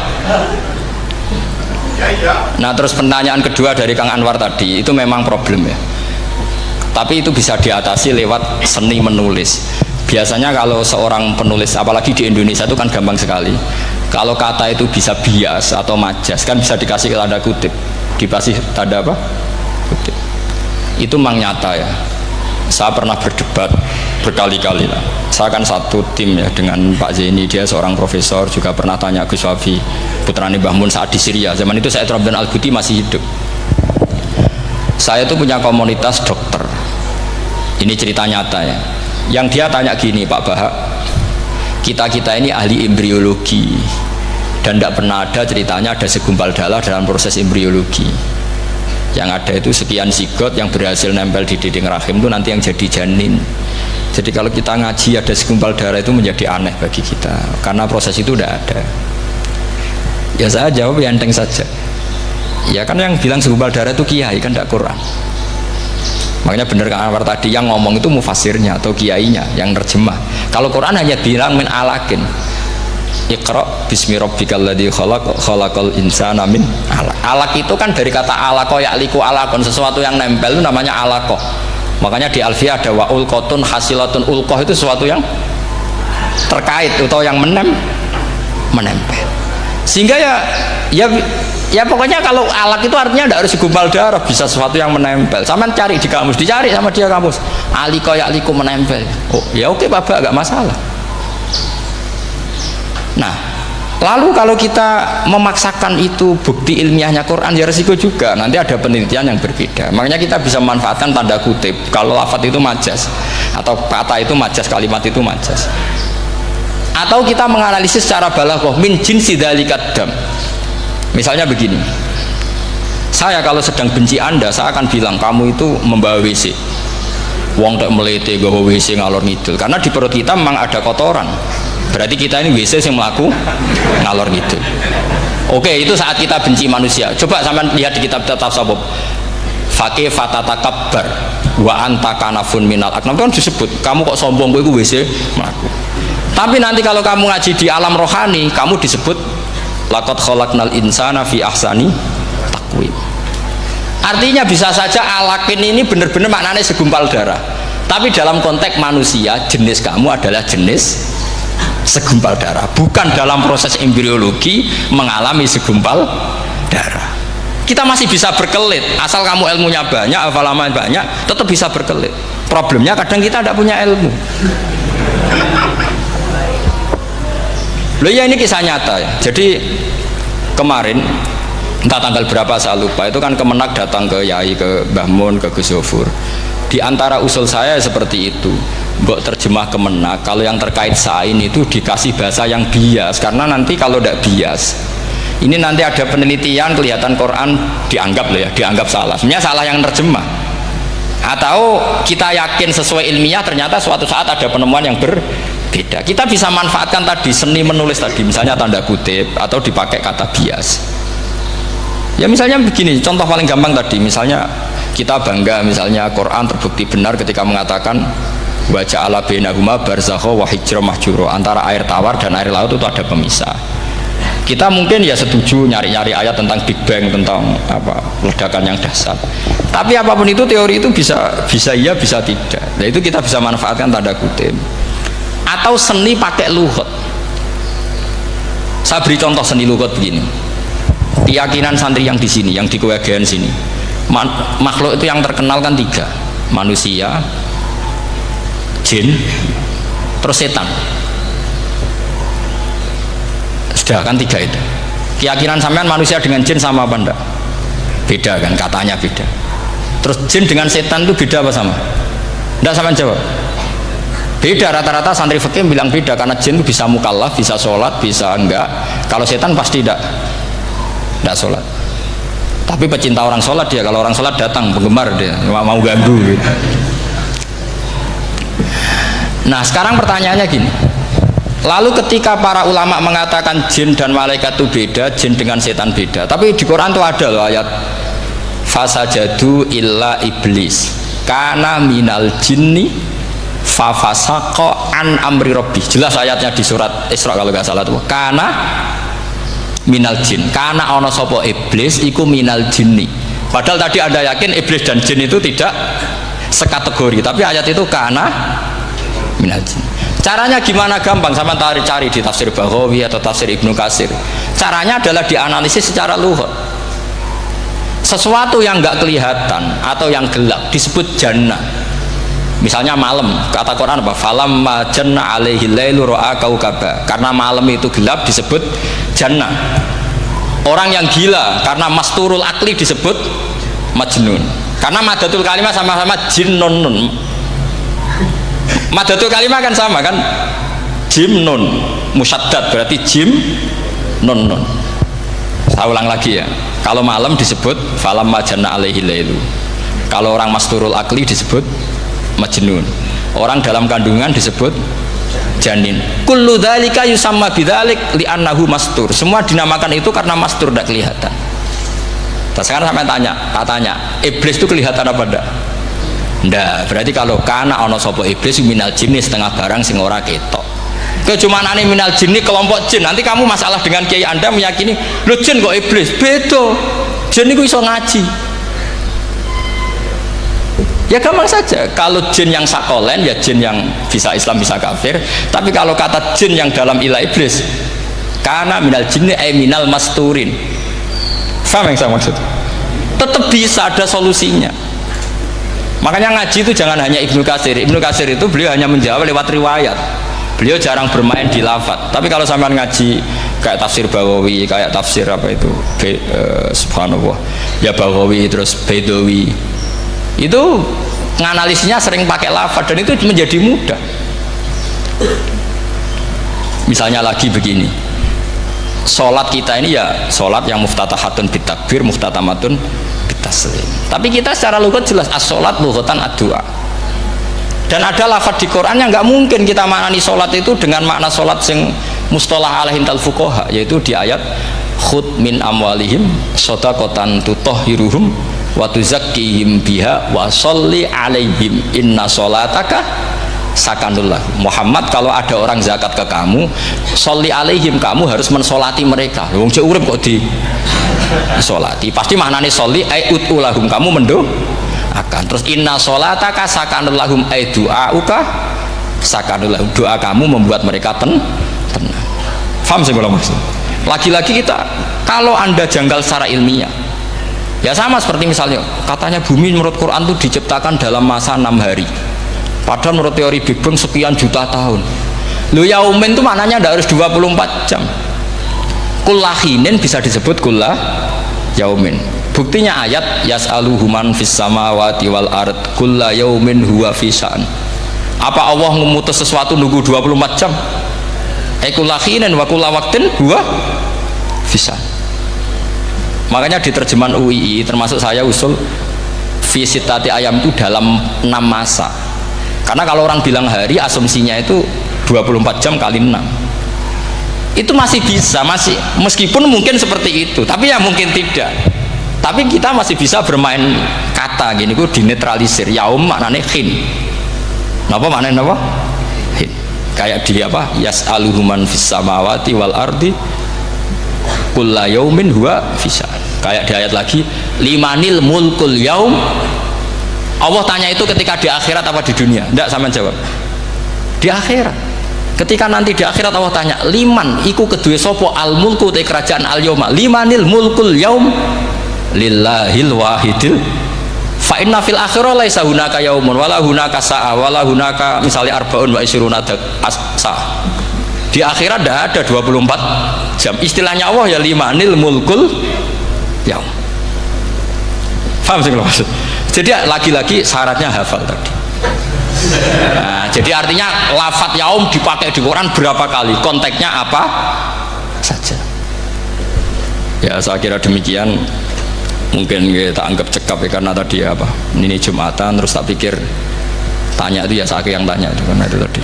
Nah terus pertanyaan kedua dari Kang Anwar tadi itu memang problem ya, tapi itu bisa diatasi lewat seni menulis. Biasanya kalau seorang penulis, apalagi di Indonesia itu kan gampang sekali, kalau kata itu bisa bias atau majas kan bisa dikasih tanda kutip, dikasih tanda apa? Kutip. Itu memang nyata ya. Saya pernah berdebat berkali-kali lah. Saya kan satu tim ya dengan Pak Zaini, dia seorang profesor, juga pernah tanya Gus Wafi putrane Mbah Mun saat di Syria. Zaman itu saya Abdul Al-Ghuti masih hidup. Saya itu punya komunitas dokter. Ini cerita nyata ya. Yang dia tanya gini, Pak Bahak, kita ini ahli embriologi dan tidak pernah ada ceritanya ada segumpal darah dalam proses embriologi. Yang ada itu sekian zigot yang berhasil nempel di dinding rahim itu nanti yang jadi janin. Jadi kalau kita ngaji ada segumpal darah itu menjadi aneh bagi kita karena proses itu tidak ada. Ya saya jawab ya enteng saja. Ya kan yang bilang segumpal darah itu kiai kan tidak Quran. Makanya benar Kang Anwar tadi yang ngomong itu mufasirnya atau kiainya yang terjemah. Kalau Quran hanya bilang min alakin. Iqra bismi rabbikal ladzi khalaq khalaqal insana min alaq. Alaq itu kan dari kata alaqa ya'liku alaqon, sesuatu yang nempel itu namanya alaqah. Makanya di Alfiyah ada wa ulqatun hasilatun, ulqah itu sesuatu yang terkait atau yang menempel. Sehingga ya pokoknya kalau alaq itu artinya tidak harus segumpal darah, bisa sesuatu yang menempel. Sama cari di kamus, dicari sama dia kamus. Aliqa ya'liku menempel. Oh, ya oke Bapak, enggak masalah. Nah, lalu kalau kita memaksakan itu bukti ilmiahnya Quran ya resiko juga, nanti ada penelitian yang berbeda. Makanya kita bisa memanfaatkan tanda kutip kalau lafadz itu majas atau kata itu majas, kalimat itu majas. Atau kita menganalisis secara balaghah min jinsi dzalikat dam. Misalnya begini, saya kalau sedang benci Anda, saya akan bilang kamu itu membawa WC. Wong tak melete gawa WC ngalor ngidul, karena di perut kita memang ada kotoran. Berarti kita ini WC yang melaku ngalor ngidul. Oke, itu saat kita benci manusia. Coba sampean lihat di kitab tasawuf. Faqih fatatakabbar wa anta kanafun minal aknam, kan disebut kamu kok sombong kowe iku WC melaku. Tapi nanti kalau kamu ngaji di alam rohani, kamu disebut laqad khalaqnal insana fi ahsani taqwim. Artinya bisa saja alakin ini benar-benar maknanya segumpal darah, tapi dalam konteks manusia jenis kamu adalah jenis segumpal darah, bukan dalam proses embriologi mengalami segumpal darah. Kita masih bisa berkelit, asal kamu ilmunya banyak, hafalaman banyak, tetap bisa berkelit. Problemnya kadang kita tidak punya ilmu. Loh ya, ini kisah nyata ya. Jadi kemarin entah tanggal berapa saya lupa, itu kan Kemenak datang ke Yai, ke Mbah Mun, ke Gus Zofur. Di antara usul saya seperti itu, mbok terjemah Kemenak, kalau yang terkait sain itu dikasih bahasa yang bias, karena nanti kalau tidak bias, ini nanti ada penelitian kelihatan Quran dianggap loh ya, dianggap salah. Sebenarnya salah yang terjemah. Atau kita yakin sesuai ilmiah, ternyata suatu saat ada penemuan yang berbeda. Kita bisa manfaatkan tadi seni menulis tadi, misalnya tanda kutip atau dipakai kata bias. Ya misalnya begini, contoh paling gampang tadi, misalnya kita bangga misalnya Quran terbukti benar ketika mengatakan wa ja'ala bainahuma barzakha wa hijra mahjura, antara air tawar dan air laut itu ada pemisah. Kita mungkin ya setuju nyari-nyari ayat tentang Big Bang, tentang apa ledakan yang dahsyat. Tapi apapun itu teori itu bisa iya bisa tidak. Nah itu kita bisa manfaatkan tanda kutip. Atau seni pakai lughat. Saya beri contoh seni lughat begini. Keyakinan santri yang di sini, yang di kewagian sini, makhluk itu yang terkenal kan 3, manusia, jin, terus setan. Sudah kan 3 itu. Keyakinan sampean manusia dengan jin sama apa enggak? Beda kan, katanya beda. Terus jin dengan setan itu beda apa sama? Enggak, sampean jawab. Beda, rata-rata santri fikih bilang beda, karena jin itu bisa mukallaf, bisa sholat, bisa enggak. Kalau setan pasti enggak sholat. Tapi pecinta orang sholat dia, kalau orang sholat datang, penggemar dia, mau ganggu gitu. Nah sekarang pertanyaannya gini, lalu ketika para ulama mengatakan jin dan malaikat itu beda, jin dengan setan beda, tapi di Quran itu ada loh ayat fasajadu illa iblis kana minal jinni fafasaqa an amri rabbi. Jelas ayatnya di surat Isra kalau nggak salah tuh, kana minal jin, karena ono sopo iblis iku minal jinni. Padahal tadi Anda yakin iblis dan jin itu tidak sekategori, tapi ayat itu karena minal jin. Caranya gimana? Gampang, sama cari di tafsir Baghawi atau tafsir Ibnu Katsir. Caranya adalah dianalisis secara lughat. Sesuatu yang nggak kelihatan atau yang gelap disebut jannah. Misalnya malam, kata Quran apa? Falamma janna alaihi lailu ra'a kaukaba. Karena malam itu gelap disebut jannah. Orang yang gila karena masturul akli disebut majnun. Karena madatul kalimah sama-sama jinnun. Madatul kalimah kan sama kan? Jim nun musyaddad berarti jim nun nun. Saya ulang lagi ya. Kalau malam disebut falamma janna alaihi lailu. Kalau orang masturul akli disebut majnun. Orang dalam kandungan disebut janin. Kullu dzalika yusamma bidzalik li'annahu mastur. Semua dinamakan itu karena mastur, tidak kelihatan. Nah, sekarang sampai tanya, iblis itu kelihatan apa enggak? Enggak. Berarti kalau kana ana sapa iblis minal jinni setengah barang sing ora ketok. Kecumanane minal jinni kelompok jin. Nanti kamu masalah dengan kiai Anda meyakini, "Lho jin kok iblis?" Beda. Jin itu iso ngaji. Ya gampang saja, kalau jin yang sakolen ya jin yang bisa Islam bisa kafir. Tapi kalau kata jin yang dalam ilah iblis, karena minal jinni minal masturin. Faham yang saya maksud? Tetap bisa ada solusinya. Makanya ngaji itu jangan hanya Ibnu Katsir. Ibnu Katsir itu beliau hanya menjawab lewat riwayat. Beliau jarang bermain di lafaz. Tapi kalau sampean ngaji kayak tafsir Baghawi, kayak tafsir apa itu, subhanallah, ya Baghawi terus Bedawi, itu nganalisnya sering pakai lafaz dan itu menjadi mudah. Misalnya lagi begini, sholat kita ini ya sholat yang muftatahatun bitakbir, muftatamatun bitaslim. Tapi kita secara lughat jelas as-sholat lughatan ad-du'a. Dan ada lafaz di Quran yang nggak mungkin kita maknani sholat itu dengan makna sholat sing mustalah alaihim tal fuqaha, yaitu di ayat khud min amwalihim shadaqatan tutahhiruhum wa tuzakkihim biha wa sholli alaihim inna sholataka sakanullah. Muhammad, kalau ada orang zakat ke kamu, sholli alaihim, kamu harus mensolati mereka. Wong cek urip kok di solati, pasti maknanya sholli ai utulahum, kamu mendoakan. Terus inna sholataka sakanullahum ai du'auka sakanullahum, doa kamu membuat mereka tenang. Faham sih kalau maksud? Lagi-lagi kita, kalau Anda janggal secara ilmiah, Ya sama seperti misalnya katanya bumi menurut Quran itu diciptakan dalam masa 6 hari. Padahal menurut teori Big Bang sekian juta tahun. Lo yaumin itu maknanya tidak harus 24 jam. Kullahinin bisa disebut kullah yaumin. Buktinya ayat yas'aluhu man fis samawati wal ard kulla yaumin huwa fi sya'n. Apa Allah memutus sesuatu nunggu 24 jam? Kullahinin wa kulla waqtin huwa fi sya'n. Makanya di terjemahan UII termasuk saya usul visitati ayam itu dalam 6 masa. Karena kalau orang bilang hari asumsinya itu 24 jam kali 6. Itu masih bisa, masih meskipun mungkin seperti itu, tapi ya mungkin tidak. Tapi kita masih bisa bermain kata gini, ku dinetralisir. Yaum maknanya khin. Napa maknanya napa? Khin. Kayak di apa? Yas'aluhu man fis samawati wal ardi kulla yaumin huwa fisa. Kayak di ayat lagi limanil mulkul yaum. Allah tanya itu ketika di akhirat apa di dunia? Tidak, sama jawab di akhirat. Ketika nanti di akhirat Allah tanya liman iku kedue sopo al mulku te kerajaan al yauma limanil mulkul yaum lillahil wahidil fa inna fil akhirah laisa hunaka yaumun wala hunaka sa'a wala hunaka misalnya arbaun wa isyruna sa. Di akhirat tidak ada 24 jam. Istilahnya Allah ya limanil mulkul yaum. Paham sih kalau maksud? Jadi lagi-lagi syaratnya hafal tadi. Nah, jadi artinya lafadz yaum dipakai di Quran berapa kali? Konteksnya apa saja? Ya saya kira demikian. Mungkin kita anggap cekap ya karena tadi apa? Ini Jumatan terus tak pikir tanya itu ya saya yang tanya itu karena itu tadi.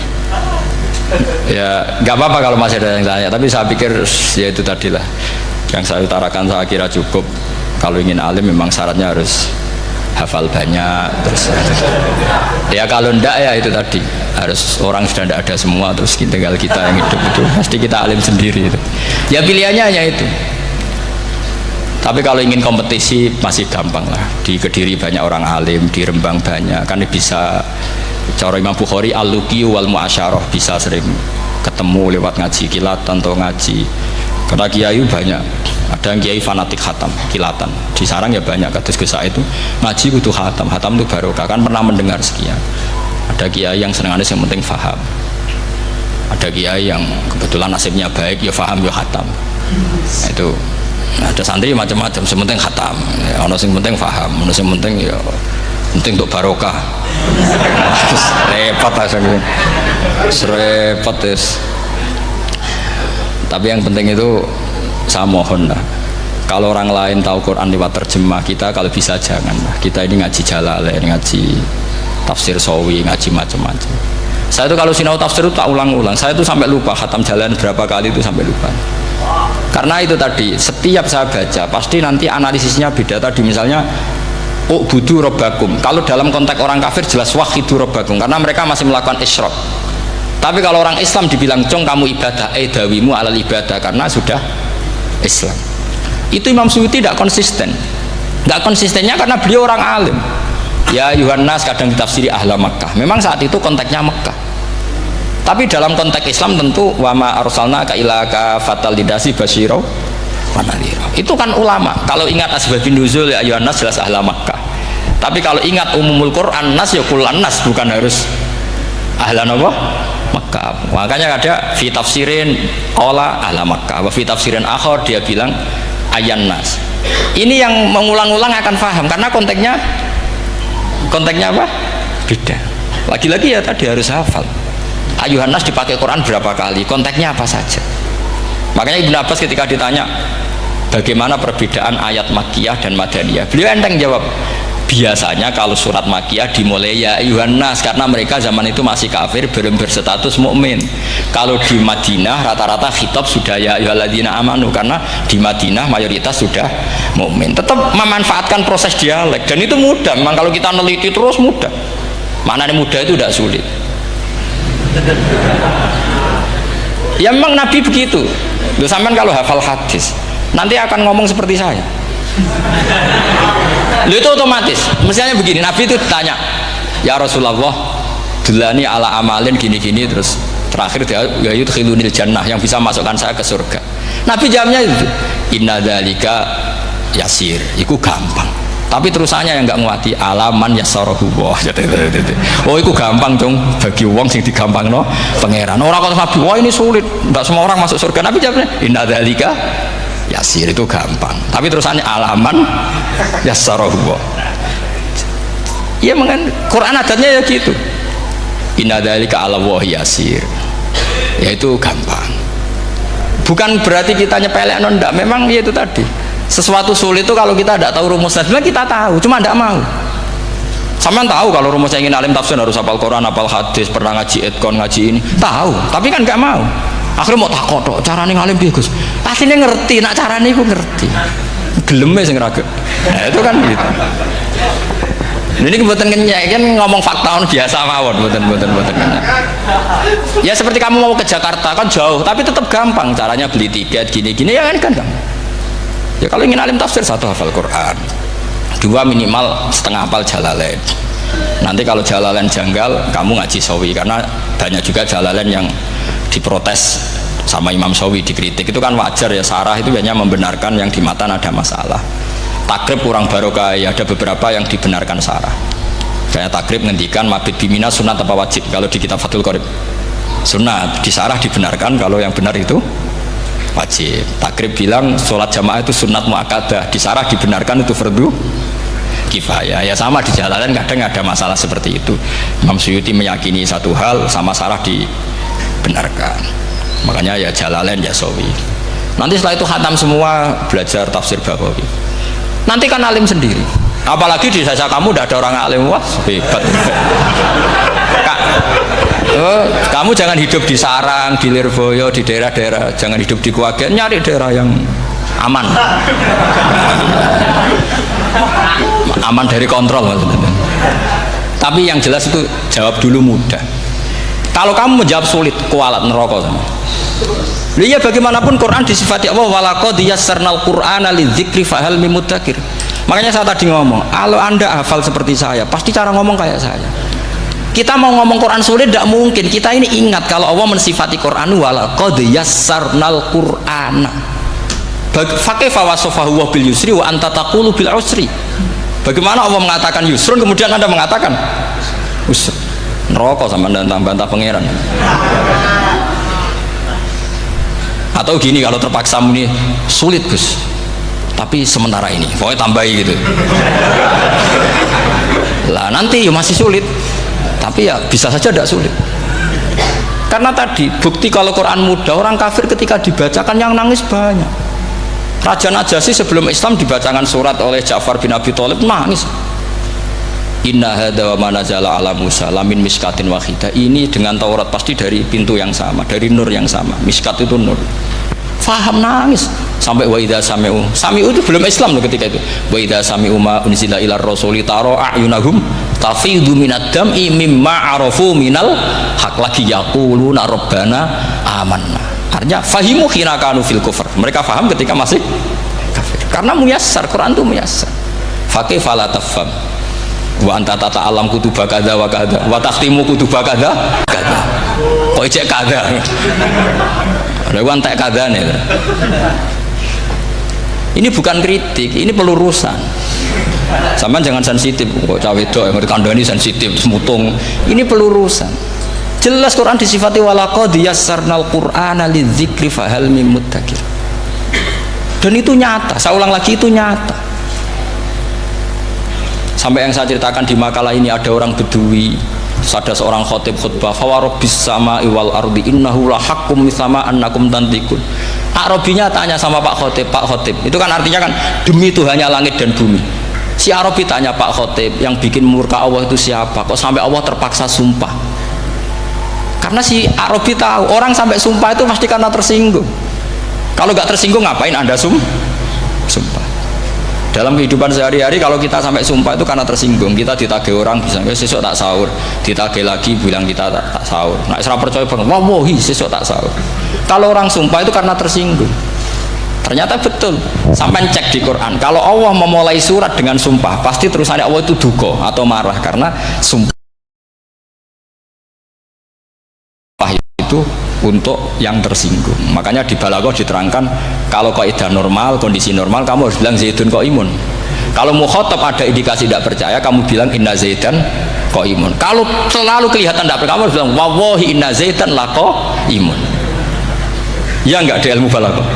Ya nggak apa-apa kalau masih ada yang tanya, tapi saya pikir ya itu tadilah yang saya utarakan. Saya kira cukup. Kalau ingin alim memang syaratnya harus hafal banyak terus ya kalau ndak ya itu tadi harus orang sudah ndak ada semua terus tinggal kita yang hidup itu pasti kita alim sendiri itu ya pilihannya hanya itu. Tapi kalau ingin kompetisi masih gampang lah. Di Kediri banyak orang alim, di Rembang banyak kan bisa. Cara Imam Bukhari al-luqi wal mu'asyarah bisa sering ketemu lewat ngaji kilatan atau ngaji karena kiai banyak. Ada yang kiai fanatik khatam kilatan di sarang ya banyak. Kados Gus Said itu ngaji butuh khatam itu barokah kan pernah mendengar sekian. Ada kiai yang senengannya yang penting faham, ada kiai yang kebetulan nasibnya baik ya faham ya khatam. Nah, itu ada santri macam-macam yang penting khatam ya, ono sing penting faham, ono sing penting ya penting untuk barokah. Repot asal repot terus. Tapi yang penting itu saya mohon lah, kalau orang lain tahu Quran lewat terjemah, kita kalau bisa jangan lah. Kita ini ngaji Jalalain, ngaji tafsir Sawi, ngaji macam-macam. Saya itu kalau sinau tafsir itu tak ulang-ulang. Saya itu sampai lupa khatam Jalalain berapa kali itu sampai lupa. Karena itu tadi setiap saya baca pasti nanti analisisnya beda. Tadi misalnya u'budu rabbakum. Kalau dalam konteks orang kafir jelas wahidu rabbakum karena mereka masih melakukan isyrak. Tapi kalau orang Islam dibilang cong kamu ibadah, dawimu alal ibadah karena sudah Islam. Itu Imam Suyuti tidak konsisten. Tidak konsistennya karena beliau orang alim. Ya Yohanes kadang ditafsiri ahla Makkah. Memang saat itu konteksnya Makkah. Tapi dalam konteks Islam tentu wama arsalnaka illa kafatal lidasi basyira wa nadhira. Itu kan ulama. Kalau ingat asbabun nuzul ya Yohanes jelas ahla Makkah. Tapi kalau ingat umumul Quran nas ya kullan nas, bukan harus ahla apa? Makkah. Makanya ada fi tafsirin qala ahla Makkah, wa fi tafsirin akhar dia bilang ayyan nas. Ini yang mengulang-ulang akan paham karena konteksnya apa? Beda. Lagi-lagi ya tadi harus hafal. Ayuhan nas dipakai Quran berapa kali? Konteksnya apa saja? Makanya Ibnu Abbas ketika ditanya bagaimana perbedaan ayat Makkiyah dan Madaniyah, beliau enteng jawab. Biasanya kalau surat Makkiyah dimulai ya ayuhan nas karena mereka zaman itu masih kafir belum berstatus mukmin. Kalau di Madinah rata-rata khitab sudah ya ayyuhalladzina amanu karena di Madinah mayoritas sudah mukmin. Tetap memanfaatkan proses dialek dan itu mudah. Memang kalau kita neliti terus mudah. Maknanya mudah itu tidak sulit. Ya memang Nabi begitu. Loh sampean kalau hafal hadis nanti akan ngomong seperti saya. Loh itu otomatis. Misalnya begini, Nabi itu ditanya, ya Rasulullah, dulani ala amalin gini-gini terus terakhir dia ya yudkhilunil jannah yang bisa masukkan saya ke surga. Nabi jawabnya itu, inna dzalika yasir, itu gampang. Tapi terusannya yang nggak nguati alaman yassarahu wa. Oh itu gampang dong bagi wong sing digampangno pangeran. Orang kata Nabi, wah ini sulit, nggak semua orang masuk surga. Nabi jawabnya inna dzalika yasir, itu gampang. Tapi terusannya alaman yassarahu wa. Ya mengen Quran adatnya ya gitu. Inna dzalika ala wa yasir. Ya itu gampang. Bukan berarti kita nyepelek ndak, memang ya itu tadi. Sesuatu sulit itu kalau kita tidak tahu rumusnya, sebenarnya kita tahu, cuma tidak mau. Sama tahu kalau rumusnya ingin alim tafsir harus hafal Quran, hafal hadis, pernah ngaji etkon, ngaji ini, tahu, tapi kan nggak mau. Akhirnya mau takut, caranya ngalim bagus. Pastinya ngerti, nak caranya aku ngerti. Gelemnya sing raga. Nah, itu kan gitu. Ini kebetulan kenyek kan ngomong fakta biasa mawon, betul. Ya seperti kamu mau ke Jakarta kan jauh, tapi tetap gampang. Caranya beli tiket gini-gini ya kan gampang. Ya kalau ingin alim tafsir, satu hafal Quran, dua minimal setengah hafal Jalalain. Nanti kalau Jalalain janggal, kamu ngaji Sawi, karena banyak juga Jalalain yang diprotes sama Imam Sawi, dikritik. Itu kan wajar ya, sarah itu hanya membenarkan yang di matan ada masalah. Takrib kurang barokah, ya ada beberapa yang dibenarkan sarah. Kayak takrib ngendikan mabit bimina sunat apa wajib. Kalau di kitab Fathul Qorib sunat, di sarah dibenarkan, kalau yang benar itu wajib. Takrib bilang sholat jamaah itu sunat muakkadah, di sarah dibenarkan itu fardu kifayah. Ya sama di Jalalain kadang ada masalah seperti itu. Imam Suyuti meyakini satu hal, sama sarah dibenarkan. Makanya ya Jalalain ya Sawi. Nanti setelah itu khatam semua, belajar tafsir Baghawi. Nanti kan alim sendiri. Apalagi di desa kamu tidak ada orang alim, wah hebat. Kak, kamu jangan hidup di sarang, di Lirboyo, di daerah-daerah, jangan hidup di Kuwagen, nyari daerah yang aman, aman dari kontrol maksudnya. Tapi yang jelas itu jawab dulu mudah. Kalau kamu menjawab sulit, kualat neraka sama. Iya bagaimanapun Quran disifati Allah walaqad yassarnal Qur'ana lidzikri fahal mim mudzakir. Makanya saya tadi ngomong, kalau Anda hafal seperti saya, pasti cara ngomong kayak saya. Kita mau ngomong Quran sulit tidak mungkin. Kita ini ingat kalau Allah mensifati Quran walaqad yassarnal Qur'ana. Fakaifa wasafahu wa bil yusri wa anta taqulu bil usri. Bagaimana Allah mengatakan yusrun kemudian Anda mengatakan usr. Neraka sama bantah pangeran. Atau gini, kalau terpaksa muni sulit Gus, tapi sementara ini pokoknya tambahi gitu lah, nanti ya masih sulit, tapi ya bisa saja tidak sulit. Karena tadi bukti kalau Quran mudah, orang kafir ketika dibacakan yang nangis banyak. Raja Najasyi sebelum Islam dibacakan surat oleh Ja'far bin Abi Thalib nangis. Inna hadza wa ma nazala ala Musa lamin miskatin wahidah. Ini dengan Taurat pasti dari pintu yang sama, dari nur yang sama. Miskat itu nur. Faham nangis sampai wa idza sami'u. Sami'u itu belum Islam loh ketika itu. Wa idza sami'u ma unzila ilar rasuli taro a'yunahum tafidu minad dam'i mimma arafu minal haq, lagi yaquluna rabbana amanna. Artinya fahimu hina kanu fil kufr. Mereka faham ketika masih kafir. Karena muyassar, Quran itu muyassar. Faqih fala tafham. Wa anta tata alam kutuba kadza wa kadza wa takhtimu kutuba kadza kadza. Kok ijek kadza. Lha wan tak kadzane. Ini bukan kritik, ini pelurusan. Sampeyan jangan sensitif, kok cawe wedok yang kandhani sensitif semutung. Ini pelurusan. Jelas Quran disifati walaqad yassarnal Qur'ana lidzikri fahal mim mudzakir. Dan itu nyata, saya ulang lagi itu nyata. Sampai yang saya ceritakan di makalah ini, ada orang Bedui, ada seorang khotib khutbah, fawarabbis sama'i wal ardi innahu lahaqqum mislama annakum tantikun. Arabinya tanya sama Pak Khotib, itu kan artinya kan demi Tuhannya langit dan bumi. Si Arabi tanya Pak Khotib, yang bikin murka Allah itu siapa? Kok sampai Allah terpaksa sumpah? Karena si Arabi tahu orang sampai sumpah itu pasti karena tersinggung. Kalau nggak tersinggung ngapain Anda sumpah? Dalam kehidupan sehari-hari kalau kita sampai sumpah itu karena tersinggung. Kita ditagih orang bisa sesuk tak sahur, ditagih lagi bilang kita tak sahur. Nah, serah percaya banget, wallahi sesuk tak sahur. Kalau orang sumpah itu karena tersinggung. Ternyata betul. Sampai cek di Quran, kalau Allah memulai surat dengan sumpah, pasti terusannya Allah itu duka atau marah karena sumpah itu untuk yang tersinggung. Makanya di balaghah diterangkan kalau kaidah normal, kondisi normal kamu harus bilang Zaidun qaimun. Kalau mukhatab ada indikasi tidak percaya, kamu bilang inna Zaidan qaimun. Kalau selalu kelihatan tidak percaya, kamu harus bilang wallahi inna Zaidan laqaimun. Ya enggak ada ilmu balaghah.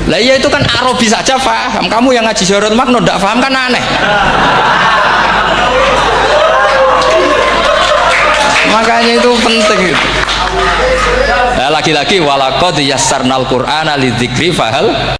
Lah iya itu kan Arabi saja paham. Kamu yang ngaji Jawahirul Maknun tidak paham kan aneh. Makanya itu penting itu. Nah, lagi-lagi walaqad yassarnal Qur'ana lidzikri fahal